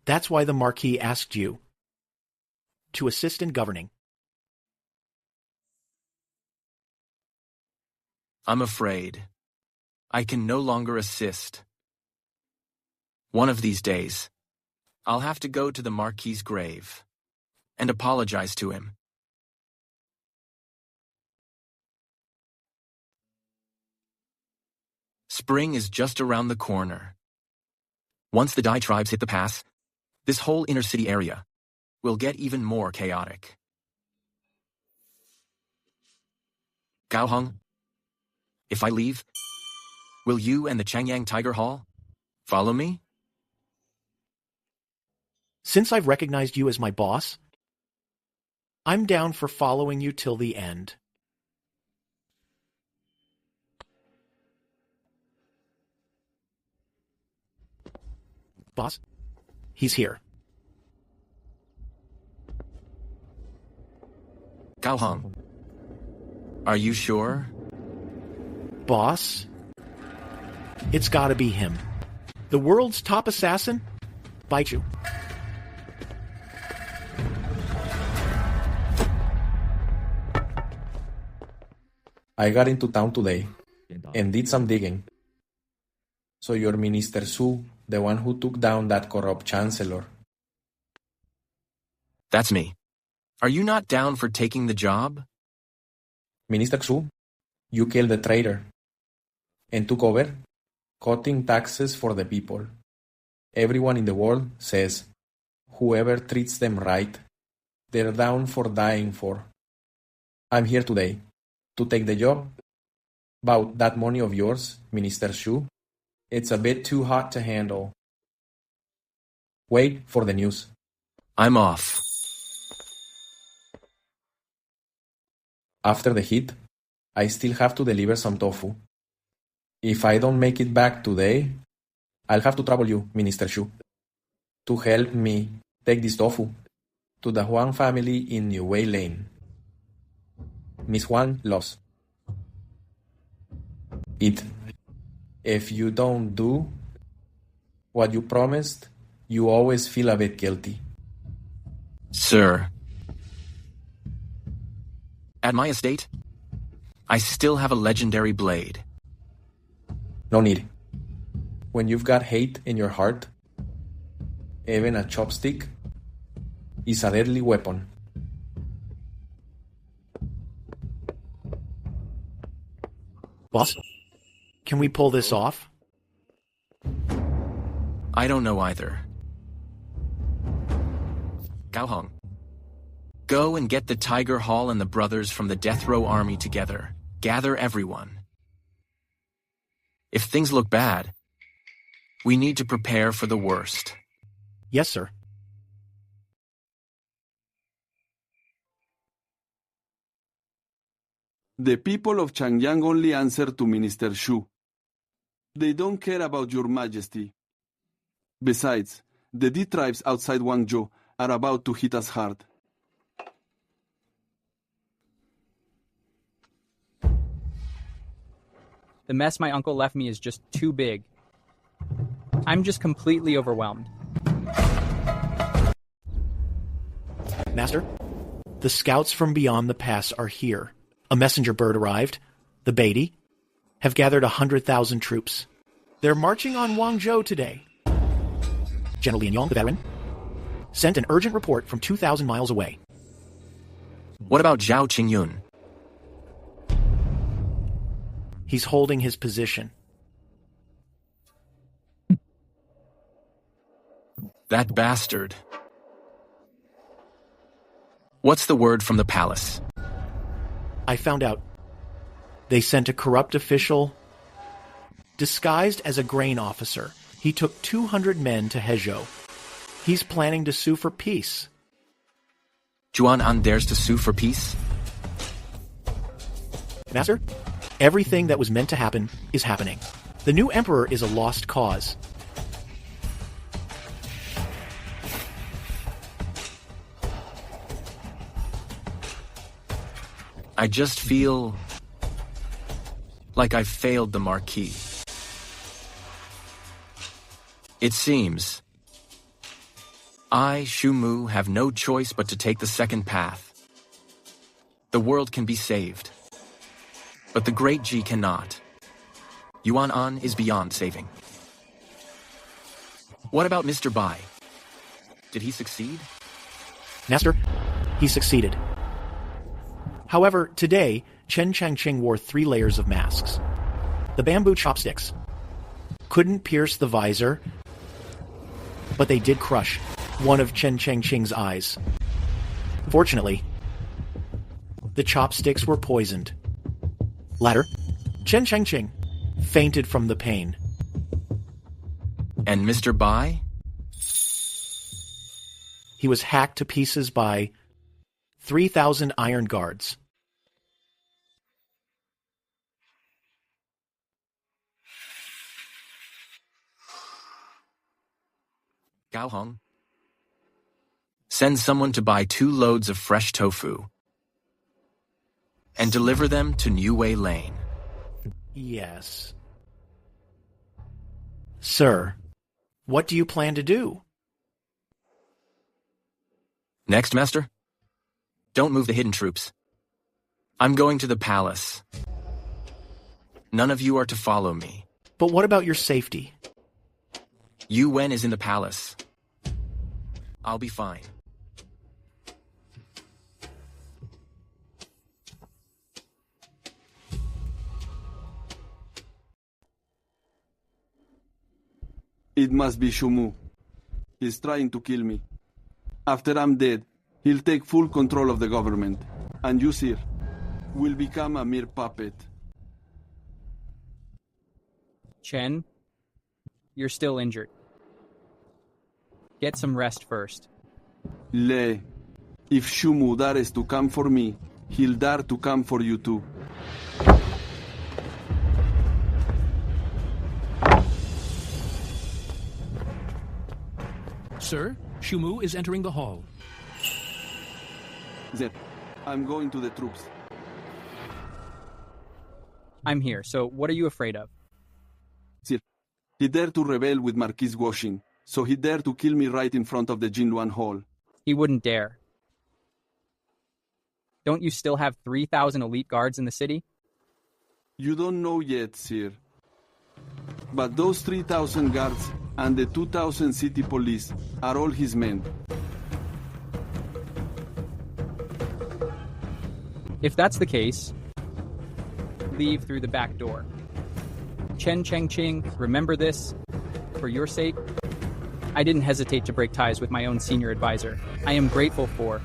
that's why the Marquis asked you to assist in governing. I'm afraid I can no longer assist. One of these days, I'll have to go to the Marquis's grave and apologize to him. Spring is just around the corner. Once the Dai tribes hit the pass, this whole inner city area will get even more chaotic. Gao Heng, if I leave, will you and the Changyang Tiger Hall follow me? Since I've recognized you as my boss, I'm down for following you till the end. Boss, he's here. Gao Heng, are you sure? Boss, it's gotta be him. The world's top assassin? Bite you. I got into town today and did some digging. So you're Minister Su, the one who took down that corrupt chancellor. That's me. Are you not down for taking the job? Minister Su, you killed the traitor and took over, cutting taxes for the people. Everyone in the world says, whoever treats them right, they're down for dying for. I'm here today to take the job. About that money of yours, Minister Shu, it's a bit too hot to handle. Wait for the news. I'm off. After the heat, I still have to deliver some tofu. If I don't make it back today, I'll have to trouble you, Minister Shu, to help me take this tofu to the Huang family in New Wei Lane. Miss Huang loves it. If you don't do what you promised, you always feel a bit guilty. Sir. At my estate, I still have a legendary blade. No need. When you've got hate in your heart, even a chopstick is a deadly weapon. Boss, can we pull this off? I don't know either. Gao Hong, go and get the Tiger Hall and the brothers from the Death Row Army together. Gather everyone. If things look bad, we need to prepare for the worst. Yes, sir. The people of Changyang only answer to Minister Shu. They don't care about your majesty. Besides, the D tribes outside Guangzhou are about to hit us hard. The mess my uncle left me is just too big. I'm just completely overwhelmed. Master, the scouts from beyond the pass are here. A messenger bird arrived. The Beatty have gathered 100,000 troops. They're marching on Guangzhou today. General Lian Yong, the veteran, sent an urgent report from 2,000 miles away. What about Zhao Qingyun? He's holding his position. That bastard. What's the word from the palace? I found out. They sent a corrupt official disguised as a grain officer. He took 200 men to Hezhou. He's planning to sue for peace. Juan An dares to sue for peace? Master, everything that was meant to happen is happening. The new emperor is a lost cause. I just feel like I've failed the Marquis. It seems I, Shu Mu, have no choice but to take the second path. The world can be saved, but the Great Ji cannot. Yuan An is beyond saving. What about Mr. Bai? Did he succeed? Master, he succeeded. However, today, Chen Changqing wore 3 layers of masks. The bamboo chopsticks couldn't pierce the visor, but they did crush one of Chen Changqing's eyes. Fortunately, the chopsticks were poisoned. Later, Chen Changqing fainted from the pain. And Mr. Bai? He was hacked to pieces by 3,000 iron guards. Gao Hong, send someone to buy 2 loads of fresh tofu and deliver them to New Wei Lane. Yes. Sir, what do you plan to do? Next, Master? Don't move the hidden troops. I'm going to the palace. None of you are to follow me. But what about your safety? Yu Wen is in the palace. I'll be fine. It must be Shumu. He's trying to kill me. After I'm dead, he'll take full control of the government. And you, sir, will become a mere puppet. Chen, you're still injured. Get some rest first. Le, if Shumu dares to come for me, he'll dare to come for you too. Sir, Shumu is entering the hall. Zep, I'm going to the troops. I'm here, so what are you afraid of? Sir, he dared to rebel with Marquis Washing, so he dared to kill me right in front of the Jinluan Hall. He wouldn't dare. Don't you still have 3,000 elite guards in the city? You don't know yet, sir. But those 3,000 guards and the 2,000 city police are all his men. If that's the case, leave through the back door. Chen Chengqing, remember this. For your sake, I didn't hesitate to break ties with my own senior advisor. I am grateful for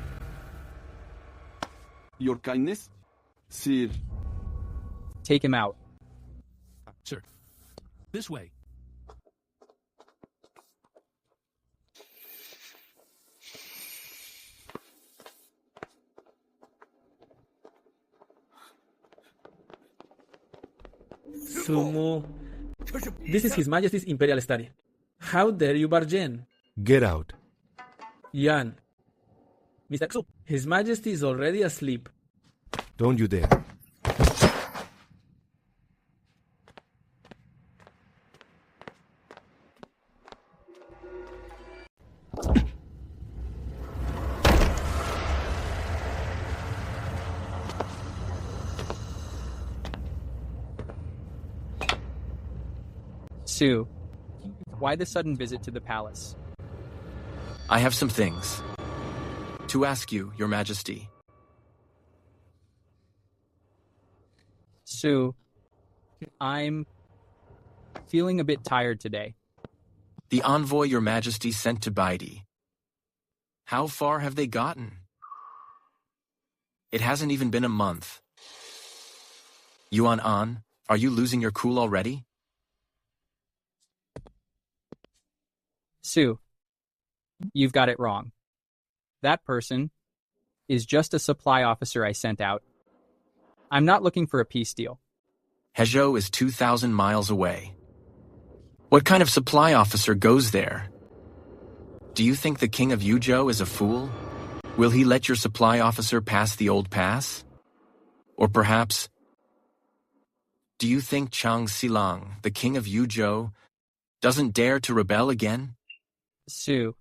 your kindness, sir. Take him out. Sir, this way. Sumu. This is His Majesty's Imperial Study. How dare you barge in? Get out. Yan. Mr. Xu, His Majesty is already asleep. Don't you dare. Sue, why the sudden visit to the palace? I have some things to ask you, Your Majesty. Sue, I'm feeling a bit tired today. The envoy Your Majesty sent to Baidi. How far have they gotten? It hasn't even been a month. Yuan An, are you losing your cool already? Sue, you've got it wrong. That person is just a supply officer I sent out. I'm not looking for a peace deal. Hezhou is 2,000 miles away. What kind of supply officer goes there? Do you think the king of Yuzhou is a fool? Will he let your supply officer pass the old pass? Or perhaps, do you think Chang Xilang, the king of Yuzhou, doesn't dare to rebel again? Sue,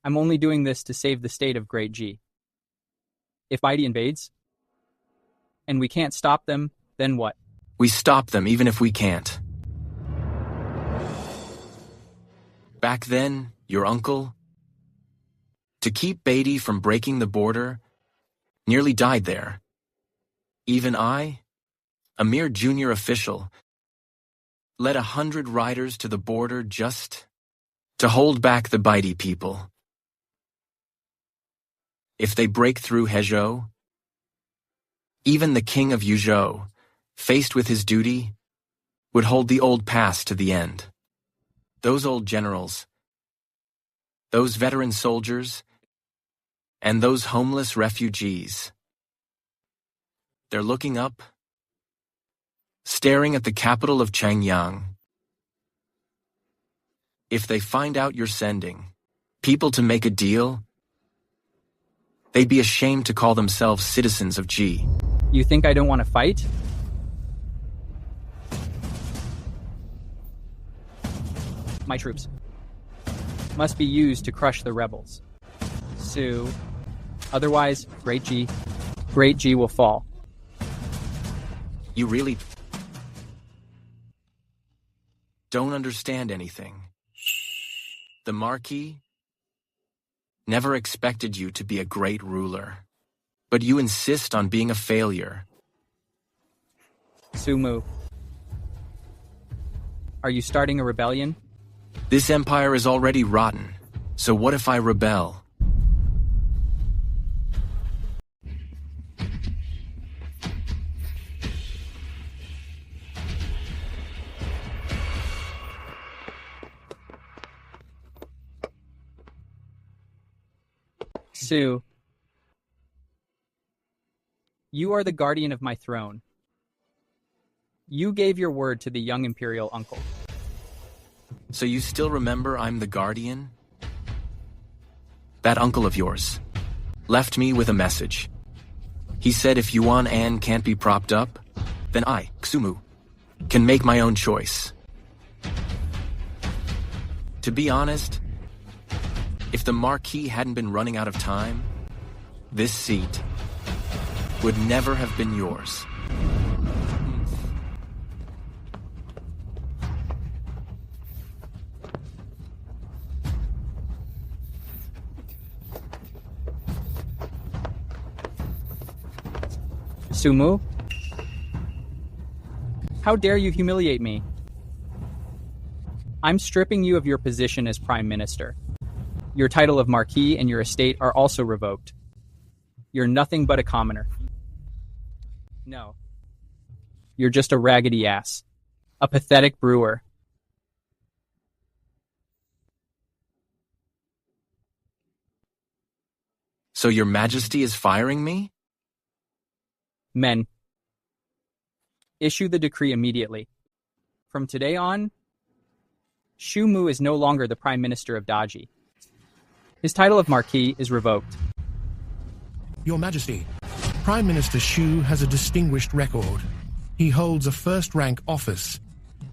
I'm only doing this to save the state of Great G. If Baidi invades, and we can't stop them, then what? We stop them even if we can't. Back then, your uncle, to keep Baidi from breaking the border, nearly died there. Even I, a mere junior official, led 100 riders to the border just to hold back the Baidi people. If they break through Hezhou, even the king of Yuzhou, faced with his duty, would hold the old pass to the end. Those old generals, those veteran soldiers, and those homeless refugees, they're looking up, staring at the capital of Changyang. If they find out you're sending people to make a deal, they'd be ashamed to call themselves citizens of G. You think I don't want to fight? My troops must be used to crush the rebels. Sue, otherwise, Great G will fall. You really don't understand anything. The Marquis never expected you to be a great ruler, but you insist on being a failure. Sumu, are you starting a rebellion? This empire is already rotten, so what if I rebel? Sue, you are the guardian of my throne. You gave your word to the young imperial uncle. So you still remember I'm the guardian? That uncle of yours left me with a message. He said if Yuan An can't be propped up, then I, Xumu, can make my own choice. To be honest, if the Marquis hadn't been running out of time, this seat would never have been yours. Sumu? How dare you humiliate me? I'm stripping you of your position as Prime Minister. Your title of Marquis and your estate are also revoked. You're nothing but a commoner. No. You're just a raggedy ass. A pathetic brewer. So your Majesty is firing me? Men. Issue the decree immediately. From today on, Shu Mu is no longer the Prime Minister of Daji. His title of Marquis is revoked. Your Majesty, Prime Minister Shu has a distinguished record. He holds a first-rank office.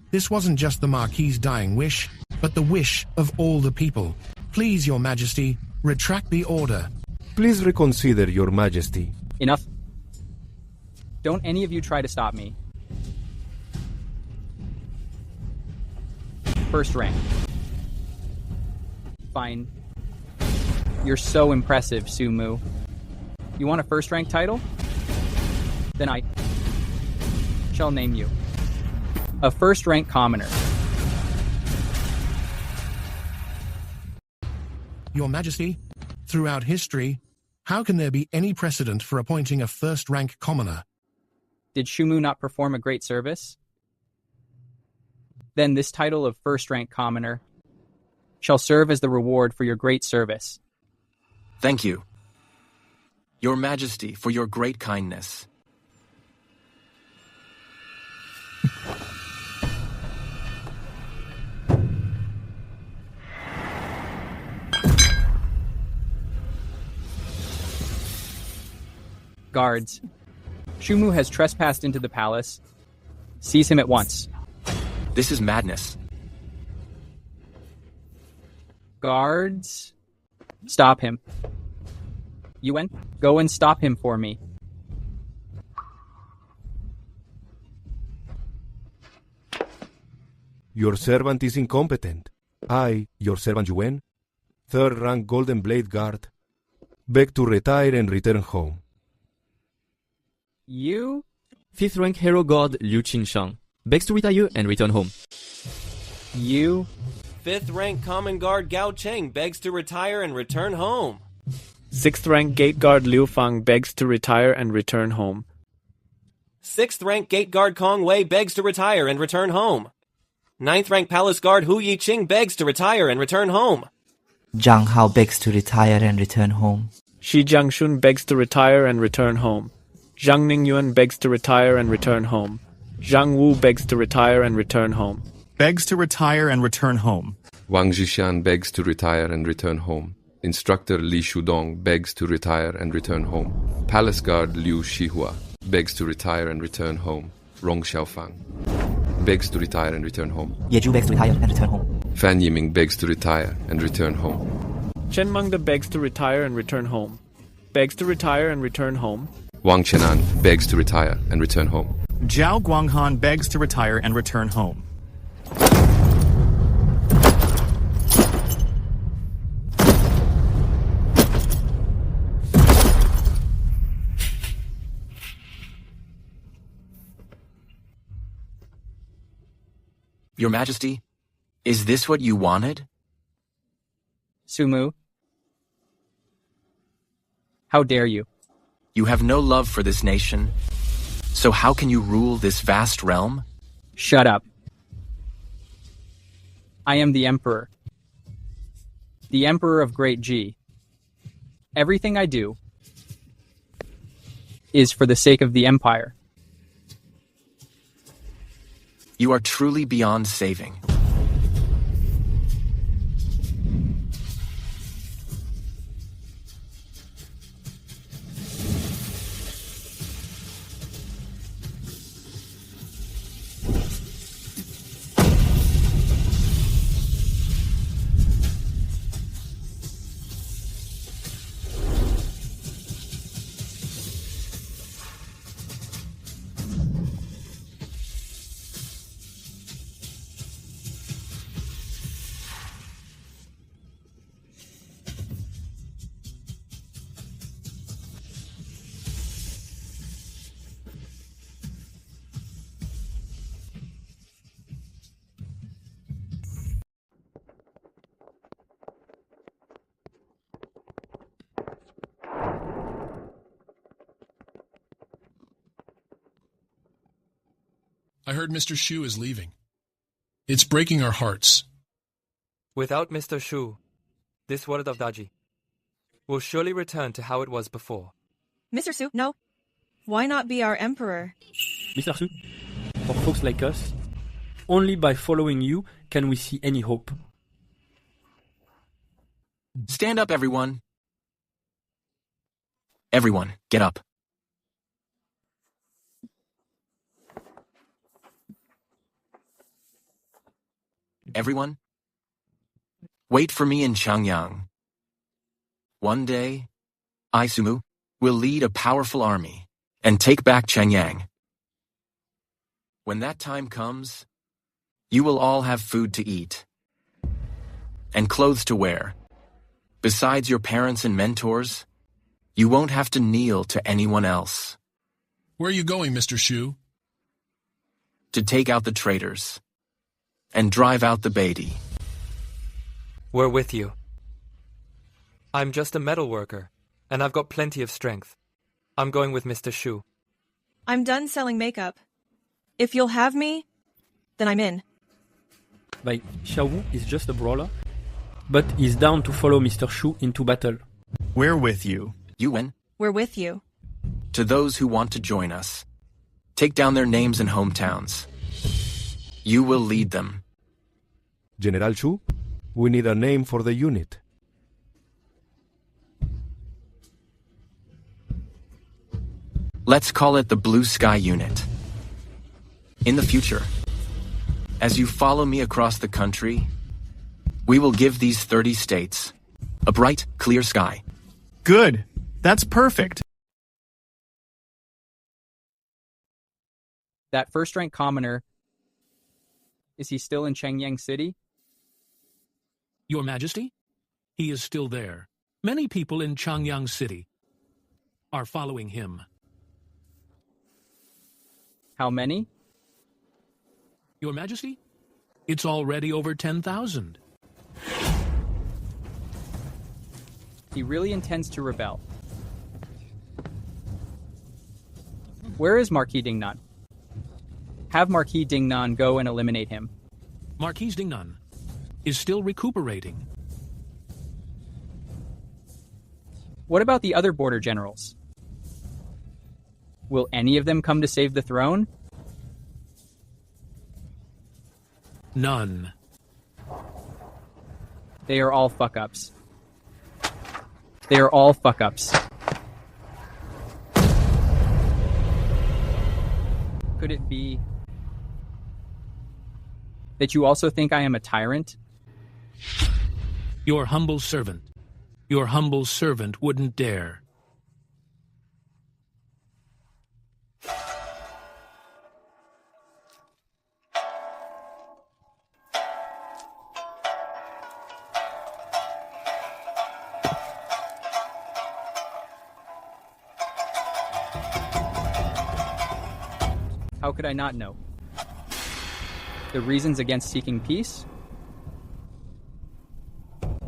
This wasn't just the Marquis's dying wish, but the wish of all the people. Please, Your Majesty, retract the order. Please reconsider, Your Majesty. Enough. Don't any of you try to stop me. First rank. Fine. You're so impressive, Sumu. You want a first-rank title? Then I shall name you a first-rank commoner. Your Majesty, throughout history, how can there be any precedent for appointing a first-rank commoner? Did Shumu not perform a great service? Then this title of first-rank commoner shall serve as the reward for your great service. Thank you, Your Majesty, for your great kindness. Guards. Shumu has trespassed into the palace. Seize him at once. This is madness. Guards. Stop him. Yuan, go and stop him for me. Your servant is incompetent. I, your servant Yuan, third-rank Golden Blade Guard, beg to retire and return home. You? Fifth-rank Hero God Liu Qingshang begs to retire and return home. You? Fifth-rank Common Guard Gao Cheng begs to retire and return home. Sixth-rank Gate Guard Liu Fang begs to retire and return home. Sixth-rank Gate Guard Kong Wei begs to retire and return home. Ninth-rank Palace Guard Hu Yiqing begs to retire and return home. Zhang Hao begs to retire and return home. Shi Jiangshun begs to retire and return home. Zhang Ningyuan begs to retire and return home. Zhang Wu begs to retire and return home. Begs to retire and return home. Wang Zhishan begs to retire and return home. Instructor Li Shudong begs to retire and return home. Palace Guard Liu Shihua begs to retire and return home. Rong Xiaofang begs to retire and return home. Ye Zhu begs to retire and return home. Fan Yiming begs to retire and return home. Chen Mengde begs to retire and return home. Begs to retire and return home. Wang Chenan begs to retire and return home. Zhao Guanghan begs to retire and return home. Your Majesty, is this what you wanted? Sumu. How dare you? You have no love for this nation, so how can you rule this vast realm? Shut up. I am the Emperor. The Emperor of Great Ji. Everything I do is for the sake of the Empire. You are truly beyond saving. I heard Mr. Shu is leaving. It's breaking our hearts. Without Mr. Shu, this world of Daji will surely return to how it was before. Mr. Su, no. Why not be our emperor? Mr. Su, for folks like us, only by following you can we see any hope. Stand up, everyone. Everyone, get up. Everyone, wait for me in Changyang. One day, I, Sumu, will lead a powerful army and take back Changyang. When that time comes, you will all have food to eat and clothes to wear. Besides your parents and mentors, you won't have to kneel to anyone else. Where are you going, Mr. Shu? To take out the traitors and drive out the Beatty. We're with you. I'm just a metal worker, and I've got plenty of strength. I'm going with Mr. Shu. I'm done selling makeup. If you'll have me, then I'm in. Like, Xiaowu is just a brawler, but he's down to follow Mr. Shu into battle. We're with you. You win. We're with you. To those who want to join us, take down their names and hometowns. You will lead them. General Shu, we need a name for the unit. Let's call it the Blue Sky Unit. In the future, as you follow me across the country, we will give these 30 states a bright, clear sky. Good. That's perfect. That first-rank commoner, is he still in Changyang City? Your Majesty, he is still there. Many people in Changyang City are following him. How many? Your Majesty, it's already over 10,000. He really intends to rebel. Where is Marquis Dingnan? Have Marquis Dingnan go and eliminate him. Marquis Dingnan is still recuperating. What about the other border generals? Will any of them come to save the throne? None. They are all fuck-ups. They are all fuck-ups. Could it be that you also think I am a tyrant? Your humble servant. Your humble servant wouldn't dare. How could I not know? The reasons against seeking peace?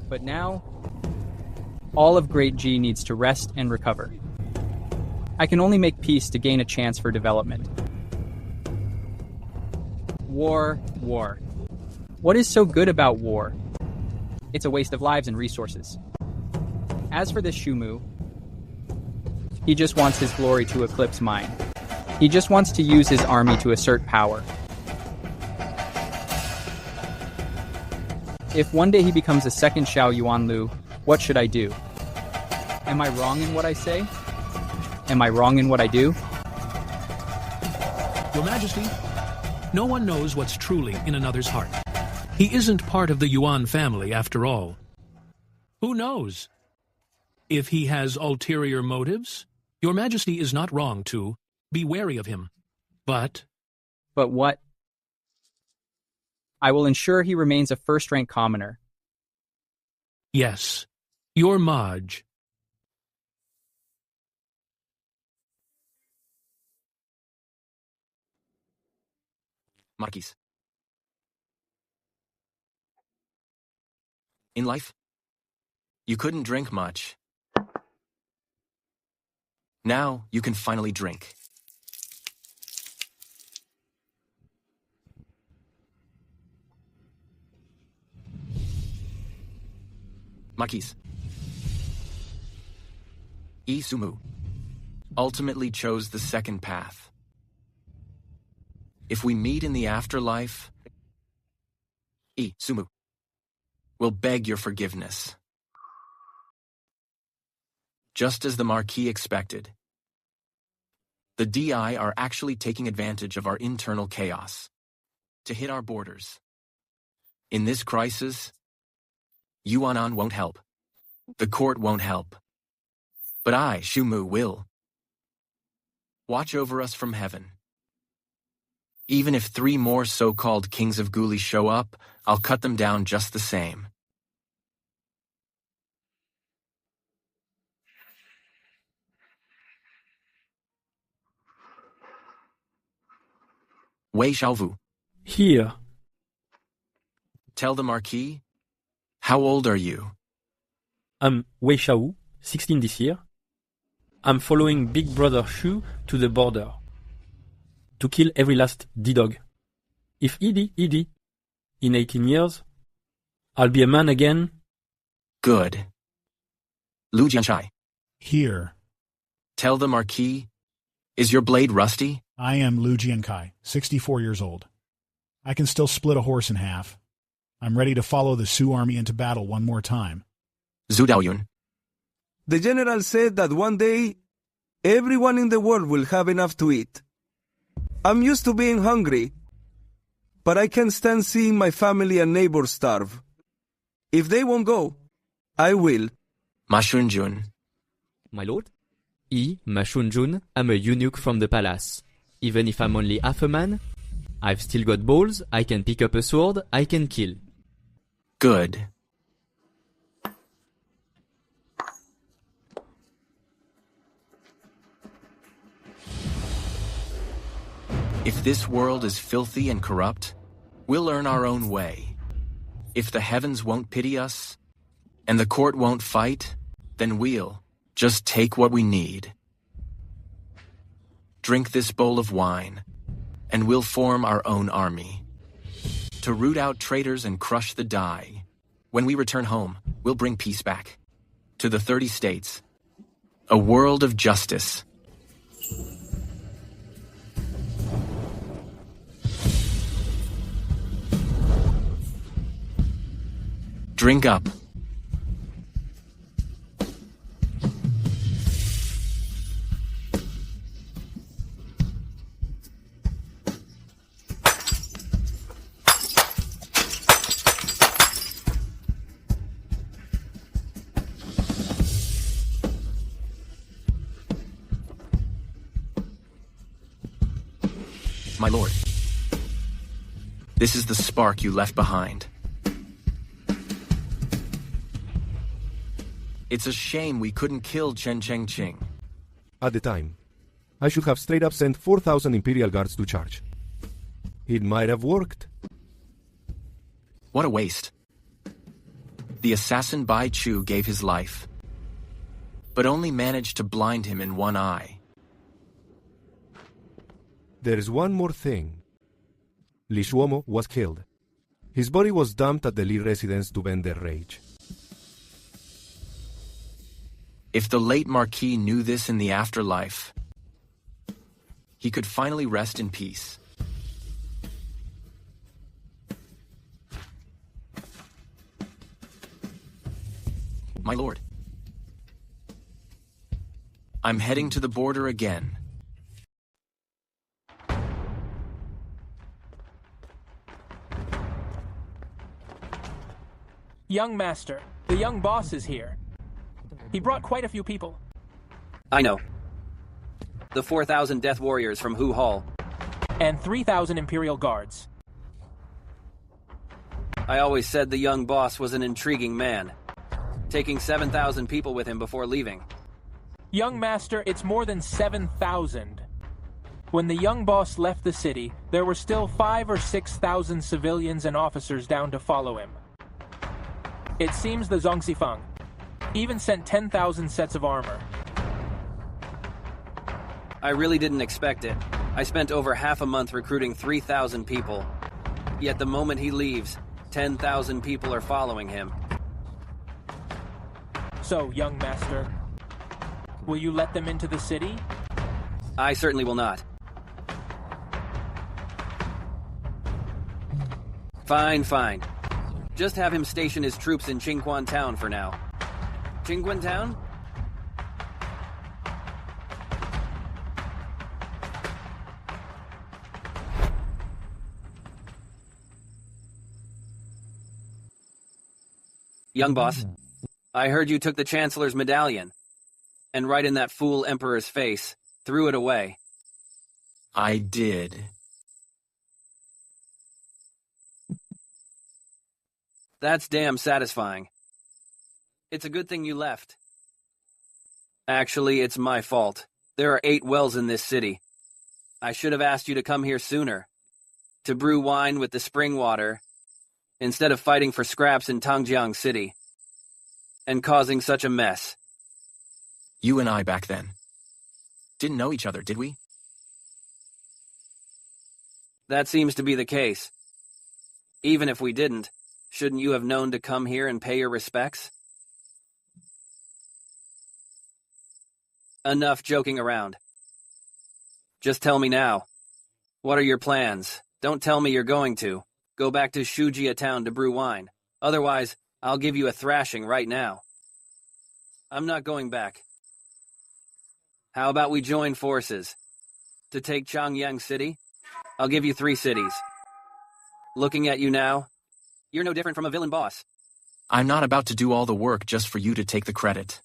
But now, all of Great G needs to rest and recover. I can only make peace to gain a chance for development. War, war. What is so good about war? It's a waste of lives and resources. As for this Shumu, he just wants his glory to eclipse mine. He just wants to use his army to assert power. If one day he becomes a second Xiao Yuanlu, what should I do? Am I wrong in what I say? Am I wrong in what I do? Your Majesty, no one knows what's truly in another's heart. He isn't part of the Yuan family, after all. Who knows? If he has ulterior motives, Your Majesty is not wrong to be wary of him. But what? I will ensure he remains a first-rank commoner. Yes, your Maj. Marquis. In life, you couldn't drink much. Now you can finally drink. Marquis. Sumu ultimately chose the second path. If we meet in the afterlife, Sumu will beg your forgiveness. Just as the Marquis expected, the DI are actually taking advantage of our internal chaos to hit our borders. In this crisis, Yuanan won't help. The court won't help. But I, Shumu, will. Watch over us from heaven. Even if 3 more so-called kings of Guli show up, I'll cut them down just the same. Wei Xiaovu. Here. Tell the Marquis, how old are you? I'm Wei Xiaowu, 16 this year. I'm following Big Brother Shu to the border to kill every last D-dog. If in 18 years, I'll be a man again. Good. Lu Jianshai. Here. Tell the Marquis, is your blade rusty? I am Lu Jiankai, 64 years old. I can still split a horse in half. I'm ready to follow the Sioux army into battle one more time. Zhu Daoyun. The general said that one day, everyone in the world will have enough to eat. I'm used to being hungry, but I can't stand seeing my family and neighbors starve. If they won't go, I will. Ma Shunjun. My lord? Ma Shunjun, I'm a eunuch from the palace. Even if I'm only half a man, I've still got balls, I can pick up a sword, I can kill. Good. If this world is filthy and corrupt, we'll earn our own way. If the heavens won't pity us, and the court won't fight, then we'll just take what we need. Drink this bowl of wine, and we'll form our own army. To root out traitors and crush the Dai. When we return home, we'll bring peace back. To the 30 states. A world of justice. Drink up. My lord, this is the spark you left behind. It's a shame we couldn't kill Chen Chengqing. At the time, I should have straight up sent 4,000 imperial guards to charge. It might have worked. What a waste. The assassin Bai Chu gave his life, but only managed to blind him in one eye. There's one more thing. Li Shuomo was killed. His body was dumped at the Li residence to vent their rage. If the late Marquis knew this in the afterlife, he could finally rest in peace. My lord, I'm heading to the border again. Young master, the young boss is here. He brought quite a few people. I know. The 4,000 death warriors from Hu Hall. And 3,000 imperial guards. I always said the young boss was an intriguing man, taking 7,000 people with him before leaving. Young master, it's more than 7,000. When the young boss left the city, there were still 5,000 or 6,000 civilians and officers down to follow him. It seems the Zhongsifang even sent 10,000 sets of armor. I really didn't expect it. I spent over half a month recruiting 3,000 people. Yet the moment he leaves, 10,000 people are following him. So, young master, will you let them into the city? I certainly will not. Fine, fine. Just have him station his troops in Qingquan Town for now. Qingquan Town? Young boss, I heard you took the Chancellor's medallion, and right in that fool Emperor's face, threw it away. I did. That's damn satisfying. It's a good thing you left. Actually, it's my fault. There are 8 wells in this city. I should have asked you to come here sooner, to brew wine with the spring water, instead of fighting for scraps in Tangjiang City, and causing such a mess. You and I back then didn't know each other, did we? That seems to be the case. Even if we didn't, shouldn't you have known to come here and pay your respects? Enough joking around. Just tell me now. What are your plans? Don't tell me you're going to. Go back to Shujia town to brew wine. Otherwise, I'll give you a thrashing right now. I'm not going back. How about we join forces? To take Changyang City? I'll give you 3 cities. Looking at you now, you're no different from a villain boss. I'm not about to do all the work just for you to take the credit.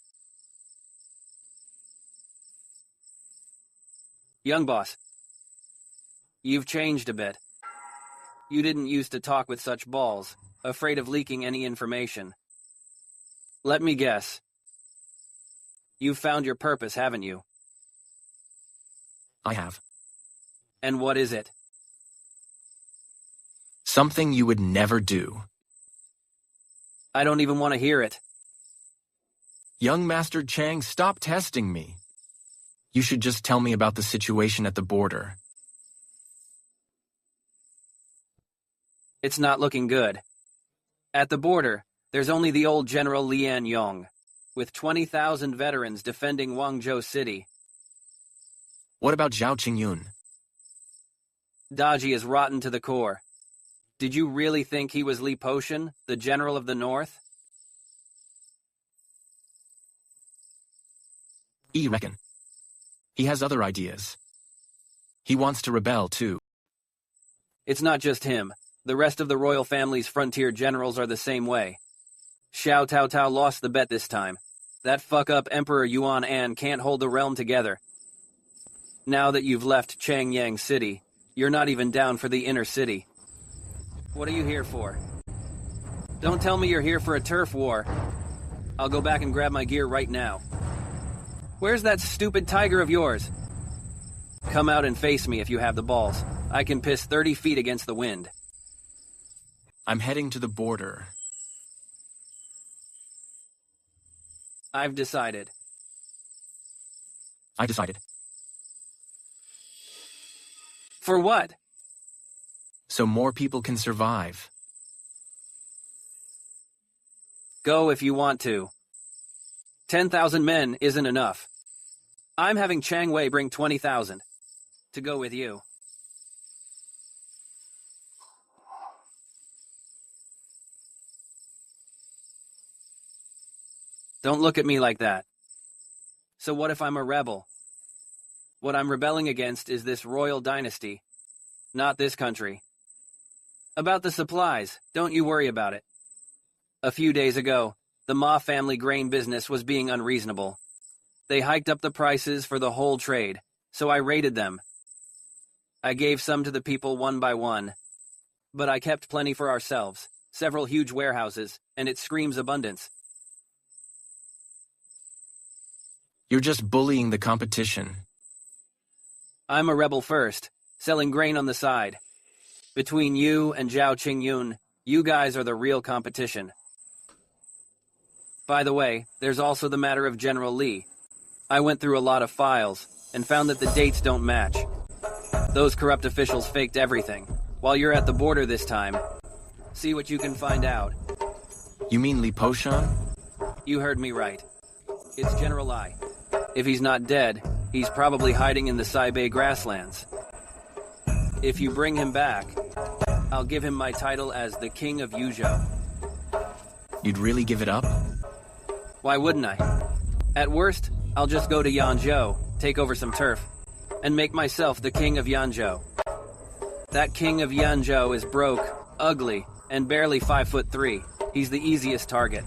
Young boss, you've changed a bit. You didn't used to talk with such balls, afraid of leaking any information. Let me guess. You've found your purpose, haven't you? I have. And what is it? Something you would never do. I don't even want to hear it. Young Master Chang, stop testing me. You should just tell me about the situation at the border. It's not looking good. At the border, there's only the old General Lian Yong, with 20,000 veterans defending Guangzhou City. What about Zhao Qingyun? Daji is rotten to the core. Did you really think he was Li Potion, the General of the North? I reckon. He has other ideas. He wants to rebel, too. It's not just him. The rest of the royal family's frontier generals are the same way. Xiao Tao Tao lost the bet this time. That fuck-up Emperor Yuan An can't hold the realm together. Now that you've left Changyang City, you're not even down for the inner city. What are you here for? Don't tell me you're here for a turf war. I'll go back and grab my gear right now. Where's that stupid tiger of yours? Come out and face me if you have the balls. I can piss 30 feet against the wind. I'm heading to the border. I've decided. I decided. For what? So more people can survive. Go if you want to. 10,000 men isn't enough. I'm having Chang Wei bring 20,000 to go with you. Don't look at me like that. So what if I'm a rebel? What I'm rebelling against is this royal dynasty, not this country. About the supplies, don't you worry about it. A few days ago, the Ma family grain business was being unreasonable. They hiked up the prices for the whole trade, so I raided them. I gave some to the people one by one, but I kept plenty for ourselves, several huge warehouses, and it screams abundance. You're just bullying the competition. I'm a rebel first, selling grain on the side. Between you and Zhao Qingyun, you guys are the real competition. By the way, there's also the matter of General Li. I went through a lot of files and found that the dates don't match. Those corrupt officials faked everything. While you're at the border this time, see what you can find out. You mean Li Poshan? You heard me right. It's General Li. If he's not dead, he's probably hiding in the Saibei grasslands. If you bring him back, I'll give him my title as the King of Yuzhou. You'd really give it up? Why wouldn't I? At worst, I'll just go to Yanzhou, take over some turf, and make myself the King of Yanzhou. That King of Yanzhou is broke, ugly, and barely 5'3". He's the easiest target.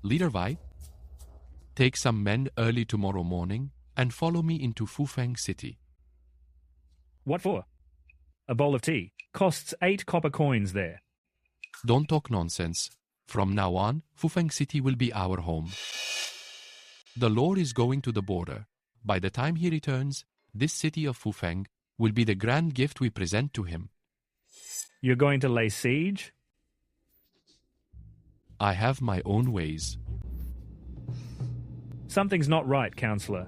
Leader Wei, take some men early tomorrow morning and follow me into Fufeng City. What for? A bowl of tea. Costs 8 copper coins there. Don't talk nonsense. From now on, Fufeng City will be our home. The Lord is going to the border. By the time he returns, this city of Fufeng will be the grand gift we present to him. You're going to lay siege? I have my own ways. Something's not right, Counselor.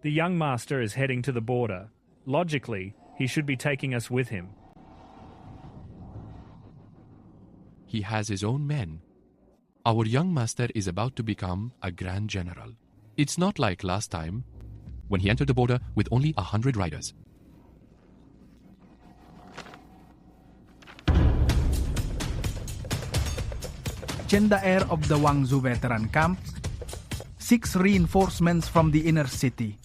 The young master is heading to the border. Logically, he should be taking us with him. He has his own men. Our young master is about to become a grand general. It's not like last time, when he entered the border with only 100 riders. Chendaer of the Wangzhou veteran camp, 6 reinforcements from the inner city.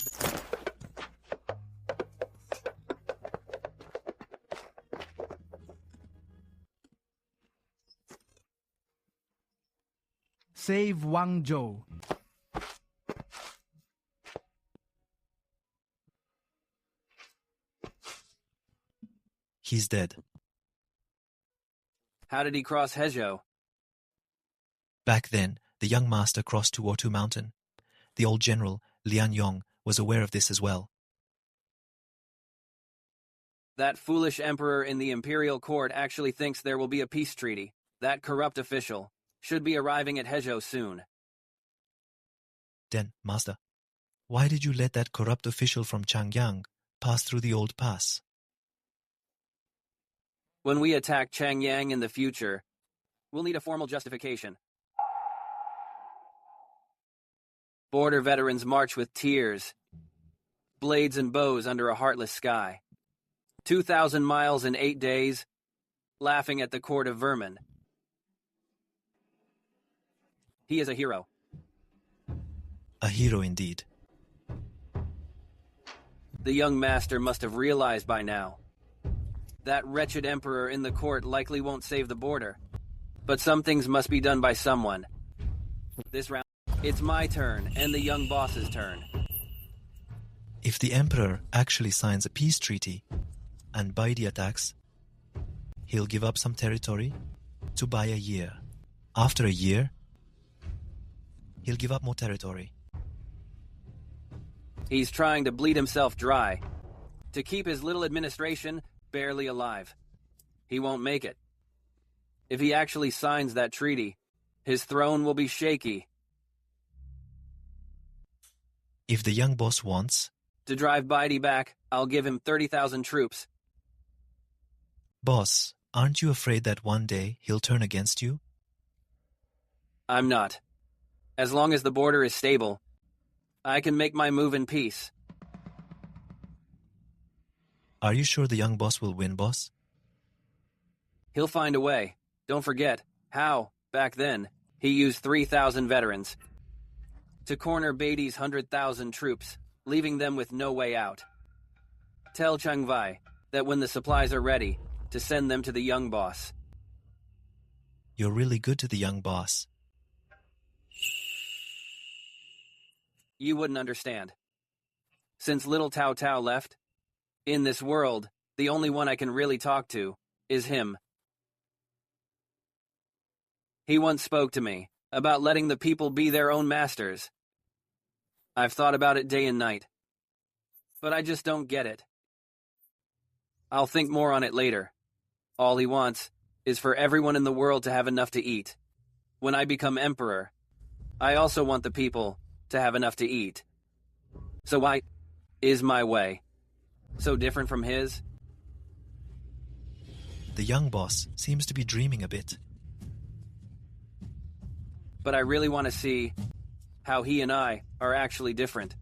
Save Wangzhou. He's dead. How did he cross Hezhou? Back then, the young master crossed to Wotu Mountain. The old general, Lian Yong, was aware of this as well. That foolish emperor in the imperial court actually thinks there will be a peace treaty. That corrupt official should be arriving at Hezhou soon. Then, master, why did you let that corrupt official from Changyang pass through the old pass? When we attack Changyang in the future, we'll need a formal justification. Border veterans march with tears, blades and bows under a heartless sky. 2,000 miles in 8 days, laughing at the court of vermin. He is a hero. A hero indeed. The young master must have realized by now. That wretched emperor in the court likely won't save the border. But some things must be done by someone. This round, it's my turn and the young boss's turn. If the emperor actually signs a peace treaty, and Baidi attacks, he'll give up some territory to buy a year. After a year, he'll give up more territory. He's trying to bleed himself dry, to keep his little administration barely alive. He won't make it. If he actually signs that treaty, his throne will be shaky. If the young boss wants, To drive Bidey back, I'll give him 30,000 troops. boss, aren't you afraid that one day he'll turn against you? I'm not. As long as the border is stable, I can make my move in peace. Are you sure the young boss will win, boss? He'll find a way. Don't forget, How, back then, he used 3,000 veterans to corner Beatty's 100,000 troops, leaving them with no way out. Tell Chang Vai that when the supplies are ready, to send them to the young boss. You're really good to the young boss. You wouldn't understand. Since little Tao Tao left, in this world, the only one I can really talk to is him. He once spoke to me about letting the people be their own masters. I've thought about it day and night, but I just don't get it. I'll think more on it later. All he wants is for everyone in the world to have enough to eat. When I become emperor, I also want the people to have enough to eat. So why is my way so different from his? The young boss seems to be dreaming a bit. But I really want to see how he and I are actually different.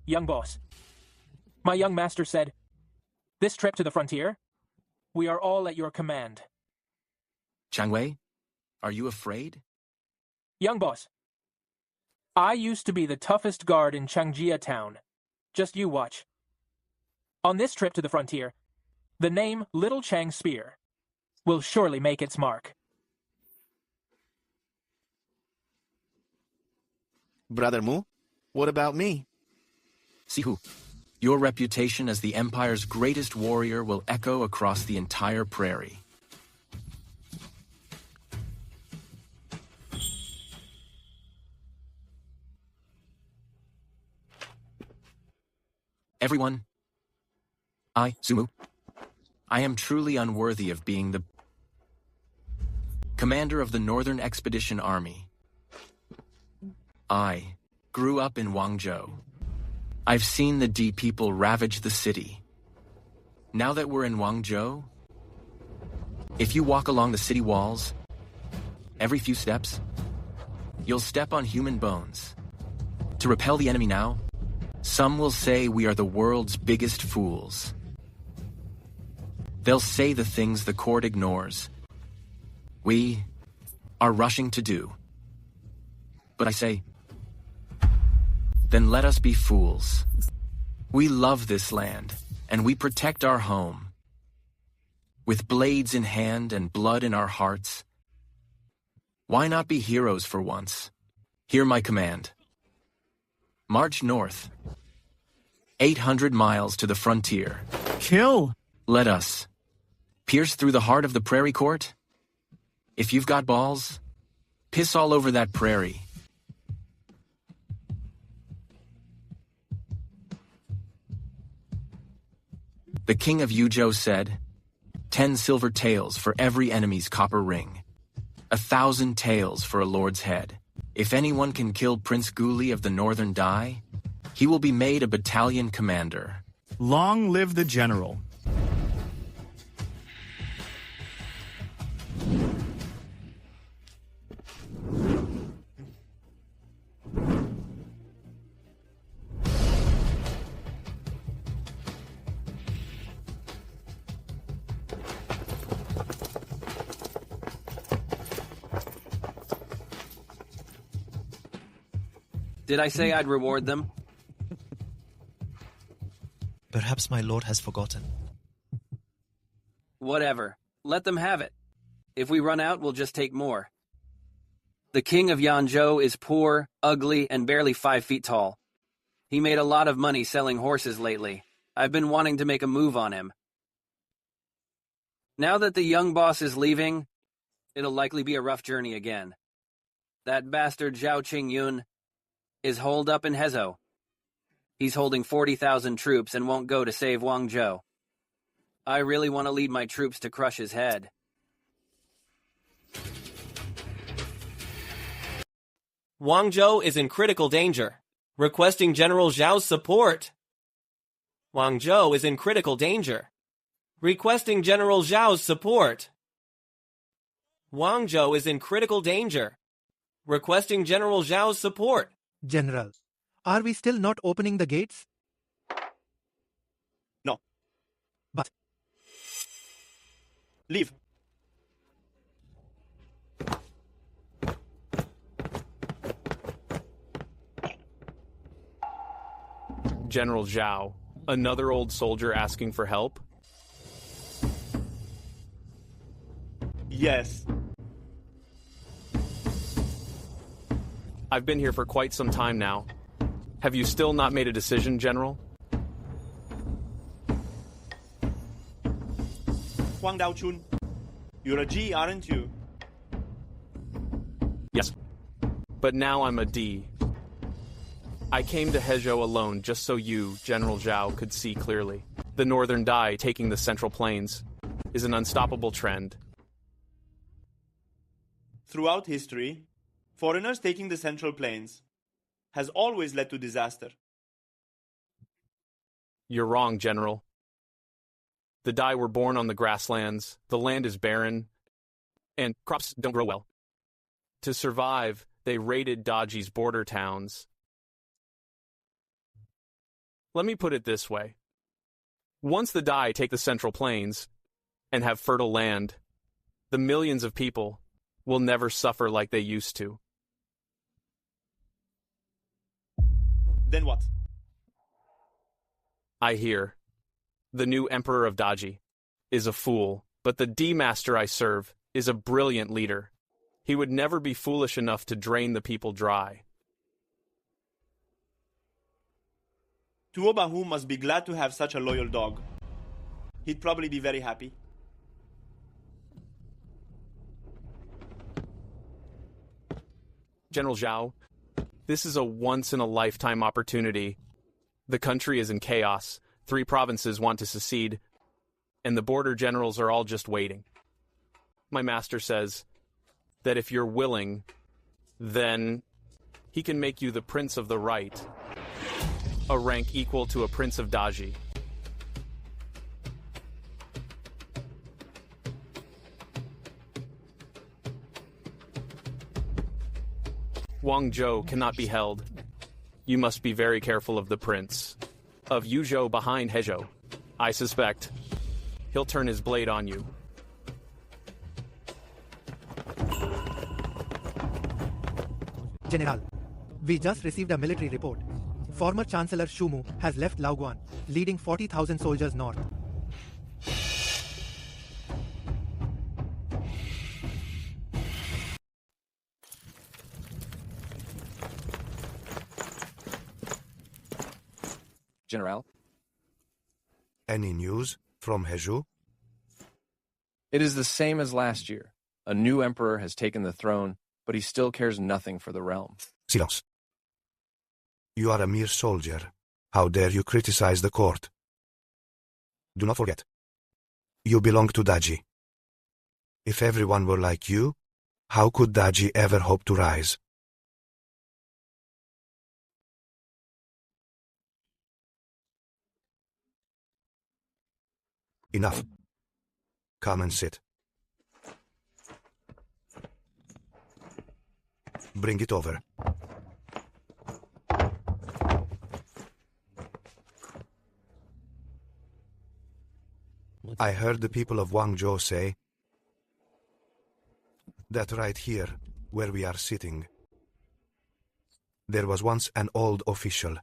Young boss, my young master said, this trip to the frontier, we are all at your command. Chang Wei, are you afraid? Young boss, I used to be the toughest guard in Changjia town. Just you watch. On this trip to the frontier, the name Little Chang Spear will surely make its mark. Brother Mu, what about me? Sihu, your reputation as the Empire's greatest warrior will echo across the entire prairie. Everyone, I, Sumu, I am truly unworthy of being the commander of the Northern Expedition Army. I grew up in Guangzhou. I've seen the D people ravage the city. Now that we're in Guangzhou, if you walk along the city walls, every few steps, you'll step on human bones. To repel the enemy now, some will say we are the world's biggest fools. They'll say the things the court ignores. We are rushing to do. But I say, then let us be fools. We love this land, and we protect our home. With blades in hand and blood in our hearts, why not be heroes for once? Hear my command. March north, 800 miles to the frontier. Kill! Let us pierce through the heart of the prairie court. If you've got balls, piss all over that prairie. The king of Yuzhou said, 10 silver taels for every enemy's copper ring, 1,000 taels for a lord's head. If anyone can kill Prince Guli of the Northern Dai, he will be made a battalion commander. Long live the general. Did I say I'd reward them? Perhaps my lord has forgotten. Whatever. Let them have it. If we run out, we'll just take more. The king of Yanzhou is poor, ugly, and barely 5 feet tall. He made a lot of money selling horses lately. I've been wanting to make a move on him. Now that the young boss is leaving, it'll likely be a rough journey again. That bastard Zhao Qingyun is holed up in Hezhou. He's holding 40,000 troops and won't go to save Guangzhou. I really want to lead my troops to crush his head. Guangzhou is in critical danger. Requesting General Zhao's support. Guangzhou is in critical danger. Requesting General Zhao's support. Guangzhou is in critical danger. Requesting General Zhao's support. General, are we still not opening the gates? No. But leave. General Zhao, another old soldier asking for help? Yes. I've been here for quite some time now. Have you still not made a decision, General? Huang Daochun, you're a G, aren't you? Yes. But now I'm a D. I came to Hezhou alone just so you, General Zhao, could see clearly. The Northern Dai taking the Central Plains is an unstoppable trend. Throughout history, foreigners taking the Central Plains has always led to disaster. You're wrong, General. The Dai were born on the grasslands, the land is barren, and crops don't grow well. To survive, they raided Daji's border towns. Let me put it this way. Once the Dai take the Central Plains and have fertile land, the millions of people will never suffer like they used to. Then what? I hear the new Emperor of Daji is a fool, but the D-Master I serve is a brilliant leader. He would never be foolish enough to drain the people dry. Tuo Bahu must be glad to have such a loyal dog. He'd probably be very happy. General Zhao, this is a once-in-a-lifetime opportunity. The country is in chaos. 3 provinces want to secede, and the border generals are all just waiting. My master says that if you're willing, then he can make you the Prince of the Right, a rank equal to a Prince of Daji. Guangzhou cannot be held. You must be very careful of the prince. Of Yuzhou behind Hezhou. I suspect he'll turn his blade on you. General, we just received a military report. Former Chancellor Shumu has left Laoguan, leading 40,000 soldiers north. General? Any news from Hezhou? It is the same as last year. A new emperor has taken the throne, but he still cares nothing for the realm. Silence. You are a mere soldier. How dare you criticize the court? Do not forget. You belong to Daji. If everyone were like you, how could Daji ever hope to rise? Enough. Come and sit. Bring it over. I heard the people of Guangzhou say that right here, where we are sitting, there was once an old official,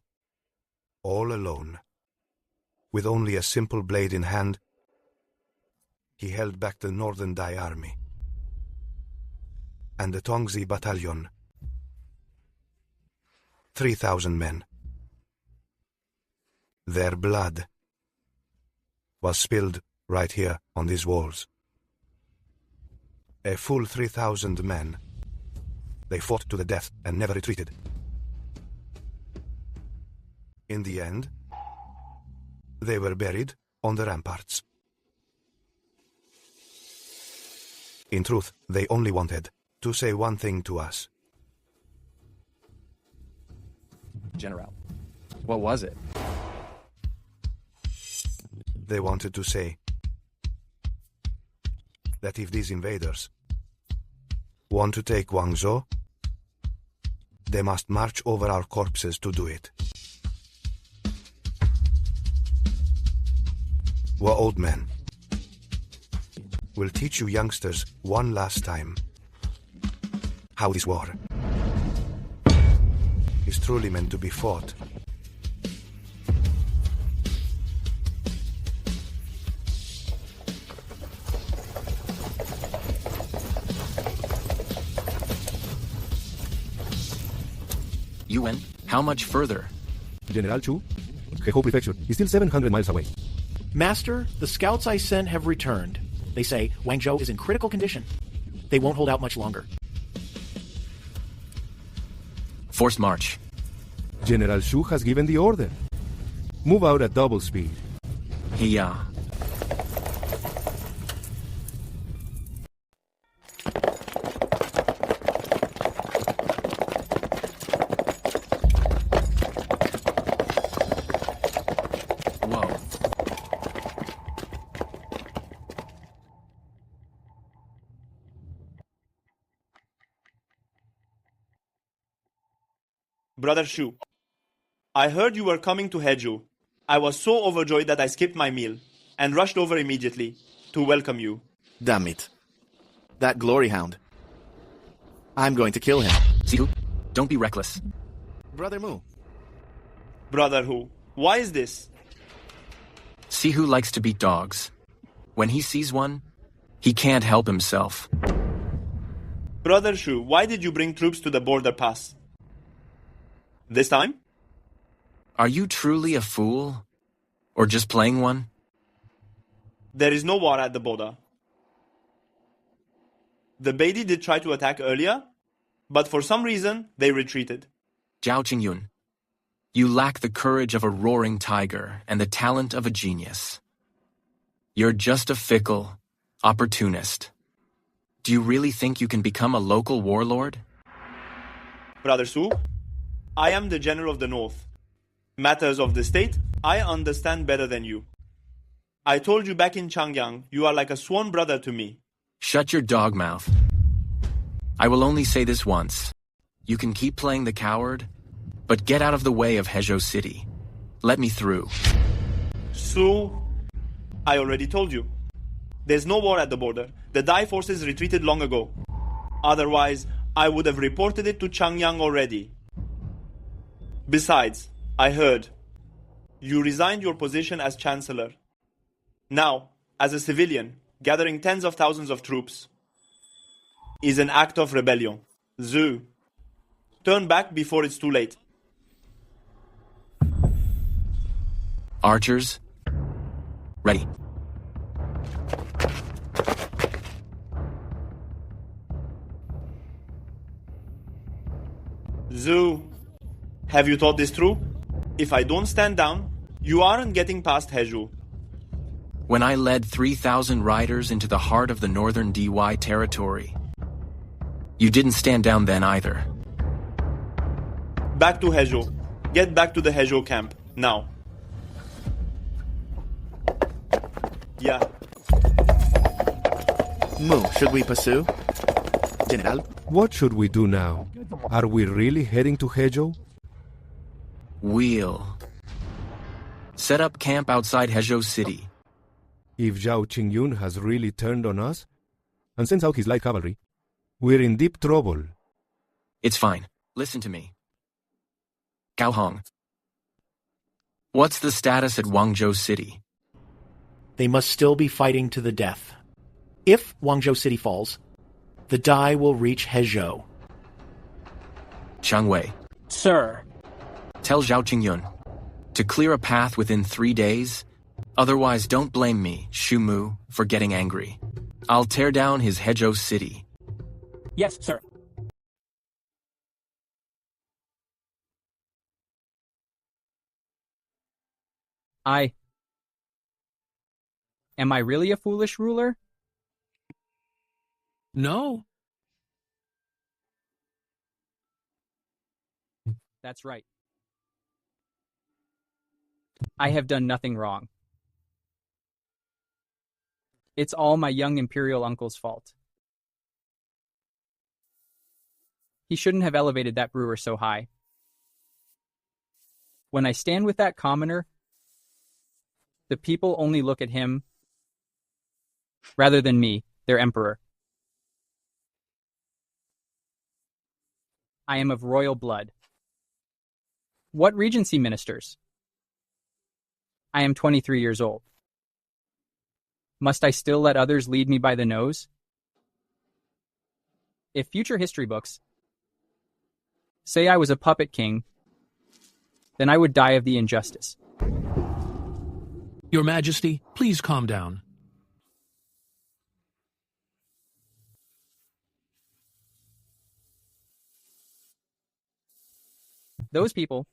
all alone. With only a simple blade in hand, he held back the Northern Dai army and the Tongzi battalion. 3,000 men. Their blood was spilled right here on these walls. A full 3,000 men. They fought to the death and never retreated. In the end, they were buried on the ramparts. In truth, they only wanted to say one thing to us. General, what was it? They wanted to say that if these invaders want to take Guangzhou, they must march over our corpses to do it. We're old men. We'll teach you youngsters one last time how this war is truly meant to be fought. Yuan, how much further? General Chu, Hehou Prefecture is still 700 miles away. Master, the scouts I sent have returned. They say Guangzhou is in critical condition. They won't hold out much longer. Forced march. General Shu has given the order. Move out at double speed. Yeah. Whoa. Brother Shu, I heard you were coming to Heju. I was so overjoyed that I skipped my meal and rushed over immediately to welcome you. Damn it. That glory hound. I'm going to kill him. Sihu, don't be reckless. Brother Mu. Brother Hu, why is this? Sihu likes to beat dogs. When he sees one, he can't help himself. Brother Shu, why did you bring troops to the border pass? This time? Are you truly a fool? Or just playing one? There is no war at the border. The Beidi did try to attack earlier, but for some reason they retreated. Zhao Qingyun, you lack the courage of a roaring tiger and the talent of a genius. You're just a fickle opportunist. Do you really think you can become a local warlord? Brother Su, I am the general of the north. Matters of the state, I understand better than you. I told you back in Changyang, you are like a sworn brother to me. Shut your dog mouth. I will only say this once. You can keep playing the coward, but get out of the way of Hezhou City. Let me through. Su, I already told you. There's no war at the border. The Dai forces retreated long ago. Otherwise, I would have reported it to Changyang already. Besides, I heard you resigned your position as chancellor. Now, as a civilian, gathering tens of thousands of troops is an act of rebellion. Zhu, turn back before it's too late. Archers, ready. Zhu, have you thought this through? If I don't stand down, you aren't getting past Hezhou. When I led 3,000 riders into the heart of the northern DY territory, you didn't stand down then either. Back to Hezhou. Get back to the Hezhou camp, now. Yeah. Mu, should we pursue? General? What should we do now? Are we really heading to Hezhou? We'll set up camp outside Hezhou City. If Zhao Qingyun has really turned on us and sends out his light cavalry, we're in deep trouble. It's fine. Listen to me. Gao Hong. What's the status at Guangzhou City? They must still be fighting to the death. If Guangzhou City falls, the Dai will reach Hezhou. Chang Wei. Sir. Tell Zhao Qingyun to clear a path within 3 days. Otherwise, don't blame me, Shu Mu, for getting angry. I'll tear down his Hezhou City. Yes, sir. Am I really a foolish ruler? No. That's right. I have done nothing wrong. It's all my young imperial uncle's fault. He shouldn't have elevated that brewer so high. When I stand with that commoner, the people only look at him rather than me, their emperor. I am of royal blood. What regency ministers? I am 23 years old. Must I still let others lead me by the nose? If future history books say I was a puppet king, then I would die of the injustice. Your Majesty, please calm down. Those people,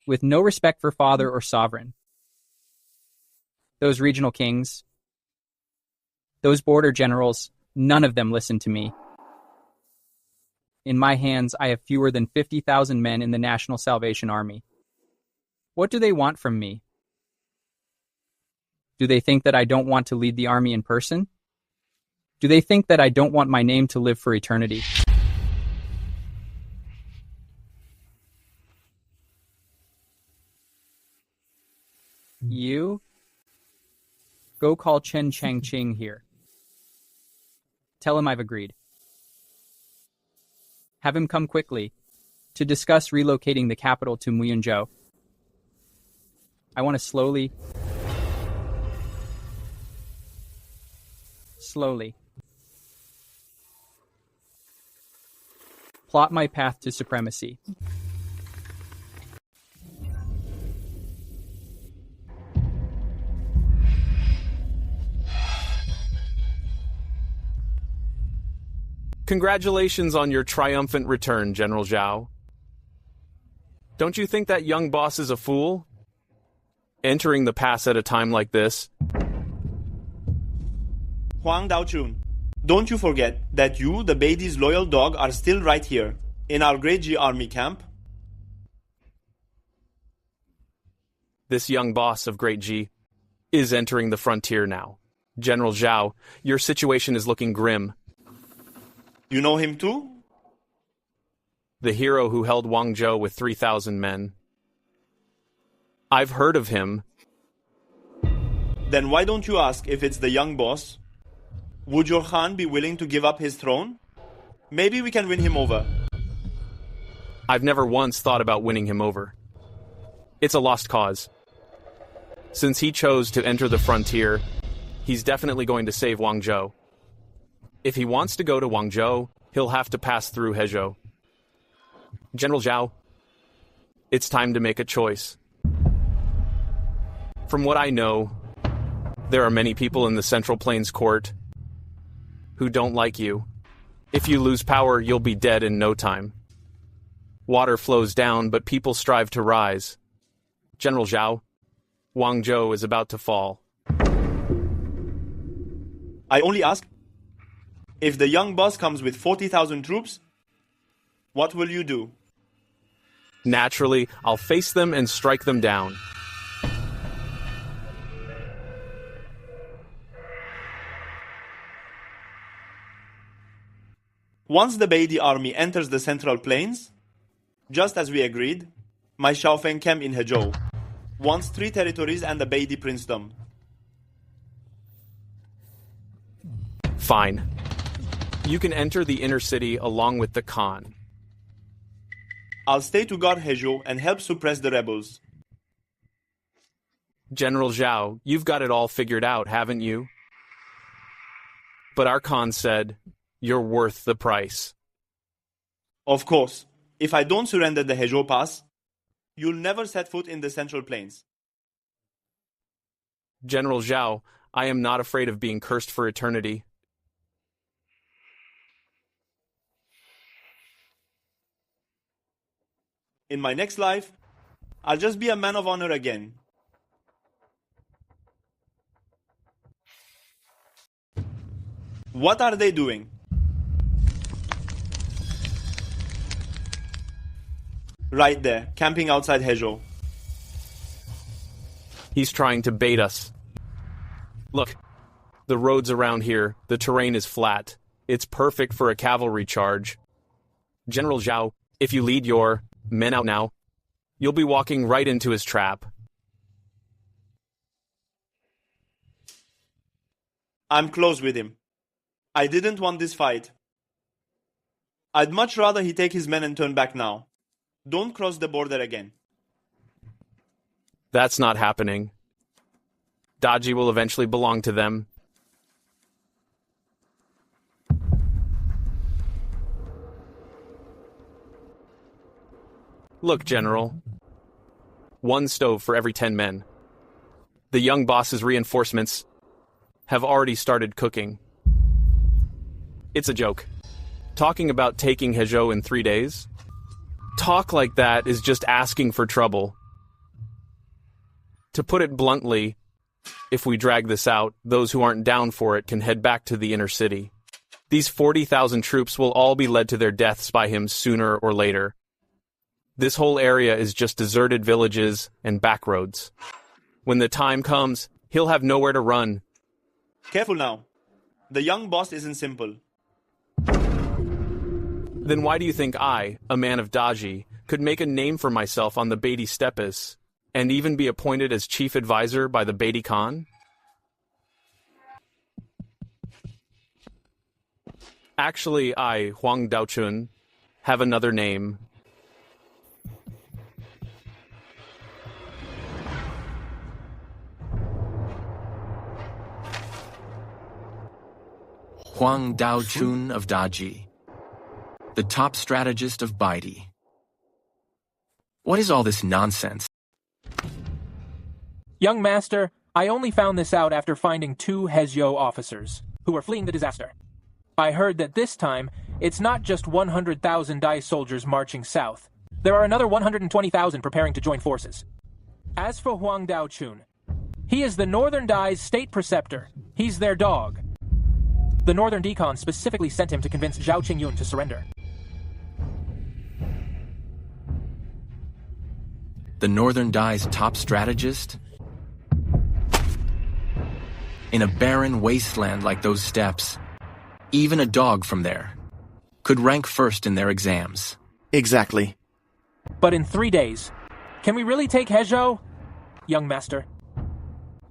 with no respect for father or sovereign, those regional kings, those border generals, none of them listen to me. In my hands, I have fewer than 50,000 men in the National Salvation Army. What do they want from me? Do they think that I don't want to lead the army in person? Do they think that I don't want my name to live for eternity? You? Go call Chen Changqing here. Tell him I've agreed. Have him come quickly to discuss relocating the capital to Muyunzhou. I want to slowly plot my path to supremacy. Congratulations on your triumphant return, General Zhao. Don't you think that young boss is a fool? Entering the pass at a time like this. Huang Daochun, don't you forget that you, the Beidai's loyal dog, are still right here, in our Great G army camp. This young boss of Great G is entering the frontier now. General Zhao, your situation is looking grim. You know him too? The hero who held Guangzhou with 3,000 men. I've heard of him. Then why don't you ask if it's the young boss? Would your Khan be willing to give up his throne? Maybe we can win him over. I've never once thought about winning him over. It's a lost cause. Since he chose to enter the frontier, he's definitely going to save Guangzhou. If he wants to go to Guangzhou, he'll have to pass through Hezhou. General Zhao, it's time to make a choice. From what I know, there are many people in the Central Plains court who don't like you. If you lose power, you'll be dead in no time. Water flows down, but people strive to rise. General Zhao, Guangzhou is about to fall. I only ask, if the young boss comes with 40,000 troops, what will you do? Naturally, I'll face them and strike them down. Once the Beidai army enters the Central Plains, just as we agreed, my Xiaofeng camp in Hezhou wants 3 territories and the Beidai princedom. Fine. You can enter the inner city along with the Khan. I'll stay to guard Hezhou and help suppress the rebels. General Zhao, you've got it all figured out, haven't you? But our Khan said, you're worth the price. Of course. If I don't surrender the Hezhou Pass, you'll never set foot in the Central Plains. General Zhao, I am not afraid of being cursed for eternity. In my next life, I'll just be a man of honor again. What are they doing? Right there, camping outside Hezhou. He's trying to bait us. Look, the roads around here, the terrain is flat. It's perfect for a cavalry charge. General Zhao, if you lead your men out now, you'll be walking right into his trap. I'm close with him. I didn't want this fight. I'd much rather he take his men and turn back now. Don't cross the border again. That's not happening. Daji will eventually belong to them. Look, General. 1 stove for every 10 men. The young boss's reinforcements have already started cooking. It's a joke. Talking about taking Hezhou in 3 days? Talk like that is just asking for trouble. To put it bluntly, if we drag this out, those who aren't down for it can head back to the inner city. These 40,000 troops will all be led to their deaths by him sooner or later. This whole area is just deserted villages and back roads. When the time comes, he'll have nowhere to run. Careful now. The young boss isn't simple. Then why do you think I, a man of Daji, could make a name for myself on the Beatty Steppes, and even be appointed as chief advisor by the Beatty Khan? Actually, I, Huang Daochun, have another name. Huang Daochun of Daji, the top strategist of Baidi. What is all this nonsense? Young master, I only found this out after finding 2 Hezhou officers, who were fleeing the disaster. I heard that this time, it's not just 100,000 Dai soldiers marching south. There are another 120,000 preparing to join forces. As for Huang Daochun, he is the Northern Dai's state preceptor. He's their dog. The Northern Decon specifically sent him to convince Zhao Qingyun to surrender. The Northern Dai's top strategist? In a barren wasteland like those steppes, even a dog from there could rank first in their exams. Exactly. But in 3 days, can we really take Hezhou? Young master,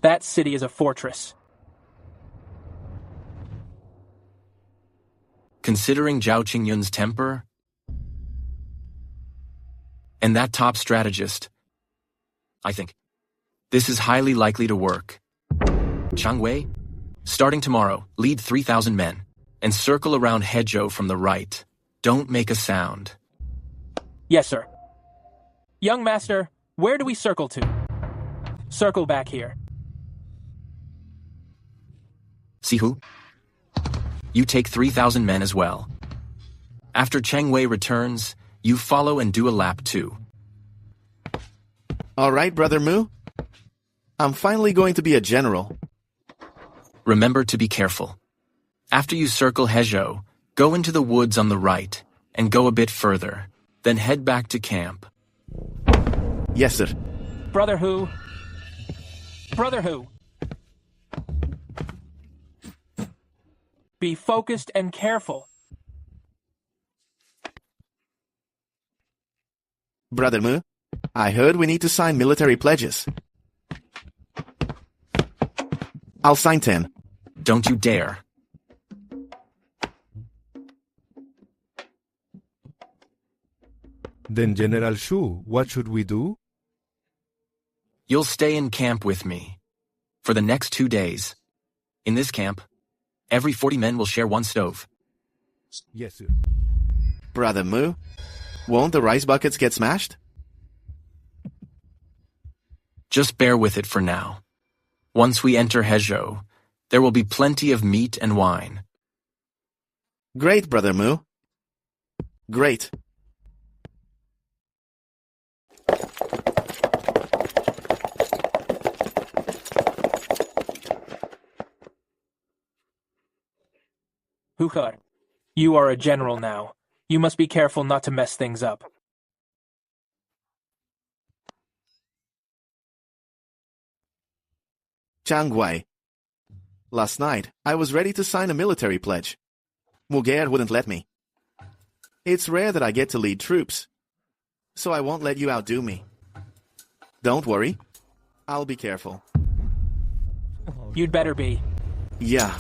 that city is a fortress. Considering Zhao Qingyun's temper and that top strategist, I think this is highly likely to work. Chang Wei, starting tomorrow, lead 3,000 men and circle around Hezhou from the right. Don't make a sound. Yes, sir. Young master, where do we circle to? Circle back here. Sihu, you take 3,000 men as well. After Chang Wei returns, you follow and do a lap too. All right, Brother Mu. I'm finally going to be a general. Remember to be careful. After you circle Hezhou, go into the woods on the right and go a bit further, then head back to camp. Yes, sir. Brother Hu. Brother Hu. Be focused and careful. Brother Mu, I heard we need to sign military pledges. I'll sign 10. Don't you dare. Then General Shu, what should we do? You'll stay in camp with me for the next 2 days. In this camp, every 40 men will share 1 stove. Yes, sir. Brother Mu, won't the rice buckets get smashed? Just bear with it for now. Once we enter Hezhou, there will be plenty of meat and wine. Great, Brother Mu. Great. Hukar, you are a general now. You must be careful not to mess things up. Changwei. Last night, I was ready to sign a military pledge. Muger wouldn't let me. It's rare that I get to lead troops, so I won't let you outdo me. Don't worry. I'll be careful. You'd better be. Yeah.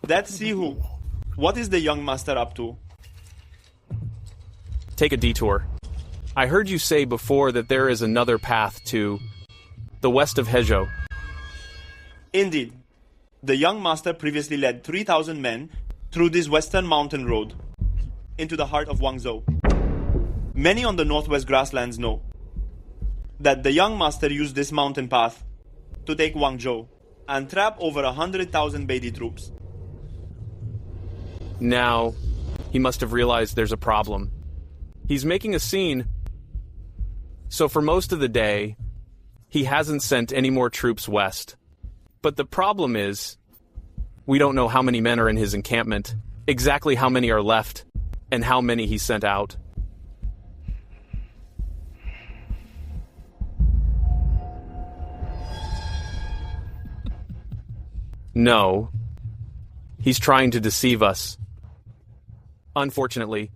That's Sihu. What is the young master up to? Take a detour. I heard you say before that there is another path to the west of Hezhou. Indeed. The young master previously led 3,000 men through this western mountain road into the heart of Guangzhou. Many on the northwest grasslands know that the young master used this mountain path to take Guangzhou and trap over 100,000 Beidi troops. Now, he must have realized there's a problem. He's making a scene. So for most of the day, he hasn't sent any more troops west. But the problem is, we don't know how many men are in his encampment, exactly how many are left, and how many he sent out. No. He's trying to deceive us. Unfortunately,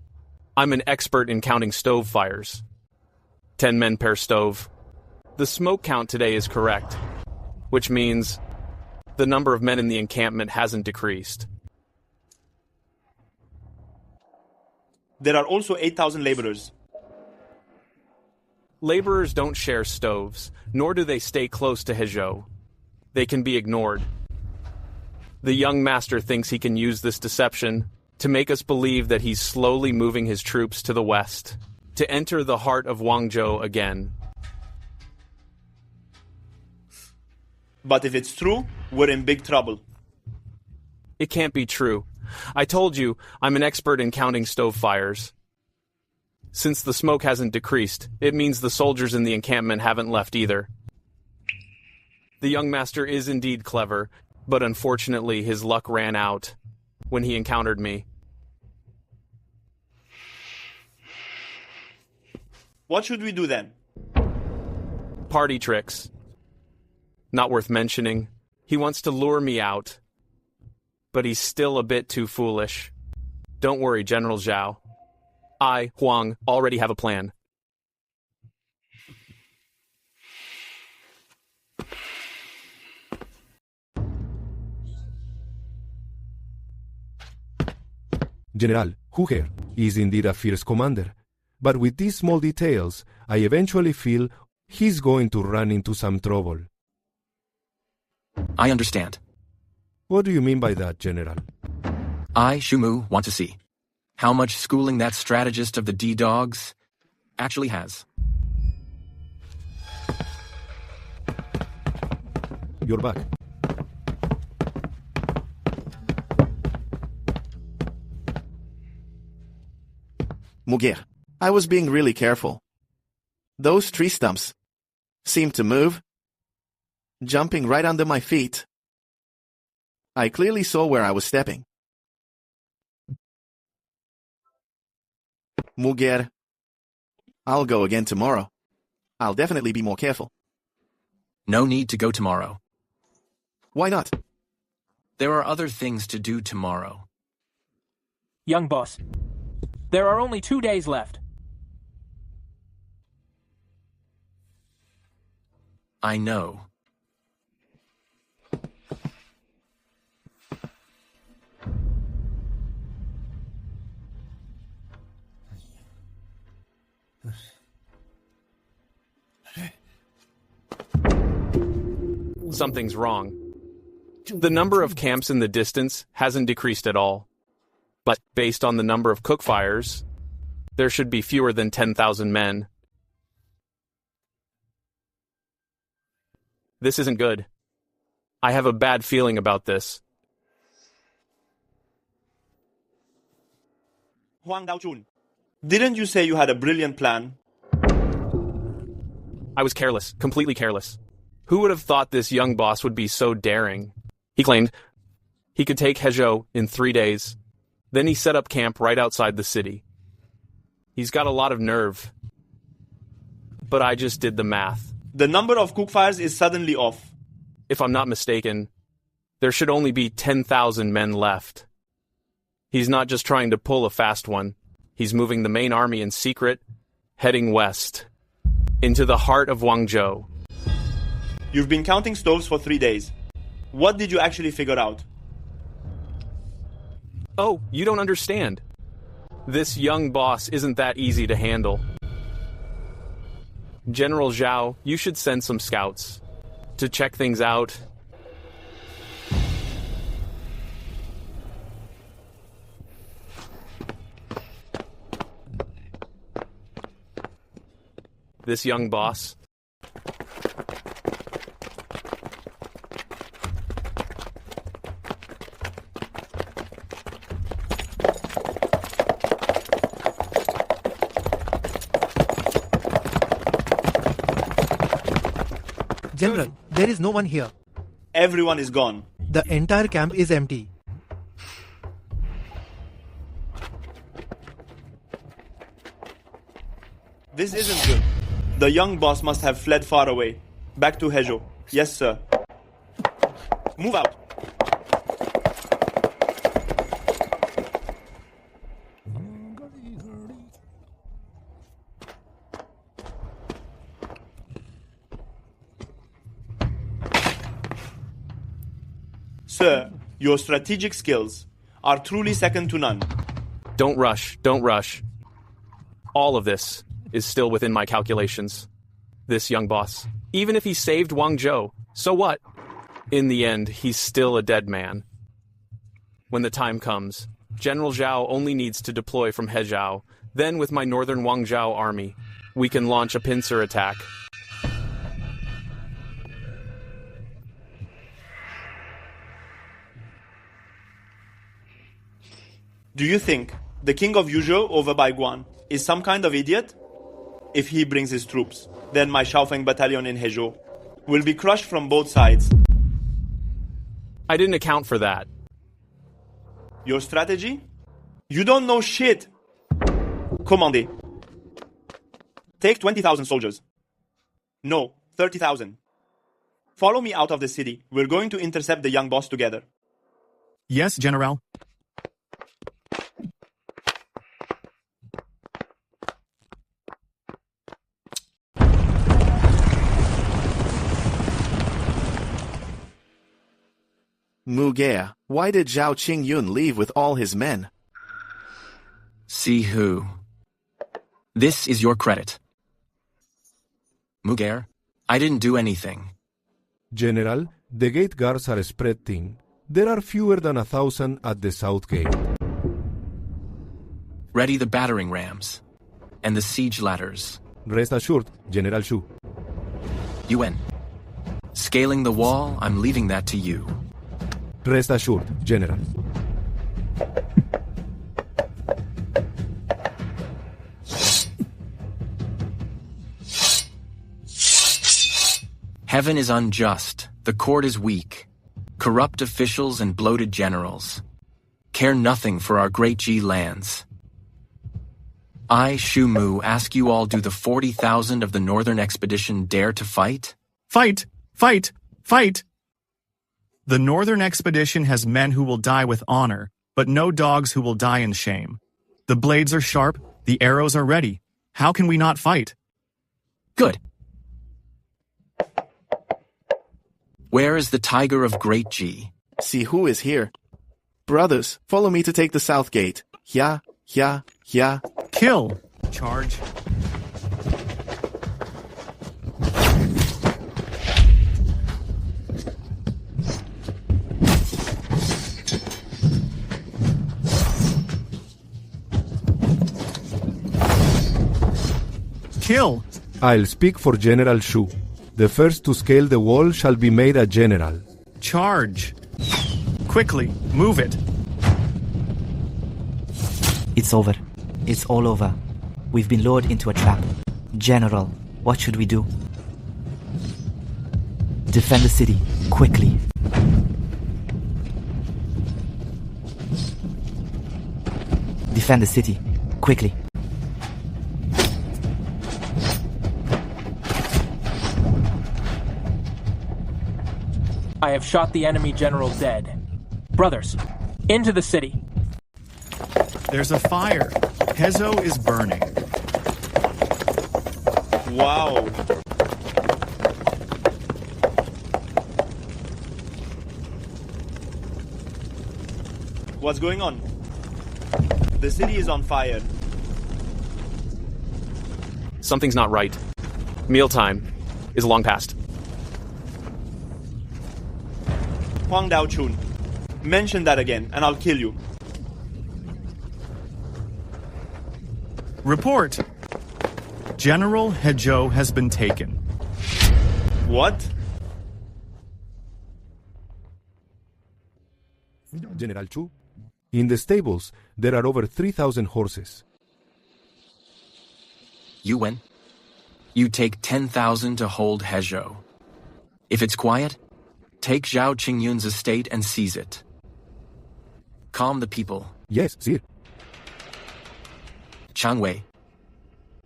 I'm an expert in counting stove fires. 10 men per stove. The smoke count today is correct, which means the number of men in the encampment hasn't decreased. There are also 8,000 laborers. Laborers don't share stoves, nor do they stay close to Hezhou. They can be ignored. The young master thinks he can use this deception to make us believe that he's slowly moving his troops to the west, to enter the heart of Guangzhou again. But if it's true, we're in big trouble. It can't be true. I told you, I'm an expert in counting stove fires. Since the smoke hasn't decreased, it means the soldiers in the encampment haven't left either. The young master is indeed clever, but unfortunately his luck ran out when he encountered me. What should we do then? Party tricks. Not worth mentioning. He wants to lure me out. But he's still a bit too foolish. Don't worry, General Zhao. I, Huang, already have a plan. General, Huger is indeed a fierce commander, but with these small details, I eventually feel he's going to run into some trouble. I understand. What do you mean by that, General? I, Shumu, want to see how much schooling that strategist of the D-Dogs actually has. You're back. Muger, I was being really careful. Those tree stumps seemed to move, jumping right under my feet. I clearly saw where I was stepping. Muger, I'll go again tomorrow. I'll definitely be more careful. No need to go tomorrow. Why not? There are other things to do tomorrow. Young boss, there are only 2 days left. I know. Something's wrong. The number of camps in the distance hasn't decreased at all. But based on the number of cook fires, there should be fewer than 10,000 men. This isn't good. I have a bad feeling about this. Huang Daojun, didn't you say you had a brilliant plan? I was careless, completely careless. Who would have thought this young boss would be so daring? He claimed he could take Hezhou in 3 days. Then he set up camp right outside the city. He's got a lot of nerve. But I just did the math. The number of cookfires is suddenly off. If I'm not mistaken, there should only be 10,000 men left. He's not just trying to pull a fast one. He's moving the main army in secret, heading west, into the heart of Guangzhou. You've been counting stoves for 3 days. What did you actually figure out? Oh, you don't understand. This young boss isn't that easy to handle. General Zhao, you should send some scouts to check things out. This young boss. General, there is no one here. Everyone is gone. The entire camp is empty. This isn't good. The young boss must have fled far away. Back to Hezhou. Yes, sir. Move out. Sir, your strategic skills are truly second to none. Don't rush, don't rush. All of this is still within my calculations. This young boss, even if he saved Guangzhou, so what? In the end, he's still a dead man. When the time comes, General Zhao only needs to deploy from Hezhou. Then with my northern Guangzhou army, we can launch a pincer attack. Do you think the king of Yuzhou over by Guan is some kind of idiot? If he brings his troops, then my Shaofeng battalion in Hezhou will be crushed from both sides. I didn't account for that. Your strategy? You don't know shit! Commandez. Take 20,000 soldiers. No, 30,000. Follow me out of the city. We're going to intercept the young boss together. Yes, General. Muge, why did Zhao Qingyun leave with all his men? See who. This is your credit. Muger, I didn't do anything. General, the gate guards are spread thin. There are fewer than 1,000 at the south gate. Ready the battering rams and the siege ladders. Rest assured, General Shu. Yuan, scaling the wall, I'm leaving that to you. Rest assured, General. Heaven is unjust, the court is weak. Corrupt officials and bloated generals care nothing for our great G lands. I, Shu Mu, ask you all, do the 40,000 of the northern expedition dare to fight? Fight! Fight! Fight! The northern expedition has men who will die with honor, but no dogs who will die in shame. The blades are sharp, the arrows are ready. How can we not fight? Good. Where is the tiger of Great G? See who is here. Brothers, follow me to take the south gate. Ya. Kill! Charge. Kill! I'll speak for General Shu. The first to scale the wall shall be made a general. Charge! Quickly, move it! It's over. It's all over. We've been lured into a trap. General, what should we do? Defend the city, quickly. Defend the city, quickly. I have shot the enemy general dead. Brothers, into the city. There's a fire. Hezo is burning. Wow. What's going on? The city is on fire. Something's not right. Mealtime is long past. Huang Dao Chun, mention that again and I'll kill you. Report. General Hejo has been taken. What? General Chu, in the stables, there are over 3,000 horses. Yuan, you take 10,000 to hold Hezhou. If it's quiet, take Zhao Qingyun's estate and seize it. Calm the people. Yes, sir. Chang Wei,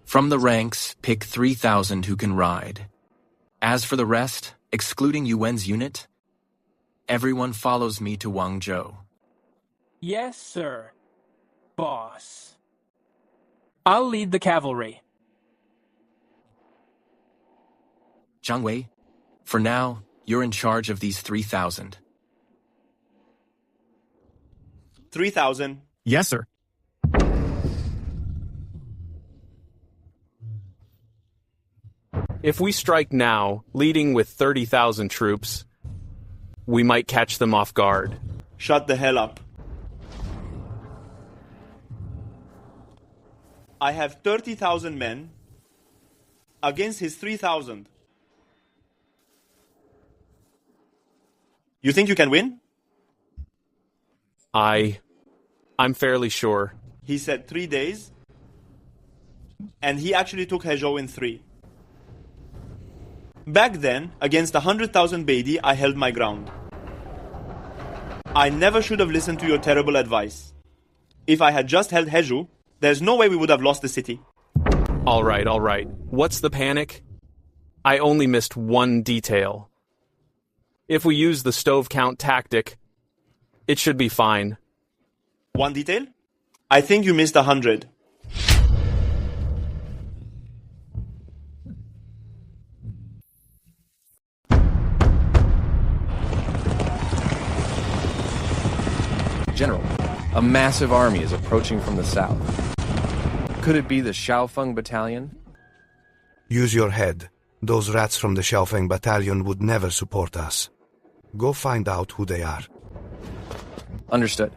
from the ranks, pick 3,000 who can ride. As for the rest, excluding Yuan's unit, everyone follows me to Wangzhou. Yes, sir. Boss. I'll lead the cavalry. Zhang Wei, for now, you're in charge of these 3,000. 3,000? Yes, sir. If we strike now, leading with 30,000 troops, we might catch them off guard. Shut the hell up. I have 30,000 men against his 3,000. You think you can win? I'm fairly sure. He said 3 days, and he actually took Hezhou in 3. Back then, against 100,000 Beidi, I held my ground. I never should have listened to your terrible advice. If I had just held Hezhou, there's no way we would have lost the city. All right. What's the panic? I only missed one detail. If we use the stove count tactic, it should be fine. One detail? I think you missed 100. General, a massive army is approaching from the south. Could it be the Xiaofeng battalion? Use your head. Those rats from the Xiaofeng battalion would never support us. Go find out who they are. Understood.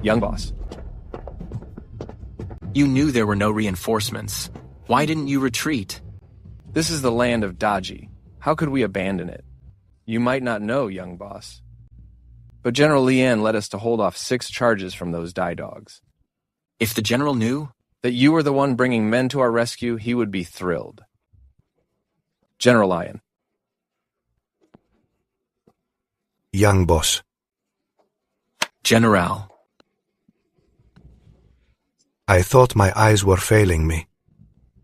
Young boss. You knew there were no reinforcements. Why didn't you retreat? This is the land of Daji. How could we abandon it? You might not know, young boss. But General Lian led us to hold off 6 charges from those die dogs. If the general knew that you were the one bringing men to our rescue, he would be thrilled. General Lion. Young boss. General. I thought my eyes were failing me.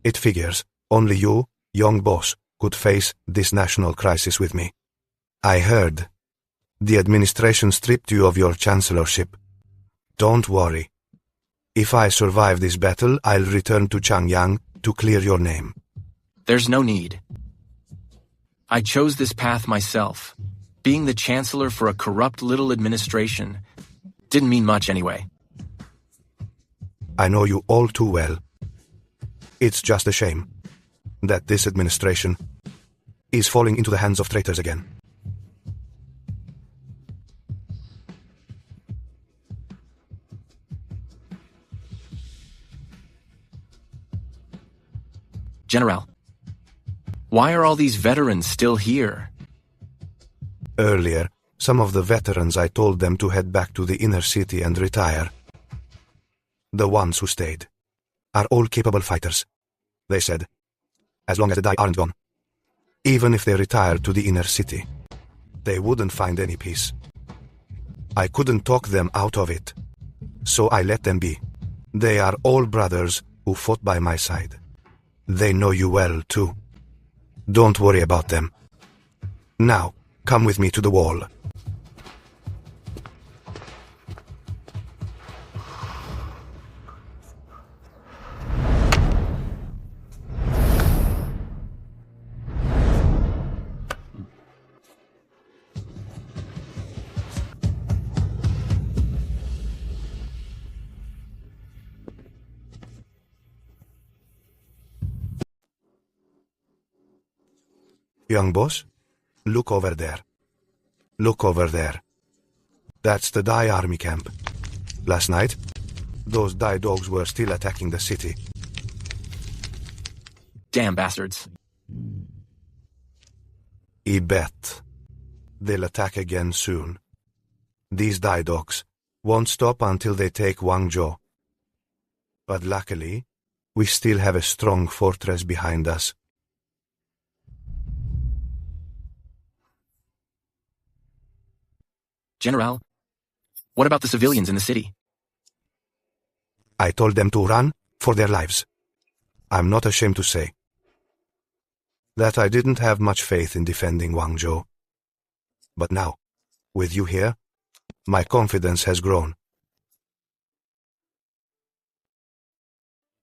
It figures, only you, young boss, could face this national crisis with me. I heard. The administration stripped you of your chancellorship. Don't worry. If I survive this battle, I'll return to Changyang to clear your name. There's no need. I chose this path myself. Being the chancellor for a corrupt little administration didn't mean much anyway. I know you all too well. It's just a shame that this administration is falling into the hands of traitors again. General, why are all these veterans still here? Earlier, some of the veterans I told them to head back to the inner city and retire. The ones who stayed are all capable fighters. They said, as long as the Dai aren't gone, even if they retire to the inner city, they wouldn't find any peace. I couldn't talk them out of it, so I let them be. They are all brothers who fought by my side. They know you well, too. Don't worry about them. Now, come with me to the wall. Young boss, look over there. Look over there. That's the Dai army camp. Last night, those Dai dogs were still attacking the city. Damn bastards. I bet they'll attack again soon. These Dai dogs won't stop until they take Guangzhou. But luckily, we still have a strong fortress behind us. General, what about the civilians in the city? I told them to run for their lives. I'm not ashamed to say that I didn't have much faith in defending Guangzhou. But now, with you here, my confidence has grown.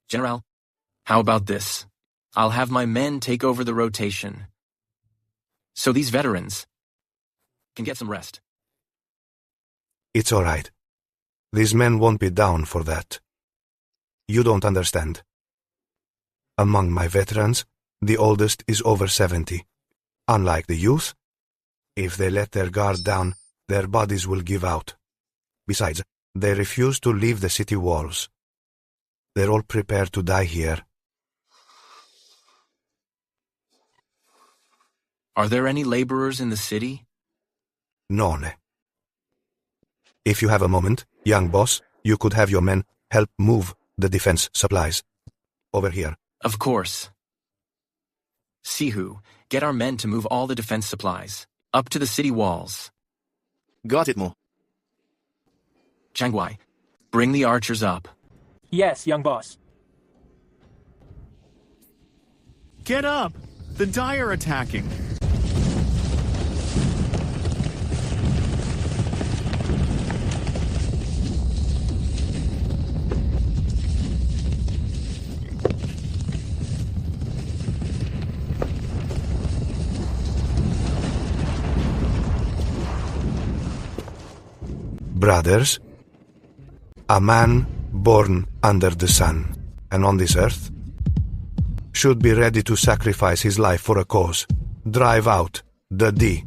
General, how about this? I'll have my men take over the rotation, so these veterans can get some rest. It's all right. These men won't be down for that. You don't understand. Among my veterans, the oldest is over 70. Unlike the youth, if they let their guard down, their bodies will give out. Besides, they refuse to leave the city walls. They're all prepared to die here. Are there any laborers in the city? None. If you have a moment, young boss, you could have your men help move the defense supplies. Over here. Of course. Sihu, get our men to move all the defense supplies up to the city walls. Got it, Mo. Changwai, bring the archers up. Yes, young boss. Get up! The Dai are attacking. Brothers, a man born under the sun and on this earth should be ready to sacrifice his life for a cause, drive out the D,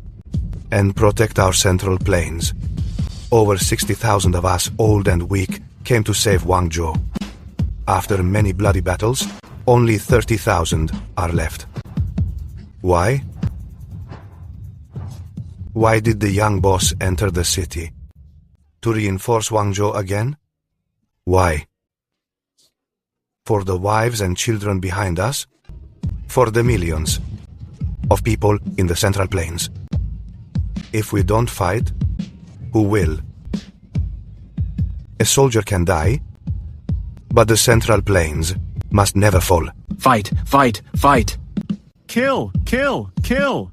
and protect our central plains. Over 60,000 of us, old and weak, came to save Guangzhou. After many bloody battles, only 30,000 are left. Why? Why did the young boss enter the city? To reinforce Guangzhou again? Why? For the wives and children behind us? For the millions of people in the Central Plains. If we don't fight, who will? A soldier can die, but the Central Plains must never fall. Fight, fight, fight! Kill, kill, kill!